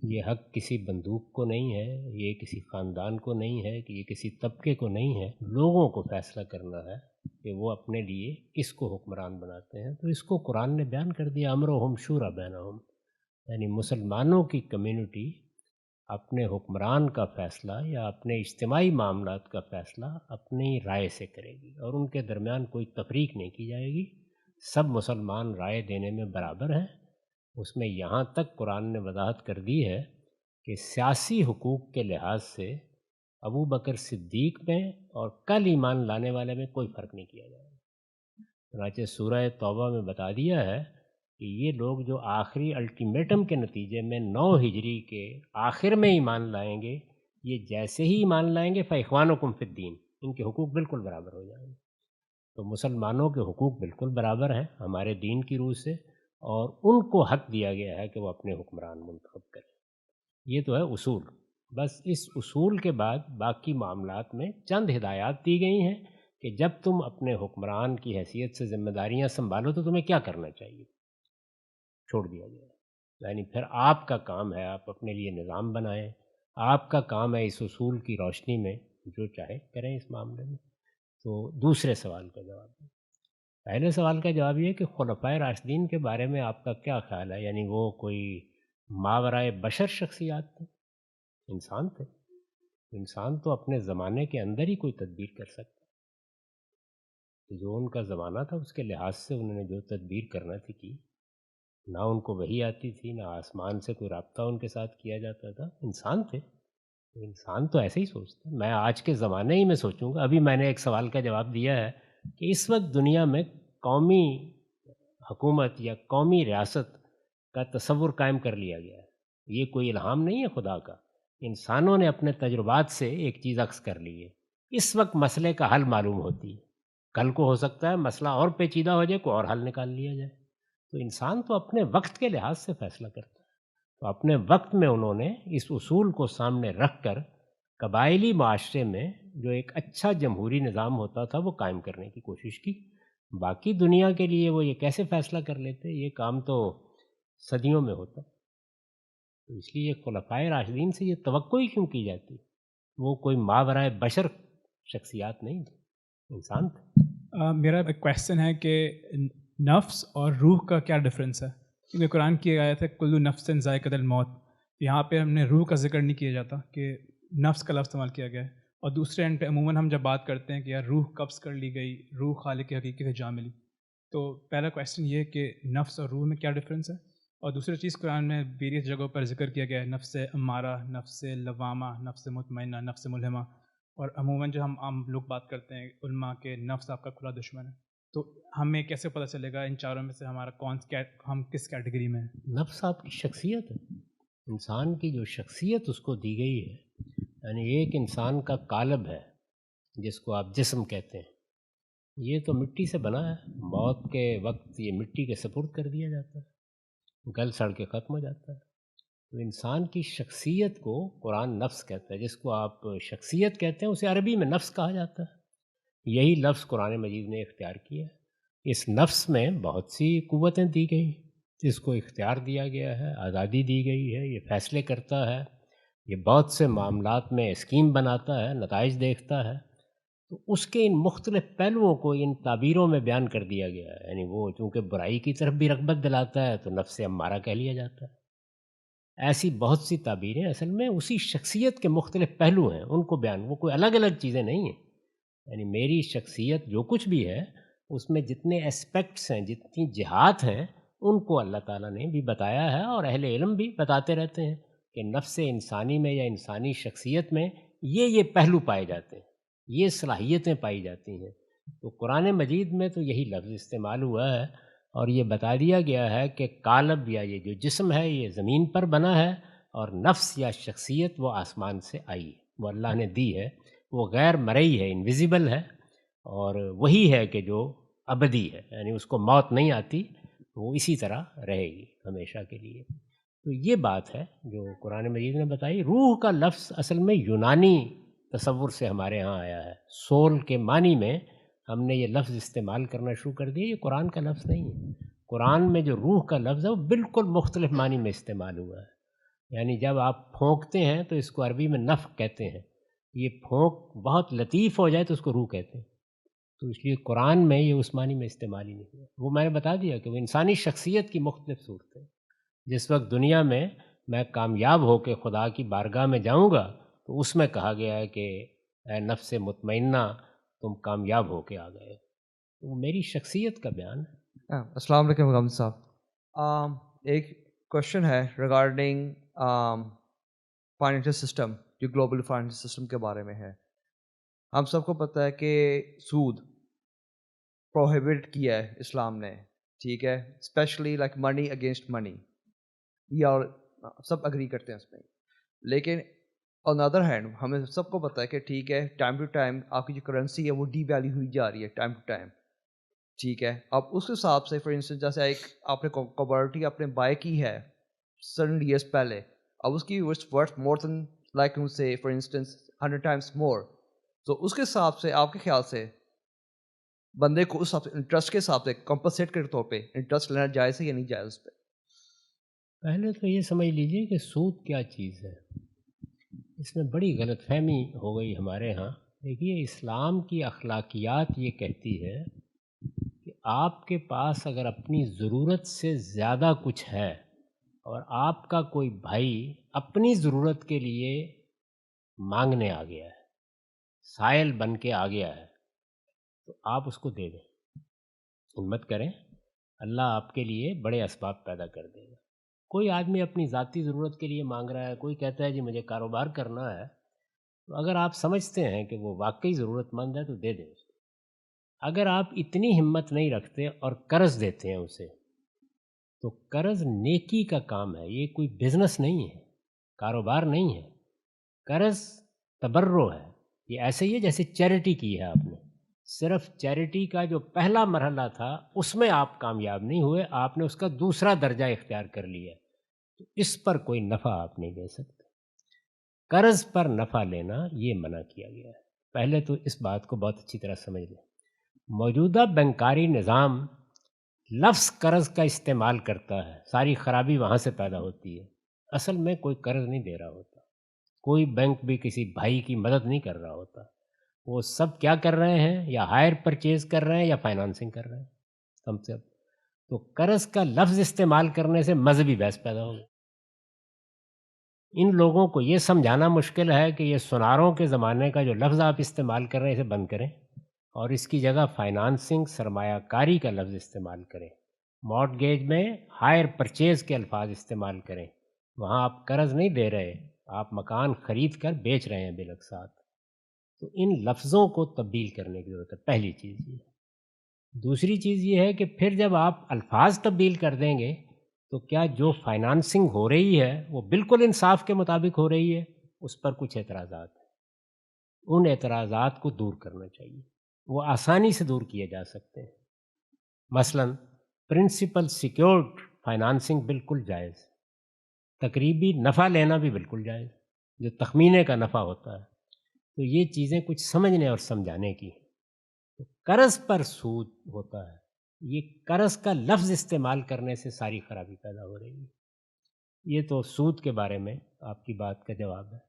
یہ حق کسی بندوق کو نہیں ہے، یہ کسی خاندان کو نہیں ہے، کہ یہ کسی طبقے کو نہیں ہے. لوگوں کو فیصلہ کرنا ہے کہ وہ اپنے لیے کس کو حکمران بناتے ہیں. تو اس کو قرآن نے بیان کر دیا، امرہم شورا بینہم، یعنی مسلمانوں کی کمیونٹی اپنے حکمران کا فیصلہ یا اپنے اجتماعی معاملات کا فیصلہ اپنی رائے سے کرے گی، اور ان کے درمیان کوئی تفریق نہیں کی جائے گی. سب مسلمان رائے دینے میں برابر ہیں. اس میں یہاں تک قرآن نے وضاحت کر دی ہے کہ سیاسی حقوق کے لحاظ سے ابو بکر صدیق میں اور کل ایمان لانے والے میں کوئی فرق نہیں کیا جائے گا. چنانچہ سورہ توبہ میں بتا دیا ہے کہ یہ لوگ جو آخری الٹیمیٹم کے نتیجے میں 9 ہجری کے آخر میں ایمان لائیں گے، یہ جیسے ہی ایمان لائیں گے فَإِخْوَانُكُمْ فِي الدِّينِ، ان کے حقوق بالکل برابر ہو جائیں گے. تو مسلمانوں کے حقوق بالکل برابر ہیں ہمارے دین کی روح سے، اور ان کو حق دیا گیا ہے کہ وہ اپنے حکمران منتخب کریں. یہ تو ہے اصول. بس اس اصول کے بعد باقی معاملات میں چند ہدایات دی گئی ہیں کہ جب تم اپنے حکمران کی حیثیت سے ذمہ داریاں سنبھالو تو تمہیں کیا کرنا چاہیے، چھوڑ دیا گیا. یعنی پھر آپ کا کام ہے آپ اپنے لیے نظام بنائیں، آپ کا کام ہے اس اصول کی روشنی میں جو چاہے کریں اس معاملے میں. تو دوسرے سوال کا جواب دیں. پہلے سوال کا جواب یہ ہے کہ خلفائے راشدین کے بارے میں آپ کا کیا خیال ہے؟ یعنی وہ کوئی ماورائے بشر شخصیات تھے؟ انسان تھے. انسان تو اپنے زمانے کے اندر ہی کوئی تدبیر کر سکتا. جو ان کا زمانہ تھا اس کے لحاظ سے انہوں نے جو تدبیر کرنا تھی کی. نہ ان کو وحی آتی تھی، نہ آسمان سے کوئی رابطہ ان کے ساتھ کیا جاتا تھا. انسان تھے. انسان تو ایسے ہی سوچتا. میں آج کے زمانے ہی میں سوچوں گا، ابھی میں نے ایک سوال کا جواب دیا ہے کہ اس وقت دنیا میں قومی حکومت یا قومی ریاست کا تصور قائم کر لیا گیا ہے. یہ کوئی الہام نہیں ہے خدا کا، انسانوں نے اپنے تجربات سے ایک چیز اخذ کر لی ہے. اس وقت مسئلے کا حل معلوم ہوتی ہے، کل کو ہو سکتا ہے مسئلہ اور پیچیدہ ہو جائے، کوئی اور حل نکال لیا جائے. تو انسان تو اپنے وقت کے لحاظ سے فیصلہ کرتا ہے. تو اپنے وقت میں انہوں نے اس اصول کو سامنے رکھ کر قبائلی معاشرے میں جو ایک اچھا جمہوری نظام ہوتا تھا وہ قائم کرنے کی کوشش کی. باقی دنیا کے لیے وہ یہ کیسے فیصلہ کر لیتے، یہ کام تو صدیوں میں ہوتا. تو اس لیے خلفائے راشدین سے یہ توقع ہی کیوں کی جاتی؟ وہ کوئی ماورائے بشر شخصیات نہیں تھے، انسان تھے. میرا ایک کویشچن ہے کہ نفس اور روح کا کیا ڈفرینس ہے؟ کیونکہ قرآن کی آیت ہے کل نفس ذائقۃ الموت. یہاں پہ ہم نے روح کا ذکر نہیں کیا جاتا کہ نفس کا لفظ استعمال کیا گیا ہے. اور دوسرے اینڈ پہ عموماً ہم جب بات کرتے ہیں کہ یار روح قبض کر لی گئی، روح خالق حقیقی سے جا ملی. تو پہلا کویشچن یہ کہ نفس اور روح میں کیا ڈفرینس ہے؟ اور دوسری چیز قرآن میں ویریس جگہوں پر ذکر کیا گیا ہے نفس امارہ، نفس لوامہ، نفس مطمئنہ، نفس ملہمہ. اور عموماً جو ہم عام لوگ بات کرتے ہیں علماء کے نفس آپ کا کھلا دشمن ہے. تو ہمیں کیسے پتہ چلے گا ان چاروں میں سے ہمارا ہم کس کیٹیگری میں ہیں؟ نفس آپ کی شخصیت ہے، انسان کی جو شخصیت اس کو دی گئی ہے. یعنی ایک انسان کا قالب ہے جس کو آپ جسم کہتے ہیں، یہ تو مٹی سے بنا ہے. موت کے وقت یہ مٹی کے سپرد کر دیا جاتا ہے. گل سڑ کے ختم ہو جاتا ہے۔ تو انسان کی شخصیت کو قرآن نفس کہتا ہے، جس کو آپ شخصیت کہتے ہیں اسے عربی میں نفس کہا جاتا ہے۔ یہی لفظ قرآن مجید نے اختیار کیا ہے۔ اس نفس میں بہت سی قوتیں دی گئی، جس کو اختیار دیا گیا ہے، آزادی دی گئی ہے، یہ فیصلے کرتا ہے، یہ بہت سے معاملات میں اسکیم بناتا ہے، نتائج دیکھتا ہے۔ تو اس کے ان مختلف پہلوؤں کو ان تعبیروں میں بیان کر دیا گیا ہے۔ یعنی وہ چونکہ برائی کی طرف بھی رغبت دلاتا ہے تو نفس امارہ کہہ لیا جاتا ہے۔ ایسی بہت سی تعبیریں اصل میں اسی شخصیت کے مختلف پہلو ہیں، ان کو بیان، وہ کوئی الگ الگ چیزیں نہیں ہیں۔ یعنی میری شخصیت جو کچھ بھی ہے اس میں جتنے اسپیکٹس ہیں، جتنی جہات ہیں، ان کو اللہ تعالیٰ نے بھی بتایا ہے، اور اہل علم بھی بتاتے رہتے ہیں کہ نفس انسانی میں یا انسانی شخصیت میں یہ پہلو پائے جاتے ہیں، یہ صلاحیتیں پائی جاتی ہیں۔ تو قرآن مجید میں تو یہی لفظ استعمال ہوا ہے، اور یہ بتا دیا گیا ہے کہ قالب یا یہ جو جسم ہے یہ زمین پر بنا ہے، اور نفس یا شخصیت وہ آسمان سے آئی ہے، وہ اللہ نے دی ہے، وہ غیر مرئی ہے، انویزیبل ہے، اور وہی ہے کہ جو ابدی ہے، یعنی اس کو موت نہیں آتی، وہ اسی طرح رہے گی ہمیشہ کے لیے۔ تو یہ بات ہے جو قرآن مجید نے بتائی۔ روح کا لفظ اصل میں یونانی تصور سے ہمارے ہاں آیا ہے، سول کے معنی میں ہم نے یہ لفظ استعمال کرنا شروع کر دیا۔ یہ قرآن کا لفظ نہیں ہے۔ قرآن میں جو روح کا لفظ ہے وہ بالکل مختلف معنی میں استعمال ہوا ہے۔ یعنی جب آپ پھونکتے ہیں تو اس کو عربی میں نفخ کہتے ہیں، یہ پھونک بہت لطیف ہو جائے تو اس کو روح کہتے ہیں۔ تو اس لیے قرآن میں یہ اس معنی میں استعمال ہی نہیں ہوا۔ وہ میں نے بتا دیا کہ وہ انسانی شخصیت کی مختلف صورتیں۔ جس وقت دنیا میں میں کامیاب ہو کے خدا کی بارگاہ میں جاؤں گا تو اس میں کہا گیا ہے کہ اے نفس مطمئنہ تم کامیاب ہو کے آ گئے ہو۔ تو وہ میری شخصیت کا بیان ہے۔ السلام علیکم غم صاحب، ایک کوشچن ہے ریگارڈنگ فائنینشیل سسٹم، جو گلوبل فائنینشیل سسٹم کے بارے میں ہے۔ ہم سب کو پتہ ہے کہ سود پروہیبٹ کیا ہے اسلام نے، ٹھیک ہے، اسپیشلی لائک منی اگینسٹ منی، یہ اور سب اگری کرتے ہیں اس میں۔ لیکن آن ادر ہینڈ ہمیں سب کو پتہ ہے کہ ٹھیک ہے، ٹائم ٹو ٹائم آپ کی جو کرنسی ہے وہ ڈی ویلیو ہوئی جا رہی ہے ٹائم ٹو ٹائم، ٹھیک ہے۔ اب اس حساب سے فار انسٹنس جیسے ایک آپ نے کموڈٹی آپ نے بائی کی ہے سرٹن ایئرس پہلے، اب اس کی ورتھ مور دین لائک سے فار انسٹنس 100 ٹائمس مور، تو اس کے حساب سے آپ کے خیال سے بندے کو اس انٹرسٹ کے حساب سے کمپنسیٹ کے طور پہ انٹرسٹ لینا جائز ہے یا نہیں جائز؟ اس پہ پہلے تو یہ سمجھ لیجئے کہ سود کیا چیز ہے۔ اس میں بڑی غلط فہمی ہو گئی ہمارے ہاں۔ دیکھیے، اسلام کی اخلاقیات یہ کہتی ہے کہ آپ کے پاس اگر اپنی ضرورت سے زیادہ کچھ ہے اور آپ کا کوئی بھائی اپنی ضرورت کے لیے مانگنے آ گیا ہے، سائل بن کے آ گیا ہے، تو آپ اس کو دے دیں، ہمت کریں، اللہ آپ کے لیے بڑے اسباب پیدا کر دے گا۔ کوئی آدمی اپنی ذاتی ضرورت کے لیے مانگ رہا ہے، کوئی کہتا ہے جی مجھے کاروبار کرنا ہے، تو اگر آپ سمجھتے ہیں کہ وہ واقعی ضرورت مند ہے تو دے دیں اس کو۔ اگر آپ اتنی ہمت نہیں رکھتے اور قرض دیتے ہیں اسے، تو قرض نیکی کا کام ہے، یہ کوئی بزنس نہیں ہے، کاروبار نہیں ہے۔ قرض تبرع ہے، یہ ایسے ہی ہے جیسے چیریٹی کی ہے آپ نے۔ صرف چیریٹی کا جو پہلا مرحلہ تھا اس میں آپ کامیاب نہیں ہوئے، آپ نے اس کا دوسرا درجہ اختیار کر لیا، تو اس پر کوئی نفع آپ نہیں لے سکتے۔ قرض پر نفع لینا یہ منع کیا گیا ہے۔ پہلے تو اس بات کو بہت اچھی طرح سمجھ لیں۔ موجودہ بینکاری نظام لفظ قرض کا استعمال کرتا ہے، ساری خرابی وہاں سے پیدا ہوتی ہے۔ اصل میں کوئی قرض نہیں دے رہا ہوتا، کوئی بینک بھی کسی بھائی کی مدد نہیں کر رہا ہوتا۔ وہ سب کیا کر رہے ہیں؟ یا ہائر پرچیز کر رہے ہیں یا فائنانسنگ کر رہے ہیں، سب سے۔ تو قرض کا لفظ استعمال کرنے سے مذہبی بحث پیدا ہوگی۔ ان لوگوں کو یہ سمجھانا مشکل ہے کہ یہ سناروں کے زمانے کا جو لفظ آپ استعمال کر رہے ہیں اسے بند کریں، اور اس کی جگہ فائنانسنگ، سرمایہ کاری کا لفظ استعمال کریں۔ مارٹگیج میں ہائر پرچیز کے الفاظ استعمال کریں، وہاں آپ قرض نہیں دے رہے، آپ مکان خرید کر بیچ رہے ہیں بالاقساط۔ تو ان لفظوں کو تبدیل کرنے کی ضرورت ہے، پہلی چیز یہ ہے۔ دوسری چیز یہ ہے کہ پھر جب آپ الفاظ تبدیل کر دیں گے تو کیا جو فائنانسنگ ہو رہی ہے وہ بالکل انصاف کے مطابق ہو رہی ہے؟ اس پر کچھ اعتراضات ہیں، ان اعتراضات کو دور کرنا چاہیے، وہ آسانی سے دور کیے جا سکتے ہیں۔ مثلا پرنسپل سیکیورڈ فائنانسنگ بالکل جائز، تقریبی نفع لینا بھی بالکل جائز، جو تخمینے کا نفع ہوتا ہے. تو یہ چیزیں کچھ سمجھنے اور سمجھانے کی. قرض پر سود ہوتا ہے، یہ قرض کا لفظ استعمال کرنے سے ساری خرابی پیدا ہو رہی ہے. یہ تو سود کے بارے میں آپ کی بات کا جواب ہے.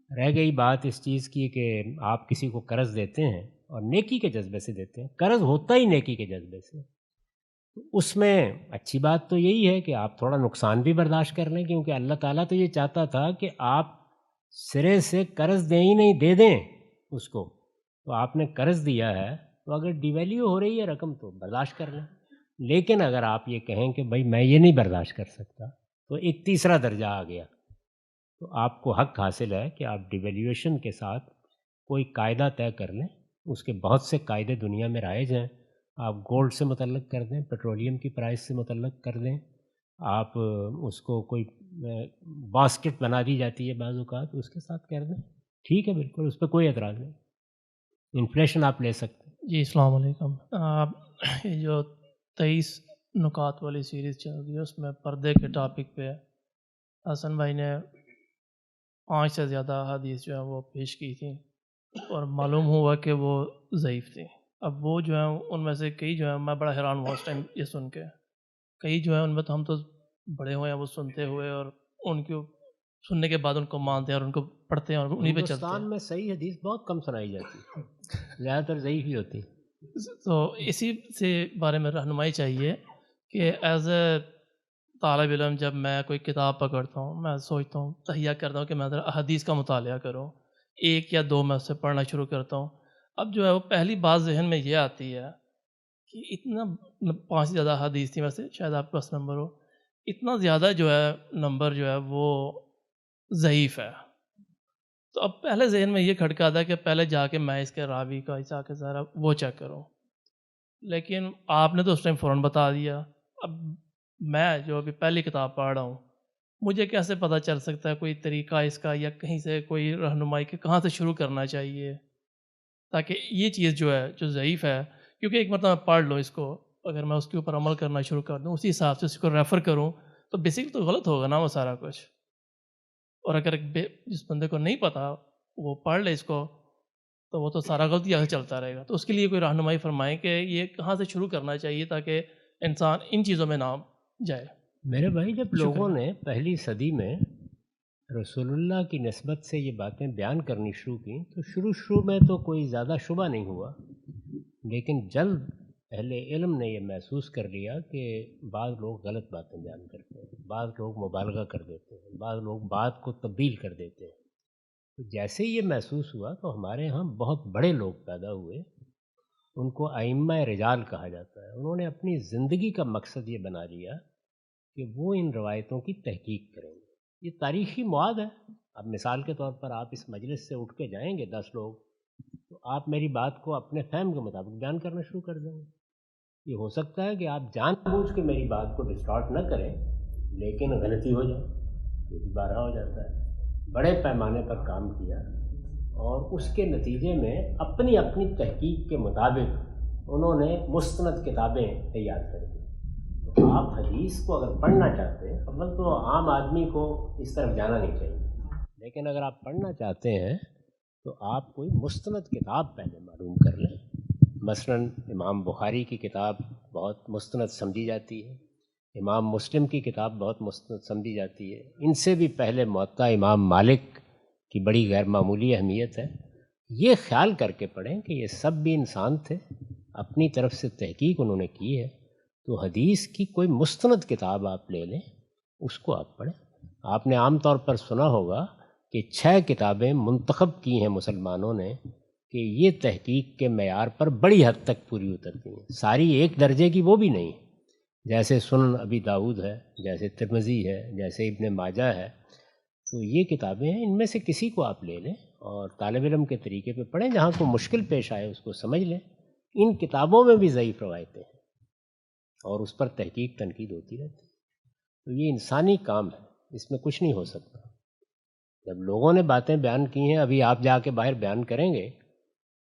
رہ گئی بات اس چیز کی کہ آپ کسی کو قرض دیتے ہیں اور نیکی کے جذبے سے دیتے ہیں. قرض ہوتا ہی نیکی کے جذبے سے. اس میں اچھی بات تو یہی ہے کہ آپ تھوڑا نقصان بھی برداشت کر لیں، کیونکہ اللہ تعالیٰ تو یہ چاہتا تھا کہ آپ سرے سے قرض دیں ہی نہیں، دے دیں اس کو. تو آپ نے قرض دیا ہے تو اگر ڈیویلیو ہو رہی ہے رقم تو برداشت کر لیں. لیکن اگر آپ یہ کہیں کہ بھائی میں یہ نہیں برداشت کر سکتا، تو ایک تیسرا درجہ آ گیا. تو آپ کو حق حاصل ہے کہ آپ ڈیویلیویشن کے ساتھ کوئی قاعدہ طے کر لیں. اس کے بہت سے قاعدے دنیا میں رائج ہیں. آپ گولڈ سے متعلق کر دیں، پیٹرولیم کی پرائس سے متعلق کر دیں. آپ اس کو کوئی باسکٹ بنا دی جاتی ہے بعض اوقات، اس کے ساتھ کر دیں. ٹھیک ہے، بالکل اس پہ کوئی اعتراض نہیں. انفلیشن آپ لے سکتے ہیں. جی السلام علیکم. یہ جو 23 نکات والی سیریز چل رہی ہے، اس میں پردے کے ٹاپک پہ حسن بھائی نے 5 سے زیادہ حدیث جو ہے وہ پیش کی تھیں اور معلوم ہوا کہ وہ ضعیف تھیں. اب وہ جو ہیں ان میں سے کئی جو ہیں میں بڑا حیران ہوا اس ٹائم یہ سن کے. کئی جو ہیں ان میں تو ہم تو بڑے ہوئے ہیں وہ سنتے ہوئے، اور ان کو سننے کے بعد ان کو مانتے ہیں اور ان کو پڑھتے ہیں اور انہیں پہ چلتے ہیں. ہندوستان میں صحیح حدیث بہت کم سنائی جاتی ہے، زیادہ تر ضعیف ہی ہوتی. تو اسی سے بارے میں رہنمائی چاہیے کہ ایز اے طالب علم جب میں کوئی کتاب پکڑتا ہوں، میں سوچتا ہوں، تہیہ کرتا ہوں کہ میں حدیث کا مطالعہ کروں. 1 یا 2 میں سے پڑھنا شروع کرتا ہوں. اب جو ہے وہ پہلی بات ذہن میں یہ آتی ہے کہ اتنا 5 سے زیادہ حدیث تھی، ویسے شاید آپ کے پاس نمبر ہو، اتنا زیادہ جو ہے نمبر جو ہے وہ ضعیف ہے. تو اب پہلے ذہن میں یہ کھٹکا تھا کہ پہلے جا کے میں اس کے راوی کا جا کے ذرا وہ چیک کروں. لیکن آپ نے تو اس ٹائم فوراً بتا دیا. اب میں جو ابھی پہلی کتاب پڑھ رہا ہوں، مجھے کیسے پتہ چل سکتا ہے کوئی طریقہ اس کا یا کہیں سے کوئی رہنمائی کہ کہاں سے شروع کرنا چاہیے تاکہ یہ چیز جو ہے جو ضعیف ہے، کیونکہ ایک مرتبہ میں پڑھ لوں اس کو، اگر میں اس کے اوپر عمل کرنا شروع کر دوں، اسی حساب سے اس کو ریفر کروں، تو بیسکلی تو غلط ہوگا نا وہ سارا کچھ. اور اگر جس بندے کو نہیں پتہ وہ پڑھ لے اس کو، تو وہ تو سارا غلطی آگے چلتا رہے گا. تو اس کے لیے کوئی رہنمائی فرمائیں کہ یہ کہاں سے شروع کرنا چاہیے تاکہ انسان ان چیزوں میں نہ جائے. میرے بھائی جب لوگوں نے پہلی صدی میں رسول اللہ کی نسبت سے یہ باتیں بیان کرنی شروع کی تو شروع میں تو کوئی زیادہ شبہ نہیں ہوا، لیکن جلد اہل علم نے یہ محسوس کر لیا کہ بعض لوگ غلط باتیں بیان کرتے ہیں، بعض لوگ مبالغہ کر دیتے ہیں، بعض لوگ بات کو تبدیل کر دیتے ہیں. تو جیسے یہ محسوس ہوا تو ہمارے ہاں بہت بڑے لوگ پیدا ہوئے، ان کو ائمہ رجال کہا جاتا ہے. انہوں نے اپنی زندگی کا مقصد یہ بنا لیا کہ وہ ان روایتوں کی تحقیق کریں گے. یہ تاریخی مواد ہے. اب مثال کے طور پر آپ اس مجلس سے اٹھ کے جائیں گے 10 لوگ، تو آپ میری بات کو اپنے فہم کے مطابق بیان کرنا شروع کر دیں گے. یہ ہو سکتا ہے کہ آپ جان بوجھ کے میری بات کو ڈسٹارٹ نہ کریں، لیکن غلطی ہو جائے، یہ بھی بارہ ہو جاتا ہے. بڑے پیمانے پر کام کیا اور اس کے نتیجے میں اپنی اپنی تحقیق کے مطابق انہوں نے مستند کتابیں تیار کر دی. تو آپ حدیث کو اگر پڑھنا چاہتے ہیں، اول تو عام آدمی کو اس طرف جانا نہیں چاہیے، لیکن اگر آپ پڑھنا چاہتے ہیں تو آپ کوئی مستند کتاب پہلے معلوم کر لیں. مثلاً امام بخاری کی کتاب بہت مستند سمجھی جاتی ہے، امام مسلم کی کتاب بہت مستند سمجھی جاتی ہے. ان سے بھی پہلے موطا امام مالک کی بڑی غیر معمولی اہمیت ہے. یہ خیال کر کے پڑھیں کہ یہ سب بھی انسان تھے، اپنی طرف سے تحقیق انہوں نے کی ہے. تو حدیث کی کوئی مستند کتاب آپ لے لیں، اس کو آپ پڑھیں. آپ نے عام طور پر سنا ہوگا کہ 6 کتابیں منتخب کی ہیں مسلمانوں نے کہ یہ تحقیق کے معیار پر بڑی حد تک پوری اترتی ہیں. ساری ایک درجے کی وہ بھی نہیں، جیسے سنن ابی داؤد ہے، جیسے ترمذی ہے، جیسے ابن ماجہ ہے. تو یہ کتابیں ہیں، ان میں سے کسی کو آپ لے لیں اور طالب علم کے طریقے پہ پڑھیں. جہاں کو مشکل پیش آئے اس کو سمجھ لیں. ان کتابوں میں بھی ضعیف روایتیں ہیں اور اس پر تحقیق تنقید ہوتی رہتی ہے. تو یہ انسانی کام ہے، اس میں کچھ نہیں ہو سکتا. جب لوگوں نے باتیں بیان کی ہیں، ابھی آپ جا کے باہر بیان کریں گے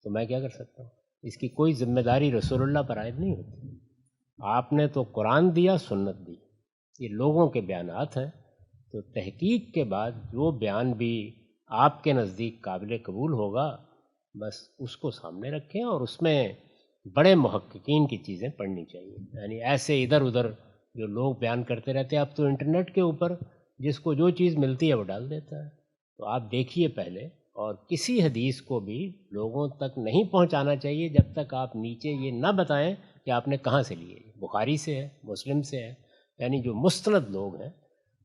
تو میں کیا کر سکتا ہوں؟ اس کی کوئی ذمہ داری رسول اللہ پر عائد نہیں ہوتی. آپ نے تو قرآن دیا، سنت دی. یہ لوگوں کے بیانات ہیں، تو تحقیق کے بعد جو بیان بھی آپ کے نزدیک قابل قبول ہوگا بس اس کو سامنے رکھیں، اور اس میں بڑے محققین کی چیزیں پڑھنی چاہیے. یعنی ایسے ادھر ادھر جو لوگ بیان کرتے رہتے ہیں، اب تو انٹرنیٹ کے اوپر جس کو جو چیز ملتی ہے وہ ڈال دیتا ہے. تو آپ دیکھیے پہلے، اور کسی حدیث کو بھی لوگوں تک نہیں پہنچانا چاہیے جب تک آپ نیچے یہ نہ بتائیں کہ آپ نے کہاں سے لیے. بخاری سے ہے، مسلم سے ہے، یعنی جو مستند لوگ ہیں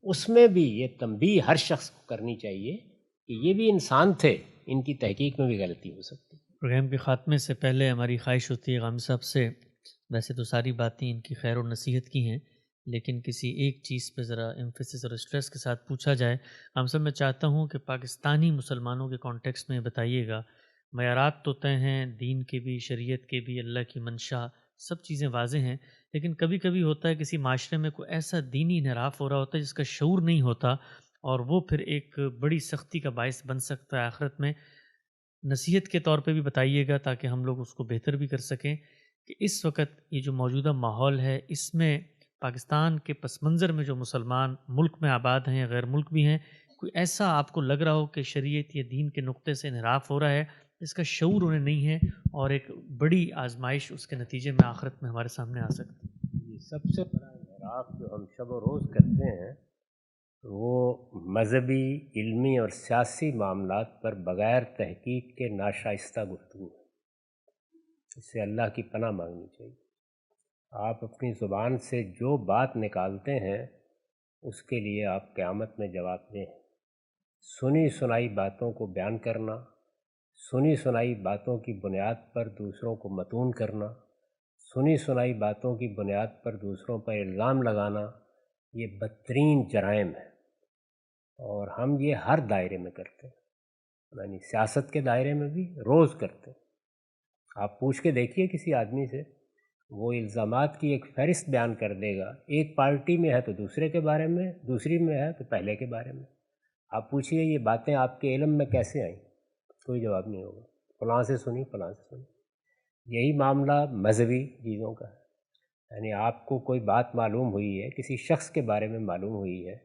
اس میں بھی یہ تنبیہ ہر شخص کو کرنی چاہیے کہ یہ بھی انسان تھے، ان کی تحقیق میں بھی غلطی ہو سکتی. پروگرام کے خاتمے سے پہلے ہماری خواہش ہوتی ہے غام صاحب سے، ویسے تو ساری باتیں ان کی خیر و نصیحت کی ہیں، لیکن کسی ایک چیز پہ ذرا ایمفیسس اور اسٹریس کے ساتھ پوچھا جائے. غام صاحب میں چاہتا ہوں کہ پاکستانی مسلمانوں کے کانٹیکسٹ میں بتائیے گا، معیارات تو طے ہیں، دین کے بھی، شریعت کے بھی، اللہ کی منشا، سب چیزیں واضح ہیں، لیکن کبھی کبھی ہوتا ہے کسی معاشرے میں کوئی ایسا دینی انحراف ہو رہا ہوتا ہے جس کا شعور نہیں ہوتا، اور وہ پھر ایک بڑی سختی کا باعث بن سکتا ہے آخرت میں. نصیحت کے طور پہ بھی بتائیے گا تاکہ ہم لوگ اس کو بہتر بھی کر سکیں کہ اس وقت یہ جو موجودہ ماحول ہے اس میں پاکستان کے پس منظر میں جو مسلمان ملک میں آباد ہیں، غیر ملک بھی ہیں، کوئی ایسا آپ کو لگ رہا ہو کہ شریعت یا دین کے نقطے سے انحراف ہو رہا ہے، اس کا شعور انہیں نہیں ہے، اور ایک بڑی آزمائش اس کے نتیجے میں آخرت میں ہمارے سامنے آ سکتی ہے. یہ سب سے بڑا انحراف جو ہم شب و روز کرتے ہیں وہ مذہبی، علمی اور سیاسی معاملات پر بغیر تحقیق کے ناشائستہ گفتگو ہے. اس سے اللہ کی پناہ مانگنی چاہیے. آپ اپنی زبان سے جو بات نکالتے ہیں اس کے لیے آپ قیامت میں جواب دیں. سنی سنائی باتوں کو بیان کرنا، سنی سنائی باتوں کی بنیاد پر دوسروں کو متون کرنا، سنی سنائی باتوں کی بنیاد پر دوسروں پر الزام لگانا، یہ بدترین جرائم ہے، اور ہم یہ ہر دائرے میں کرتے ہیں. یعنی سیاست کے دائرے میں بھی روز کرتے ہیں. آپ پوچھ کے دیکھیے کسی آدمی سے، وہ الزامات کی ایک فہرست بیان کر دے گا. ایک پارٹی میں ہے تو دوسرے کے بارے میں، دوسری میں ہے تو پہلے کے بارے میں. آپ پوچھئے یہ باتیں آپ کے علم میں کیسے آئیں، کوئی جواب نہیں ہوگا. فلاں سے سنی، فلاں سے سنی. یہی معاملہ مذہبی چیزوں کا ہے. یعنی آپ کو کوئی بات معلوم ہوئی ہے، کسی شخص کے بارے میں معلوم ہوئی ہے،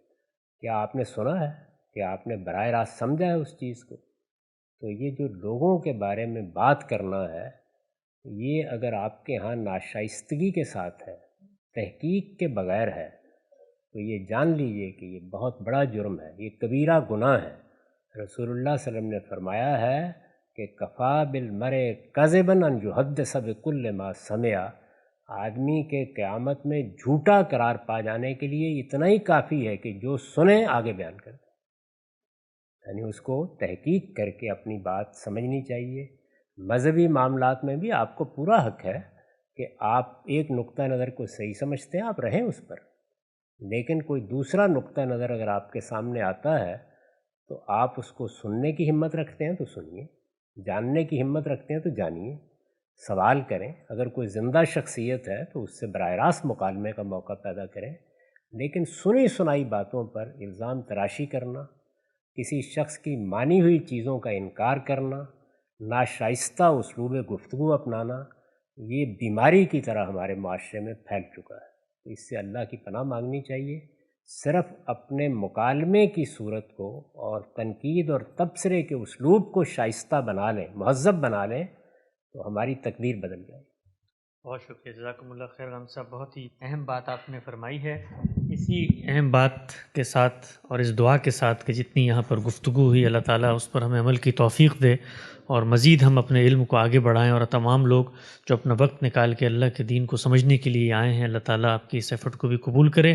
کیا آپ نے سنا ہے، کیا آپ نے براہ راست سمجھا ہے اس چیز کو؟ تو یہ جو لوگوں کے بارے میں بات کرنا ہے، یہ اگر آپ کے ہاں ناشائستگی کے ساتھ ہے، تحقیق کے بغیر ہے، تو یہ جان لیجئے کہ یہ بہت بڑا جرم ہے، یہ کبیرہ گناہ ہے. رسول اللہ صلی اللہ علیہ وسلم نے فرمایا ہے کہ کفا بالمرء کذبا ان یحدث بکل ما سمع. آدمی کے قیامت میں جھوٹا قرار پا جانے کے لیے اتنا ہی کافی ہے کہ جو سنے آگے بیان کر دیں. یعنی اس کو تحقیق کر کے اپنی بات سمجھنی چاہیے. مذہبی معاملات میں بھی آپ کو پورا حق ہے کہ آپ ایک نقطہ نظر کو صحیح سمجھتے ہیں، آپ رہیں اس پر، لیکن کوئی دوسرا نقطہ نظر اگر آپ کے سامنے آتا ہے تو آپ اس کو سننے کی ہمت رکھتے ہیں تو سنیے، جاننے کی ہمت رکھتے ہیں تو جانیے، سوال کریں. اگر کوئی زندہ شخصیت ہے تو اس سے براہ راست مکالمے کا موقع پیدا کریں. لیکن سنی سنائی باتوں پر الزام تراشی کرنا، کسی شخص کی مانی ہوئی چیزوں کا انکار کرنا، ناشائستہ اسلوب گفتگو اپنانا، یہ بیماری کی طرح ہمارے معاشرے میں پھیل چکا ہے. تو اس سے اللہ کی پناہ مانگنی چاہیے. صرف اپنے مکالمے کی صورت کو اور تنقید اور تبصرے کے اسلوب کو شائستہ بنا لیں، مہذب بنا لیں، تو ہماری تقدیر بدل جائے. بہت شکریہ، جزاکم اللہ خیر غام صاحب. بہت ہی اہم بات آپ نے فرمائی ہے. اسی اہم بات کے ساتھ اور اس دعا کے ساتھ کہ جتنی یہاں پر گفتگو ہوئی، اللہ تعالیٰ اس پر ہمیں عمل کی توفیق دے اور مزید ہم اپنے علم کو آگے بڑھائیں، اور تمام لوگ جو اپنا وقت نکال کے اللہ کے دین کو سمجھنے کے لیے آئے ہیں، اللہ تعالیٰ آپ کی اس ایفرٹ کو بھی قبول کرے.